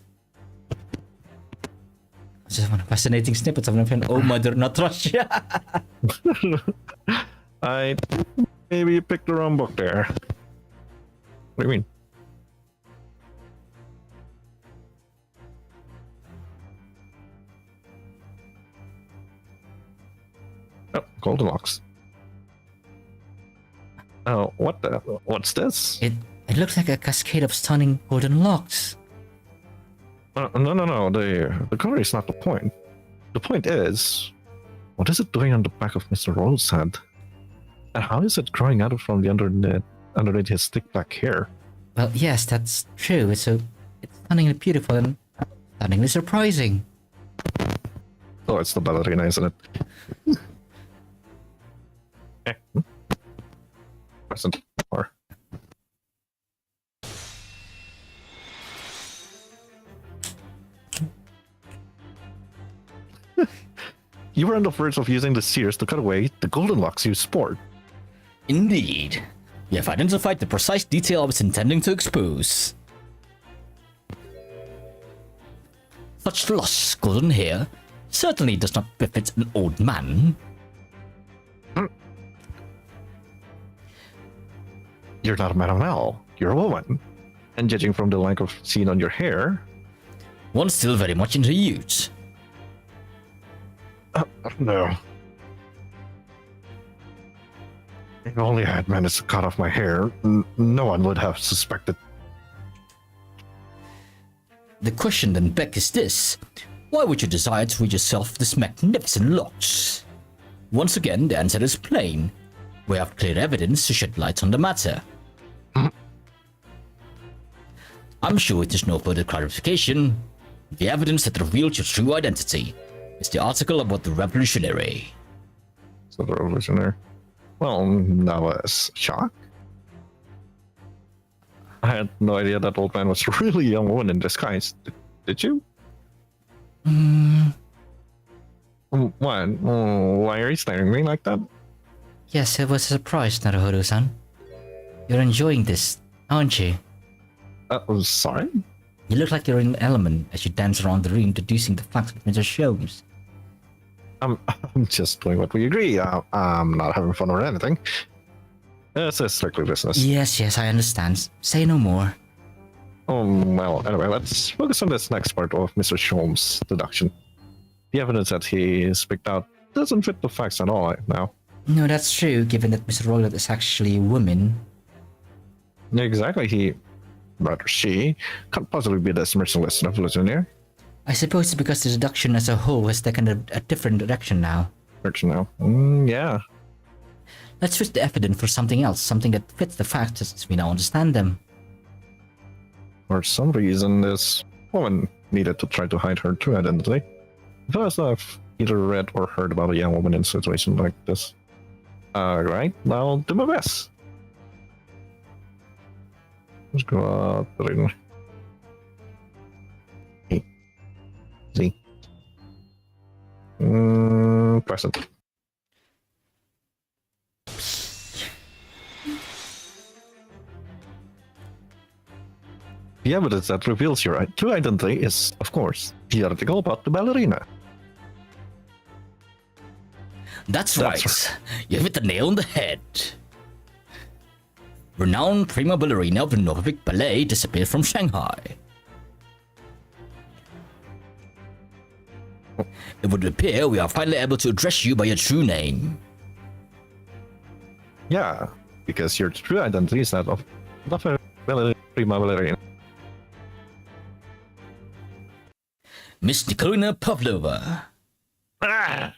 S6: Just one fascinating snippets of an oh mother, not Russia.
S2: I maybe you picked the wrong book there. What do you mean? Oh, Goldilocks. Oh, what's this?
S6: It looks like a cascade of stunning golden locks.
S2: No. The color is not the point. The point is, what is it doing on the back of Mr. Roll's head? And how is it growing out from the underneath his thick black hair?
S6: Well, yes, that's true. It's stunningly beautiful and stunningly surprising.
S2: Oh, it's the ballerina, isn't it? Present or you were on the verge of using the shears to cut away the golden locks you sport.
S6: Indeed. We have identified the precise detail I was intending to expose. Such lush golden hair certainly does not befit an old man.
S2: You're not a mademoiselle, you're a woman. And judging from the lack of sheen on your hair...
S6: One still very much into youth.
S2: No. If only I had managed to cut off my hair, no one would have suspected.
S7: The question then begs is this: why would you desire to rid yourself of this magnificent locks? Once again, the answer is plain. We have clear evidence to shed light on the matter. I'm sure it is no further clarification. The evidence that revealed your true identity is the article about the revolutionary.
S2: So the revolutionary. Well, that was a shock. I had no idea that old man was really a young woman in disguise. Did you? What? Why are you staring at me like that?
S6: Yes, it was a surprise, Naruhodo-san. You're enjoying this, aren't you?
S2: Sorry?
S6: You look like you're in an element as you dance around the room introducing the facts with Mr. Sholmes.
S2: I'm just doing what we agree. I'm not having fun or anything. This is strictly business.
S6: Yes, I understand. Say no more.
S2: Well, anyway, let's focus on this next part of Mr. Sholmes' deduction. The evidence that he's picked out doesn't fit the facts at all right now.
S6: No, that's true, given that Mr. Roylott is actually a woman.
S2: Exactly, she, can't possibly be this merciless revolutionary.
S6: I suppose it's because the deduction as a whole has taken a different direction now.
S2: Yeah.
S6: Let's switch the evidence for something else, something that fits the facts as we now understand them.
S2: For some reason, this woman needed to try to hide her true identity. Thus, I've either read or heard about a young woman in a situation like this. Right, I'll do my best. Let's go out there. See. Present. The evidence that reveals your true identity is, of course, the article about the ballerina.
S7: That's right. You hit the nail on the head. Renowned prima ballerina of the Novovic Ballet disappeared from Shanghai. It would appear we are finally able to address you by your true name.
S2: Yeah, because your true identity is that of the prima ballerina.
S7: Miss Nikolina Pavlova.
S2: Ah!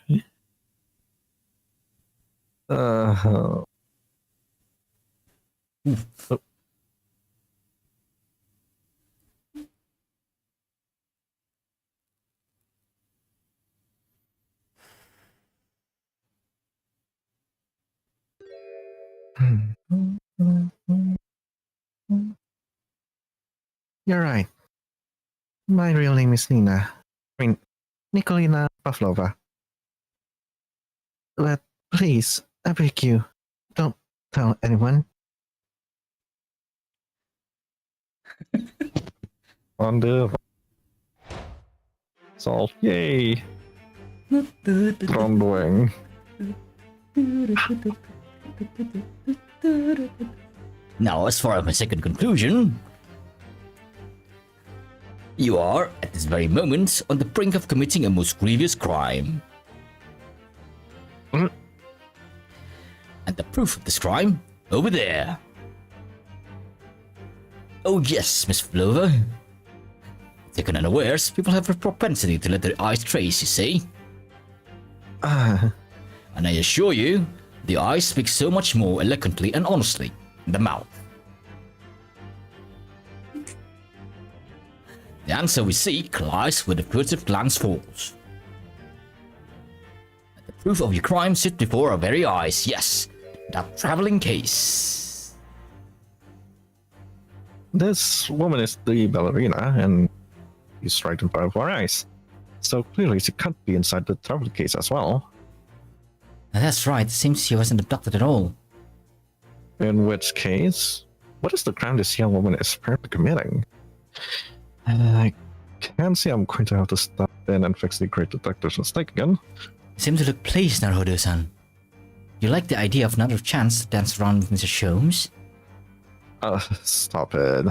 S2: You're right. My real name is Nina. Nikolina Pavlova. But please, I beg you, don't tell anyone. On the solve. Yay! Trondwing.
S7: Now, as far as my second conclusion, you are, at this very moment, on the brink of committing a most grievous crime.
S2: Mm.
S7: And the proof of this crime, over there. Oh yes, Miss Pavlova. Taken unawares, people have a propensity to let their eyes trace, you see. And I assure you, the eyes speak so much more eloquently and honestly than the mouth. The answer we seek lies where the furtive glance falls. The proof of your crime sits before our very eyes, yes, that traveling case.
S2: This woman is the ballerina, and she's right in front of our eyes. So clearly she can't be inside the travel case as well.
S6: That's right, it seems she wasn't abducted at all.
S2: In which case, what is the crime this young woman is apparently committing? I can't see I'm going to have to stop in and fix the great detective's mistake again.
S6: You seem to look pleased, Naruhodo-san. You like the idea of another chance to dance around with Mr. Sholmes?
S2: Stop it.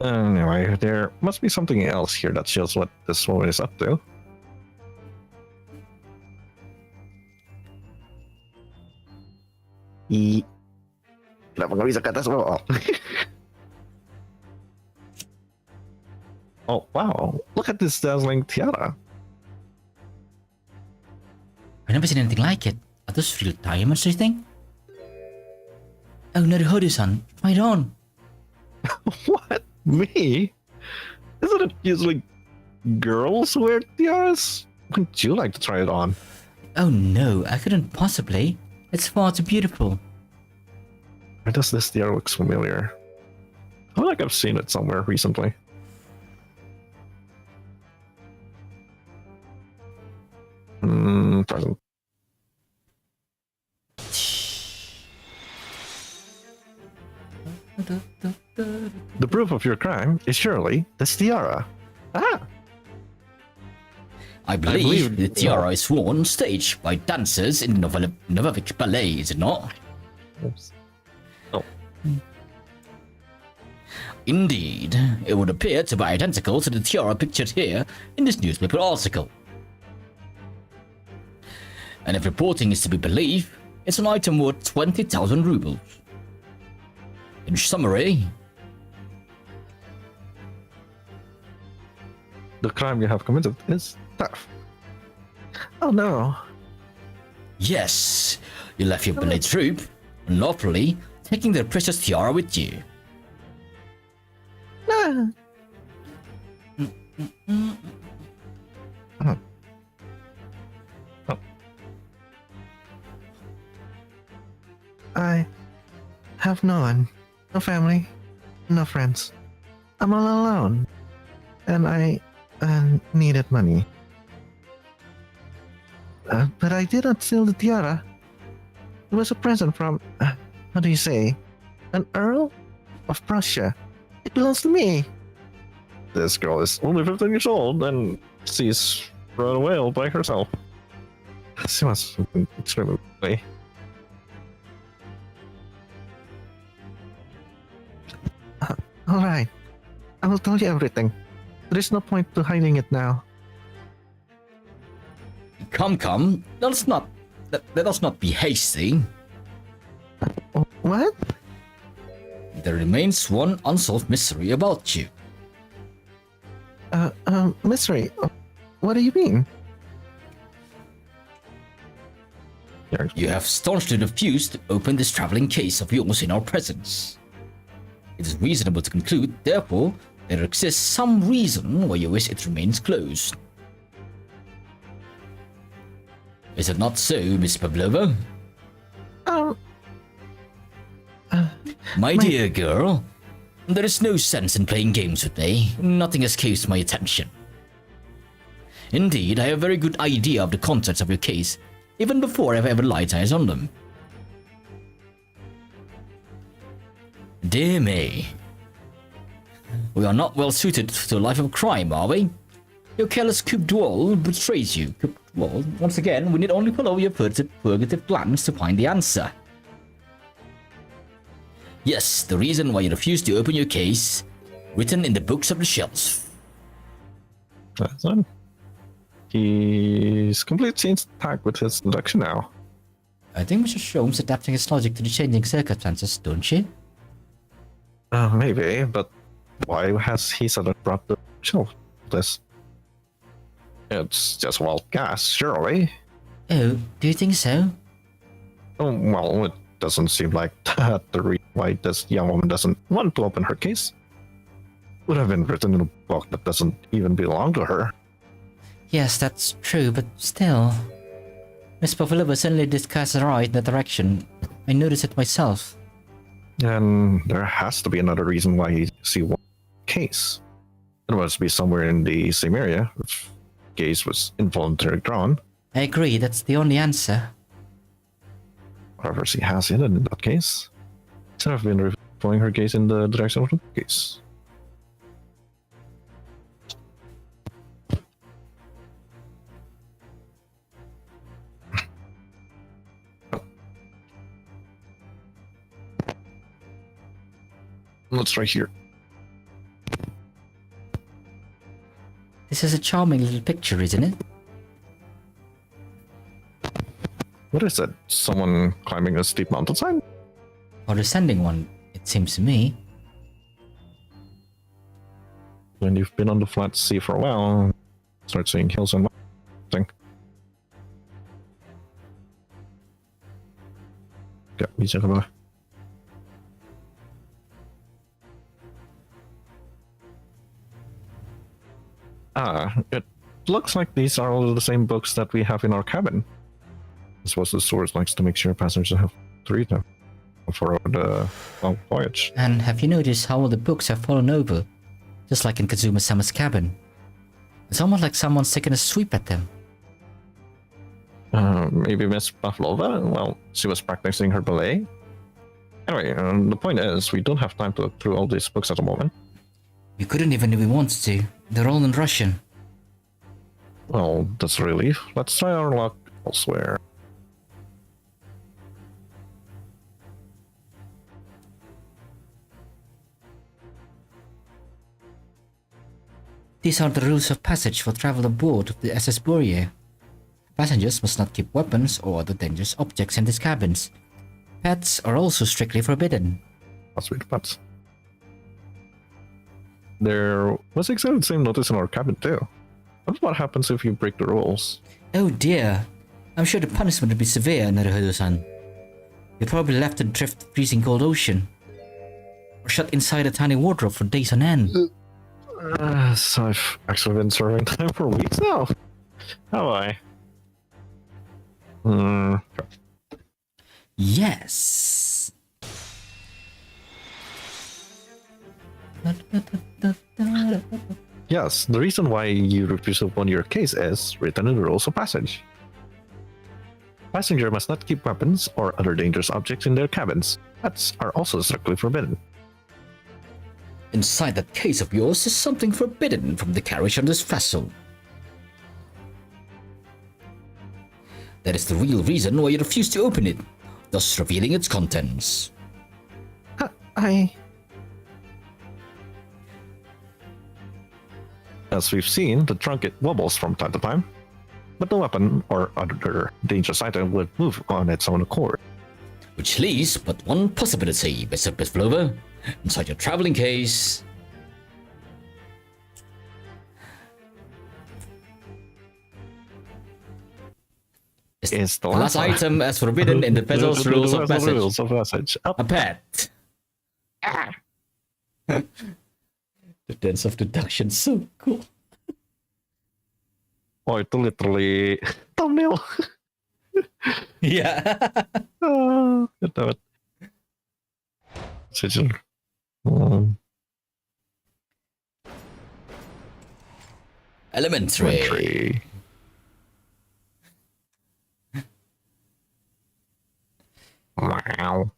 S2: Anyway, there must be something else here that shows what this woman is up to. nggak bisa ke atas. Oh. Oh wow! Look at this dazzling tiara.
S7: I've never seen anything like it. Are those real diamonds, do you think? Oh, Naruhodo-san, try it on.
S2: What? Me? Isn't it usually girls who wear tiaras? Wouldn't you like to try it on?
S7: Oh no, I couldn't possibly. It's far too beautiful.
S2: Why does this tiara look familiar? I feel like I've seen it somewhere recently. Present. The proof of your crime is surely this tiara. Ah!
S7: I believe
S2: believe-
S7: the tiara is worn on stage by dancers in the Novavic Ballet, is it not?
S2: Oops. Oh.
S7: Indeed, it would appear to be identical to the tiara pictured here in this newspaper article. And if reporting is to be believed, it's an item worth 20,000 rubles. In summary,
S2: The crime you have committed is theft. Oh no.
S7: yes, you left your ballet troupe unlawfully, taking their precious tiara with you.
S2: No. I have no one, no family, no friends. I'm all alone, and I needed money. But I did not steal the tiara. It was a present from, how do you say, an Earl of Prussia. It belongs to me. This girl is only 15 years old, and she's run away all by herself. She must have been extremely lonely. All right, I will tell you everything. There is no point to hiding it now.
S7: Come, let us not be hasty.
S2: What?
S7: There remains one unsolved mystery about you.
S2: Mystery. What do you mean?
S7: You have staunchly refused to open this traveling case of yours in our presence. It is reasonable to conclude, therefore, there exists some reason why you wish it remains closed. Is it not so, Miss Pavlova? My dear girl, there is no sense in playing games with me. Nothing escapes my attention. Indeed, I have a very good idea of the contents of your case, even before I've ever laid eyes on them. Dear me. We are not well suited to a life of crime, are we? Your careless coup d'oeil betrays you. Well, once again, we need only follow your purgative glance to find the answer. Yes, the reason why you refused to open your case, written in the books of the shelves.
S2: That's on. He's completely intact with his deduction now.
S6: I think Mr. Sholmes adapting his logic to the changing circumstances, don't you?
S2: Maybe, but why has he suddenly brought the shelf this? It's just wild gas, surely.
S6: Oh, do you think so?
S2: Oh, well, it doesn't seem like that the reason why this young woman doesn't want to open her case. Would have been written in a book that doesn't even belong to her.
S6: Yes, that's true, but still. Miss Pavlova suddenly discussed her eye in that direction. I noticed it myself.
S2: And there has to be another reason why she won the case. It must be somewhere in the same area. If the case was involuntarily drawn.
S6: I agree, that's the only answer.
S2: Whatever she has in it in that case. Should have been pulling her case in the direction of the case. Let's try here.
S6: This is a charming little picture, isn't it?
S2: What is that? Someone climbing a steep mountainside?
S6: Or descending one, it seems to me.
S2: When you've been on the flat sea for a while, start seeing hills and mountains. Ja, bisa ke bawah. It looks like these are all the same books that we have in our cabin. This was the steward likes to make sure passengers have to read them for the long voyage.
S6: And have you noticed how all the books have fallen over? Just like in Kazuma-sama's cabin. It's almost like someone's taken a sweep at them.
S2: Maybe Miss Pavlova? Well, she was practicing her ballet. Anyway, the point is, we don't have time to look through all these books at the moment.
S6: We couldn't even if we wanted to. They're all in Russian.
S2: Well, that's a relief. Let's try our luck elsewhere.
S6: These are the rules of passage for travel aboard of the SS Bourier. Passengers must not keep weapons or other dangerous objects in these cabins. Pets are also strictly forbidden.
S2: What's with pets? There was exactly the same notice in our cabin too. What happens if you break the rules?
S6: Oh dear. I'm sure the punishment would be severe, Naruhodo-san. You're probably left to drift the freezing cold ocean. Or shut inside a tiny wardrobe for days on end.
S2: So I've actually been serving time for weeks now. Have I?
S6: Yes.
S2: Yes, the reason why you refuse to open your case is written in the rules of passage. Passenger must not keep weapons or other dangerous objects in their cabins. Pets are also strictly forbidden.
S7: Inside that case of yours is something forbidden from the carriage on this vessel. That is the real reason why you refuse to open it, thus revealing its contents.
S2: As we've seen, the trunk it wobbles from time to time, but the weapon or other dangerous item would move on its own accord.
S7: Which leaves but one possibility, Mr. Pavlova. Inside your traveling case
S2: Is the
S7: last item as forbidden in the vessel's rules of passage. A pet. The dance of deduction, so cool.
S2: Oh, itu literally thumbnail.
S7: Yeah.
S2: Good damn it.
S7: Elementary.
S2: Wow.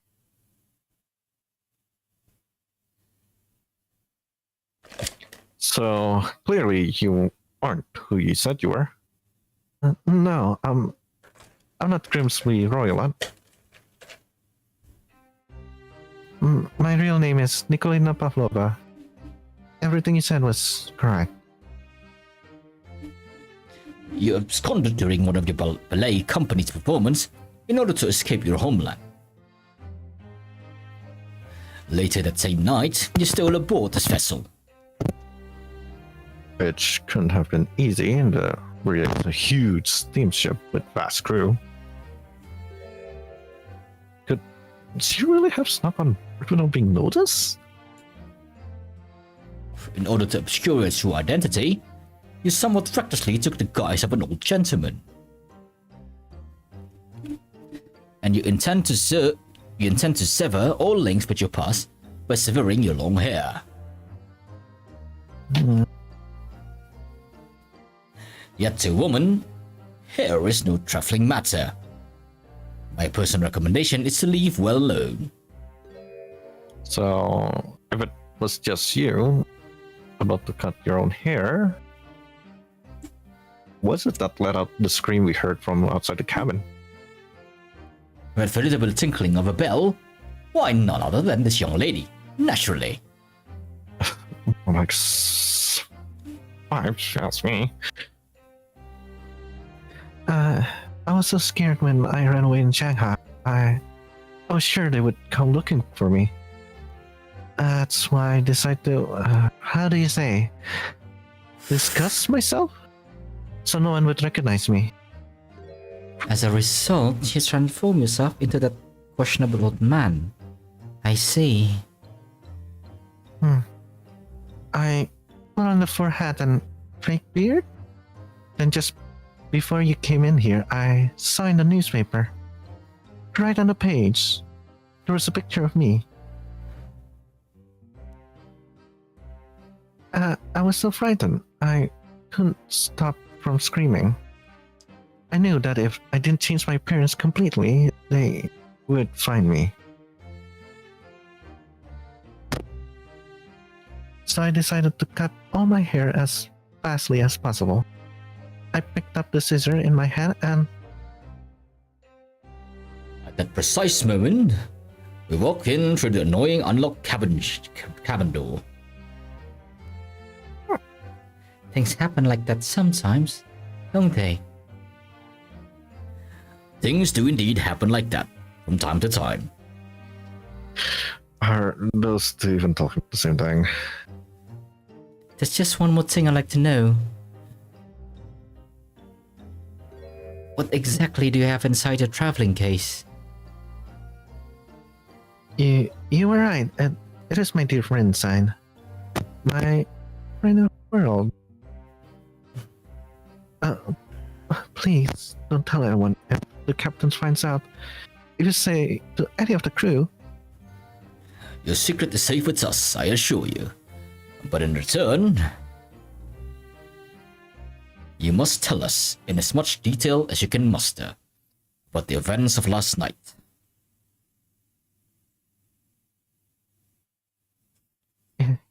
S2: So clearly you aren't who you said you were. No, I'm not Grimsby Royal. My real name is Nikolina Pavlova. Everything you said was correct.
S7: You absconded during one of your ballet company's performance in order to escape your homeland. Later that same night, you stole aboard this vessel.
S2: Which couldn't have been easy, and really it's a huge steamship with vast crew. Could you really have snuck on without being noticed?
S7: In order to obscure its true identity, you somewhat recklessly took the guise of an old gentleman. And you intend to sever all links with your past by severing your long hair. Yet to a woman, hair is no trifling matter. My personal recommendation is to leave well alone.
S2: So, if it was just you about to cut your own hair, was it that let out the scream we heard from outside the cabin?
S7: With the veritable tinkling of a bell, why none other than this young lady, naturally.
S2: Like 5, that's me. I was so scared when I ran away in Shanghai. I I was sure they would come looking for me. That's why I decided to, how do you say, disguise myself? So no one would recognize me.
S6: As a result, you transform yourself into that questionable old man. I see.
S2: I put on the fur hat and fake beard. Then just before you came in here, I saw in the newspaper. Right on the page, there was a picture of me. I was so frightened, I couldn't stop from screaming. I knew that if I didn't change my appearance completely, they would find me. So I decided to cut all my hair as fastly as possible. I picked up the scissor in my hand and
S7: At that precise moment, we walk in through the annoying unlocked cabin door.
S6: Things happen like that sometimes, don't they?
S7: Things do indeed happen like that from time to time.
S2: are those two even talking at the same time?
S6: There's just one more thing I'd like to know. What exactly do you have inside your traveling case?
S2: You were right. It is my dear friend sign. My friend of the world. Please don't tell anyone if the captain finds out. If you say to any of the crew,
S7: Your secret is safe with us, I assure you. But in return, you must tell us in as much detail as you can muster about the events of last night.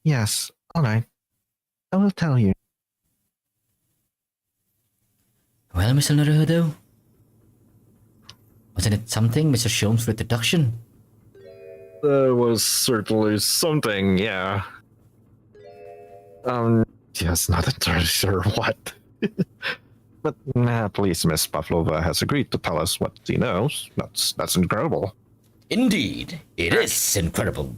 S2: yes, alright. I will tell you.
S6: Well, Mr. Naruto, wasn't it something, Mr. Sholmes' introduction?
S2: There was certainly something, yeah. Yes, not entirely sure what. But please, Miss Pavlova has agreed to tell us what she knows. That's incredible.
S7: Indeed, it is incredible.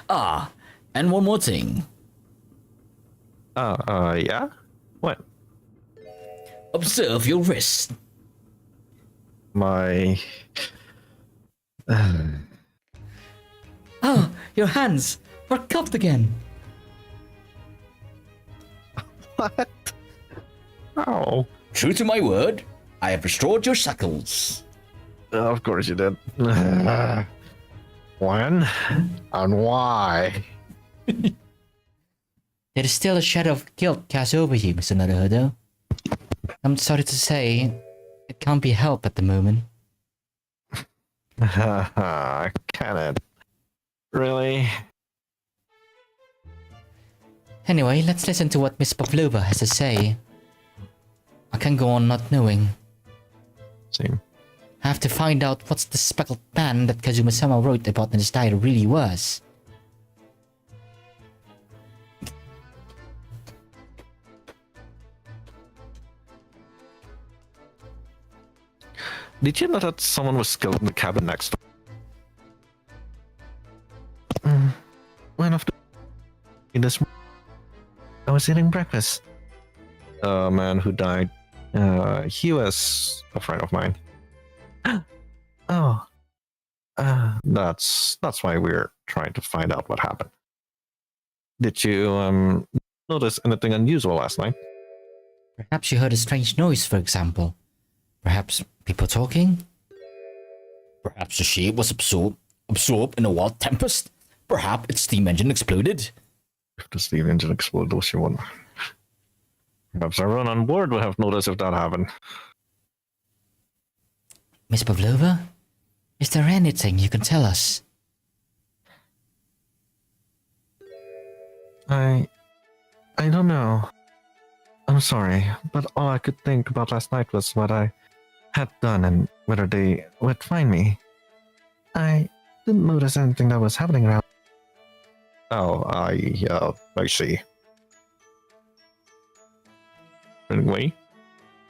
S7: Ah, and one more thing.
S2: Yeah? What?
S7: Observe your wrist.
S2: My...
S6: Oh, your hands are cupped again.
S2: What? Oh.
S7: True to my word, I have restored your shackles.
S2: Of course you did. When? And why?
S6: There is still a shadow of guilt cast over you, Mr. Naruto. I'm sorry to say, it can't be helped at the moment.
S2: Can it? Really?
S6: Anyway, let's listen to what Miss Pavlova has to say. I can't go on not knowing.
S2: Same.
S6: I have to find out what's the speckled pan that Kazuma-sama wrote about in his diary really was.
S2: Did you know that someone was killed in the cabin next door? One of the... In this... I was eating breakfast. A man who died, he was a friend of mine. Oh. That's why we're trying to find out what happened. Did you, notice anything unusual last night?
S6: Perhaps you heard a strange noise, for example. Perhaps people talking?
S7: Perhaps the ship was absorbed in a wild tempest. Perhaps its steam engine exploded.
S2: If the steam engine exploded, she won. Perhaps everyone on board would have noticed if that happened.
S6: Miss Pavlova? Is there anything you can tell us?
S2: I don't know. I'm sorry, but all I could think about last night was what I had done and whether they would find me. I didn't notice anything that was happening around. Oh, I see. Anyway,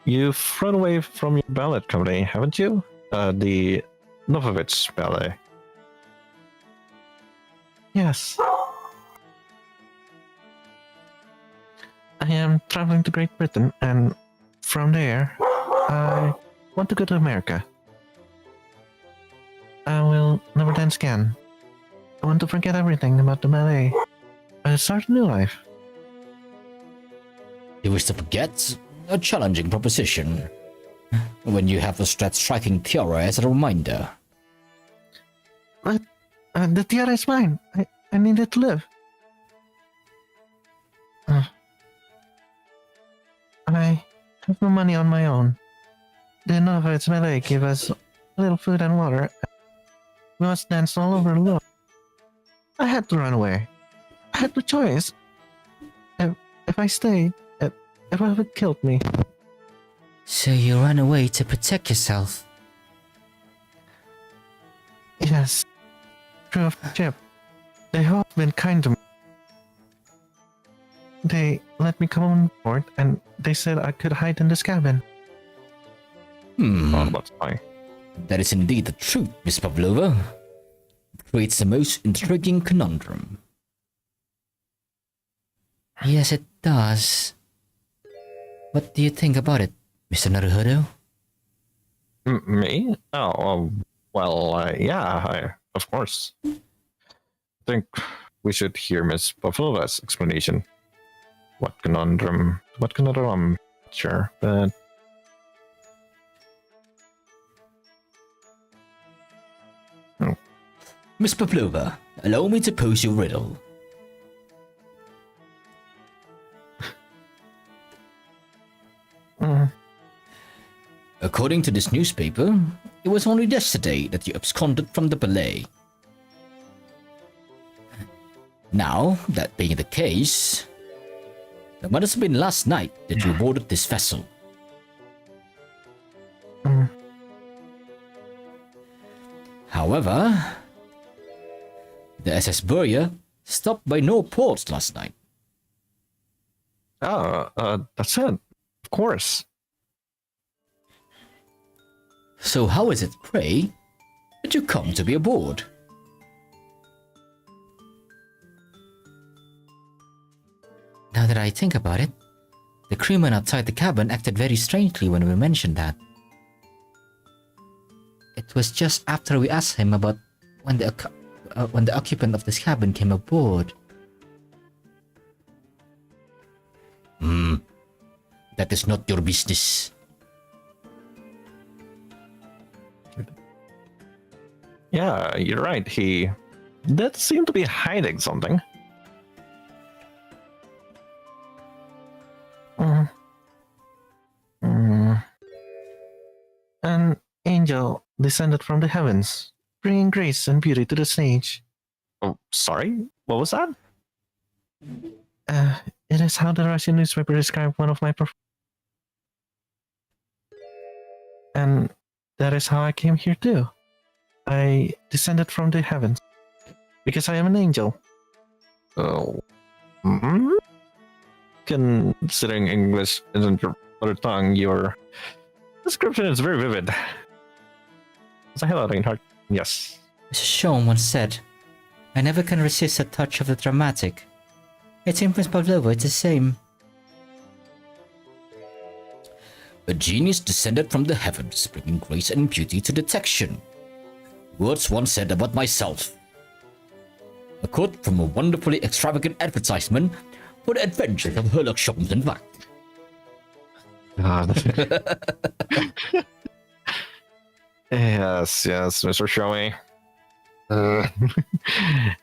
S2: you've run away from your ballet company, haven't you? The Novovich ballet. Yes. I am traveling to Great Britain, and from there, I want to go to America. I will never dance again. I want to forget everything about the ballet. I start a new life.
S7: You wish to forget? A challenging proposition. When you have that striking tiara as a reminder.
S2: But the tiara is mine. I need it to live. I have no money on my own. The Novovich ballet gave us a little food and water. We must dance all over the world. I had to run away. I had no choice. If I stayed, it would have killed me.
S6: So you ran away to protect yourself?
S2: Yes. Crew of the ship. They have been kind to me. They let me come on board, and they said I could hide in this cabin. That's fine.
S7: That is indeed the truth, Miss Pavlova. It creates the most intriguing conundrum.
S6: Yes, it does. What do you think about it, Mr. Naruhodo?
S2: Me? Oh, well, yeah, of course. I think we should hear Miss Pavlova's explanation. What conundrum? I'm not sure, but...
S7: Miss Pavlova, allow me to pose you a riddle. According to this newspaper, it was only yesterday that you absconded from the ballet. Now, that being the case, it must have been last night that you boarded this vessel. However, the SS Burya stopped by no ports last night.
S2: That's it. Of course.
S7: So how is it, pray, that you come to be aboard?
S6: Now that I think about it, the crewman outside the cabin acted very strangely when we mentioned that. It was just after we asked him about when the occupant of this cabin came aboard.
S7: That is not your business.
S2: Yeah, you're right. He did seem to be hiding something. An angel descended from the heavens, bringing grace and beauty to the stage. Oh, sorry? What was that? It is how the Russian newspaper described one of my and that is how I came here too. I descended from the heavens because I am an angel. Oh. Considering English isn't your mother tongue, your description is very vivid. It's a hell Reinhardt. Yes.
S6: Mr. Sean once said, I never can resist a touch of the dramatic. It seems Miss Pavlova is the same.
S7: A genius descended from the heavens, bringing grace and beauty to detection. Words once said about myself. A quote from a wonderfully extravagant advertisement for the adventures of Sherlock Holmes, in fact.
S2: God. Yes, Mr. Shoei.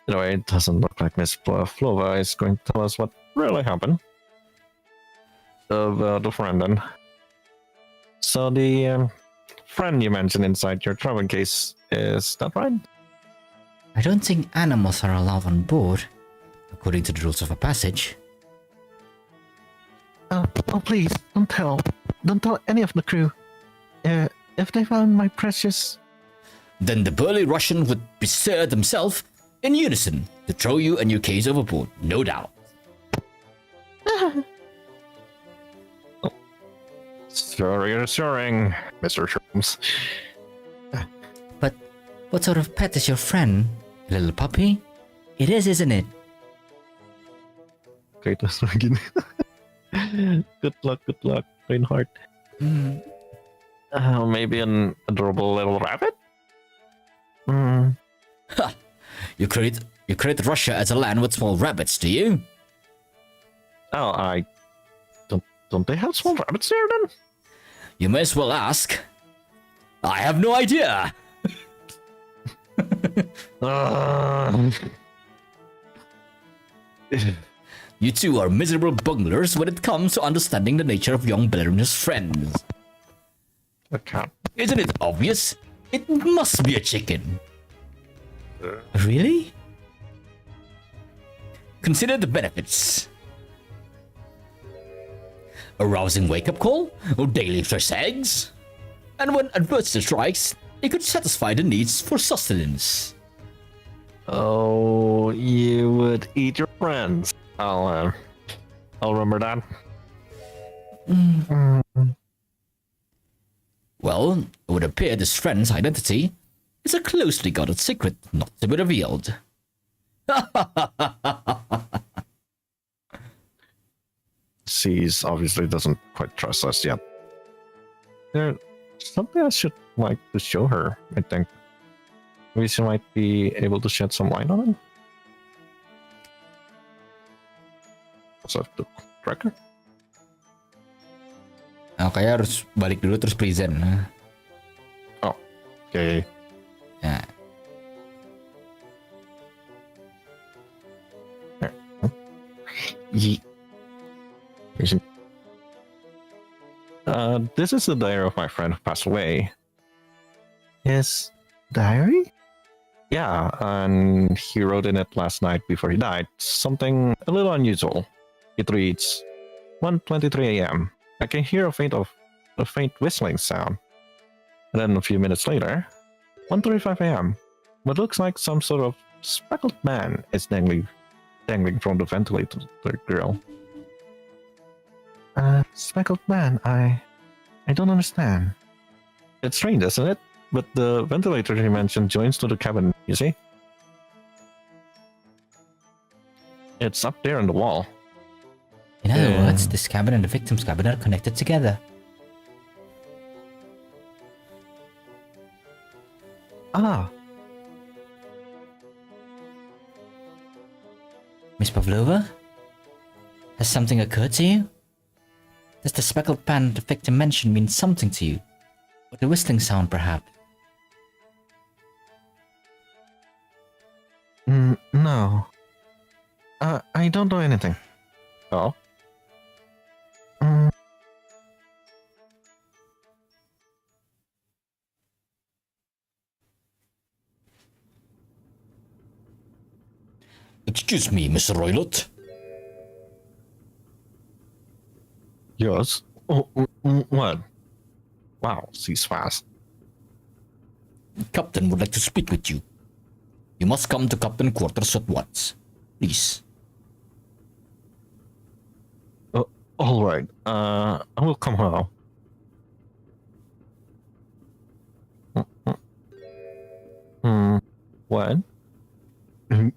S2: Anyway, it doesn't look like Miss Pavlova is going to tell us what really happened. The friend then. So the friend you mentioned inside your travel case, is that right?
S6: I don't think animals are allowed on board, according to the rules of a passage.
S2: Oh, please, don't tell any of the crew. If they found my precious...
S7: Then the burly Russian would bestir themselves in unison to throw you and your case overboard, no doubt.
S2: Sorry, Mr. Sholmes.
S6: But What sort of pet is your friend? A little puppy? It is, isn't it?
S2: Kratos begini. Good luck, Reinhardt. Maybe an adorable little rabbit?
S7: You create Russia as a land with small rabbits, do you?
S2: Oh, I don't they have small rabbits there then?
S7: You may as well ask. I have no idea. You two are miserable bunglers when it comes to understanding the nature of young Beleriand's friends.
S2: A cat.
S7: Isn't it obvious? It must be a chicken.
S6: Really?
S7: Consider the benefits. A rousing wake-up call, or daily fresh eggs. And when adversity strikes, it could satisfy the needs for sustenance.
S2: Oh, you would eat your friends. I'll remember that.
S7: Well, it would appear this friend's identity is a closely guarded secret not to be revealed.
S2: Cease obviously doesn't quite trust us yet. There's something I should like to show her, I think. Maybe she might be able to shed some light on it. Also have to track her.
S6: Kayaknya harus balik dulu terus present.
S2: Okay.
S6: Ya.
S2: This is the diary of my friend who passed away. His diary? Yeah, and he wrote in it last night before he died. Something a little unusual. It reads, 1:23 a.m. I can hear a faint whistling sound. And then a few minutes later, 1:35 a.m. What looks like some sort of speckled man is dangling from the ventilator grill. Speckled man, I don't understand. It's strange, isn't it? But the ventilator he mentioned joins to the cabin, you see? It's up there on the wall.
S6: In other
S2: Yeah.
S6: words, this cabin and the victim's cabin are connected together.
S2: Ah,
S6: Miss Pavlova? Has something occurred to you? Does the speckled pan the victim mentioned mean something to you? Or the whistling sound, perhaps?
S2: no. I don't know anything. Oh?
S7: Excuse me, Mr. Roylott.
S2: Yes? Oh, what? Wow, she's fast.
S7: Captain would like to speak with you. You must come to Captain Quarters at once. Please.
S2: All right. I will come now. What?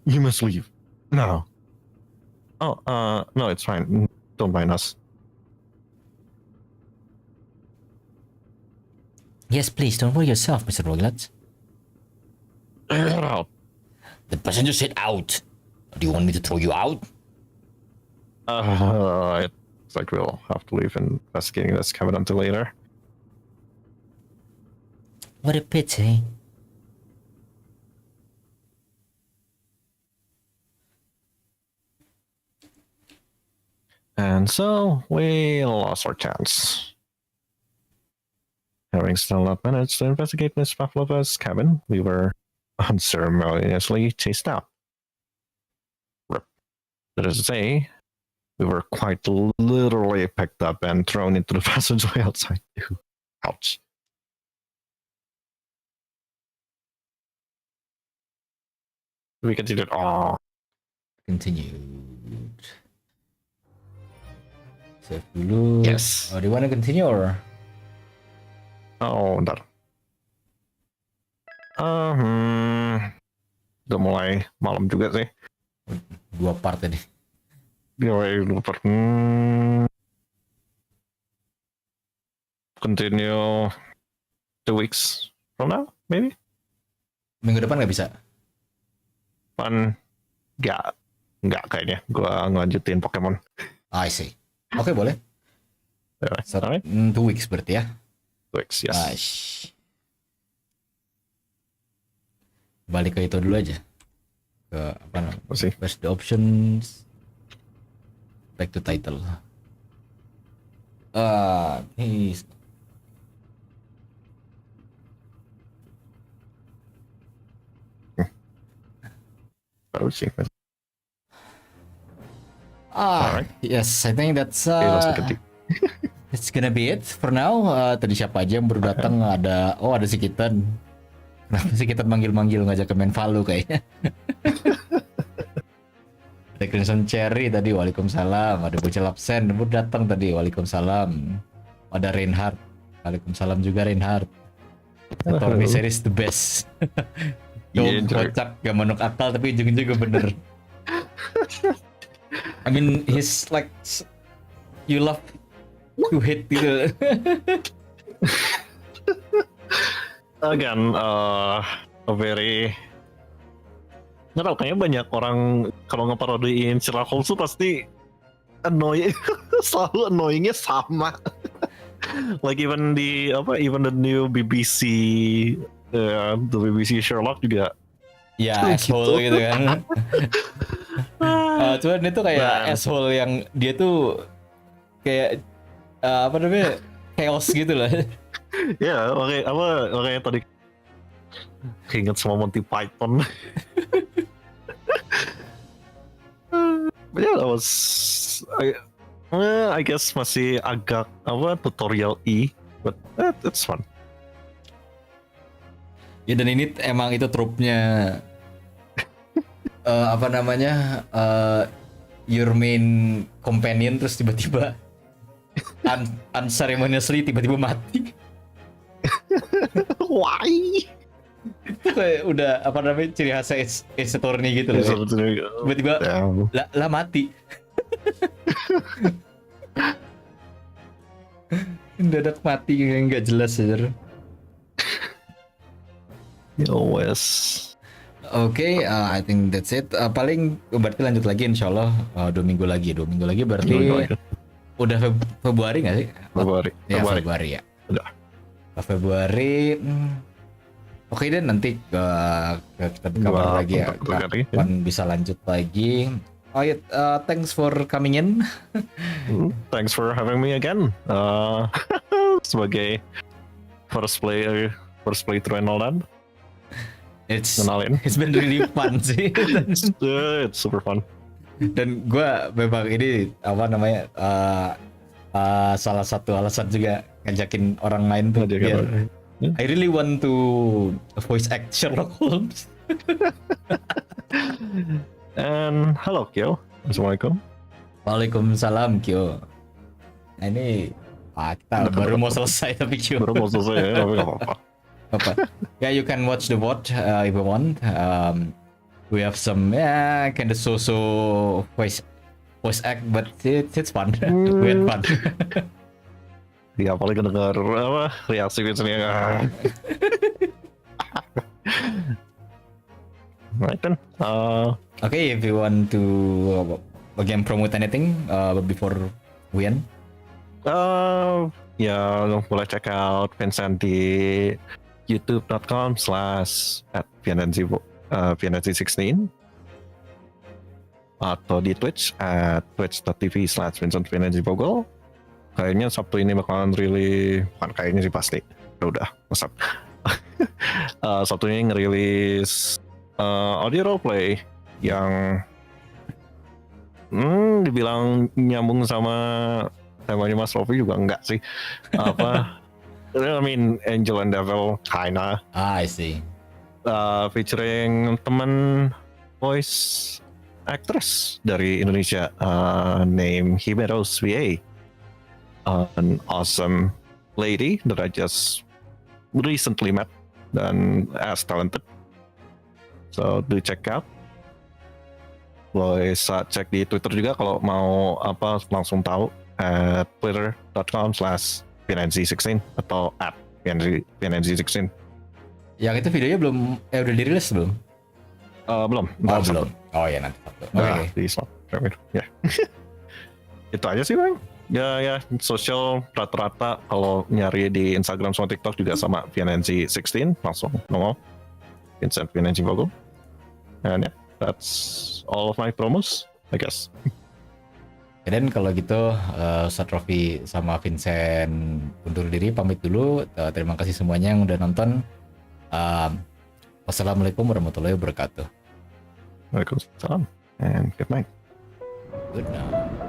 S2: You must leave now. Oh, no, it's fine. Don't mind us.
S6: Yes, please, don't worry yourself, Mr. Roylott.
S2: Get out.
S7: The passenger said out. Do you want me to throw you out?
S2: It's like we'll have to leave investigating this cabin until later.
S6: What a pity.
S2: And so we lost our chance. Having still not managed to investigate Miss Pavlova's cabin, we were unceremoniously chased out. That is to say, we were quite literally picked up and thrown into the passageway outside. Ew. Ouch. We continued. Oh,
S6: Continued. Save dulu.
S2: yes.
S6: Oh, do you want to continue or?
S2: Oh, ntar. Udah mulai malam juga sih.
S6: 2 part tadi.
S2: Mulai lupa. Continue 2 weeks from now, maybe.
S6: Minggu depan nggak bisa.
S2: Nggak kayaknya. Gua ngelanjutin Pokemon.
S6: I see. Oke, boleh. So,
S2: Alright.
S6: 2 weeks berarti ya.
S2: 2 weeks, yes.
S6: Nice. Balik ke itu dulu aja. Ke apa namanya?
S2: Apa sih?
S6: Press the options. Back to title. Ini
S2: Baru sih. Alright.
S6: yes, I think that's
S2: Okay, let's look at the-
S6: it's gonna be it for now. Tadi siapa aja yang baru datang? Ada si Kitten. Kenapa sih Kitten manggil-manggil ngajak ke main Valo kayaknya? Ada Crimson Cherry tadi, waalaikumsalam. Ada Bocil absen, baru datang tadi, waalaikumsalam. Ada Reinhardt, waalaikumsalam juga Reinhardt. Tormi series the best.
S2: Iya,
S6: Tuh kocak, gak manuk akal tapi ujung-ujung juga bener. I mean, he's like you love to hate gitu.
S2: Again, a very nggak tahu, kayaknya banyak orang kalau ngeparodiin Sherlock Holmes tuh pasti annoying, selalu annoyingnya sama. Like even the new BBC, the BBC Sherlock juga.
S6: Ya,
S2: Gitu.
S6: asshole gitu kan. Cuman itu kayak asshole yang dia tuh kayak apa namanya, chaos gitu lah.
S2: Ya, makanya tadi keinget sama Monty Python. But yeah, that was I guess masih agak tutorial but it's fun.
S6: Ya dan ini emang itu trope-nya apa namanya, your main companion terus tiba-tiba unceremoniously tiba-tiba mati.
S2: Why?
S6: Itu kayak udah apa namanya, ciri khas Ace Attorney gitu loh. Tiba-tiba lah mati. Mendadak mati kayak nggak jelas aja.
S2: Wes.
S6: Oke, I think that's it. Paling berarti lanjut lagi insyaallah 2 minggu lagi. 2 minggu lagi berarti udah Februari nggak sih?
S2: Februari.
S6: Ya, Februari ya.
S2: Udah.
S6: Februari. Oke deh, nanti kita kabar lagi ya. Kapan bisa lanjut lagi. Oh ya, thanks for coming in.
S2: Thanks for having me again. Sebagai first playthrough and all that.
S6: It's been really fun sih.
S2: It's super fun.
S6: Dan gue memang ini apa namanya, salah satu alasan juga ngajakin orang lain tuh biar I really want to voice act Sherlock Holmes.
S2: And hello Kyo. Assalamualaikum.
S6: Waalaikumsalam Kyo. Nah ini kita baru mau selesai tapi Kyo.
S2: Baru mau selesai ya, tapi nggak apa-apa.
S6: Yeah, you can watch the VOD if you want. We have some kind of so voice act, but it's fun. We had fun.
S2: Dia apalagi dengar reaksi biasanya. Right then.
S6: Okay, if you want to again promote anything before we end.
S2: Ya boleh check out Vincent di youtube.com/@Vianenzi16 atau di Twitch @twitch.tv/VincentVianenziBogol. Kayaknya Sabtu ini bakalan bukan kayaknya sih, pasti udah WhatsApp. Sabtu ini ngerilis audio roleplay yang dibilang nyambung sama temanya Mas Rofi juga enggak sih. I mean Angel and Devil kinda.
S6: I see.
S2: Featuring teman voice actress dari Indonesia, named Himeros VA, an awesome lady that I just recently met dan as talented. So do check out. Lo bisa cek di Twitter juga kalau mau apa langsung tahu at twitter.com/PNZ16 atau @PNZ16.
S1: Yang itu videonya belum udah dirilis belum?
S2: Belum.
S1: Oh,
S2: Ntar
S1: belum.
S2: Sabtu.
S1: Oh ya nanti Sabtu. Oke.
S2: Nah, di slot. Ya. Itu aja sih bang. Ya sosial rata-rata kalau nyari di Instagram sama TikTok juga sama PNZ16 langsung nongol Vincent PNZ Vogo. And yeah, that's all of my promos, I guess.
S1: Dan kalau gitu Ustadz Rofi sama Vincent undur diri pamit dulu. Terima kasih semuanya yang udah nonton. Wassalamualaikum warahmatullahi wabarakatuh.
S2: Waalaikumsalam and good night.
S1: Good night.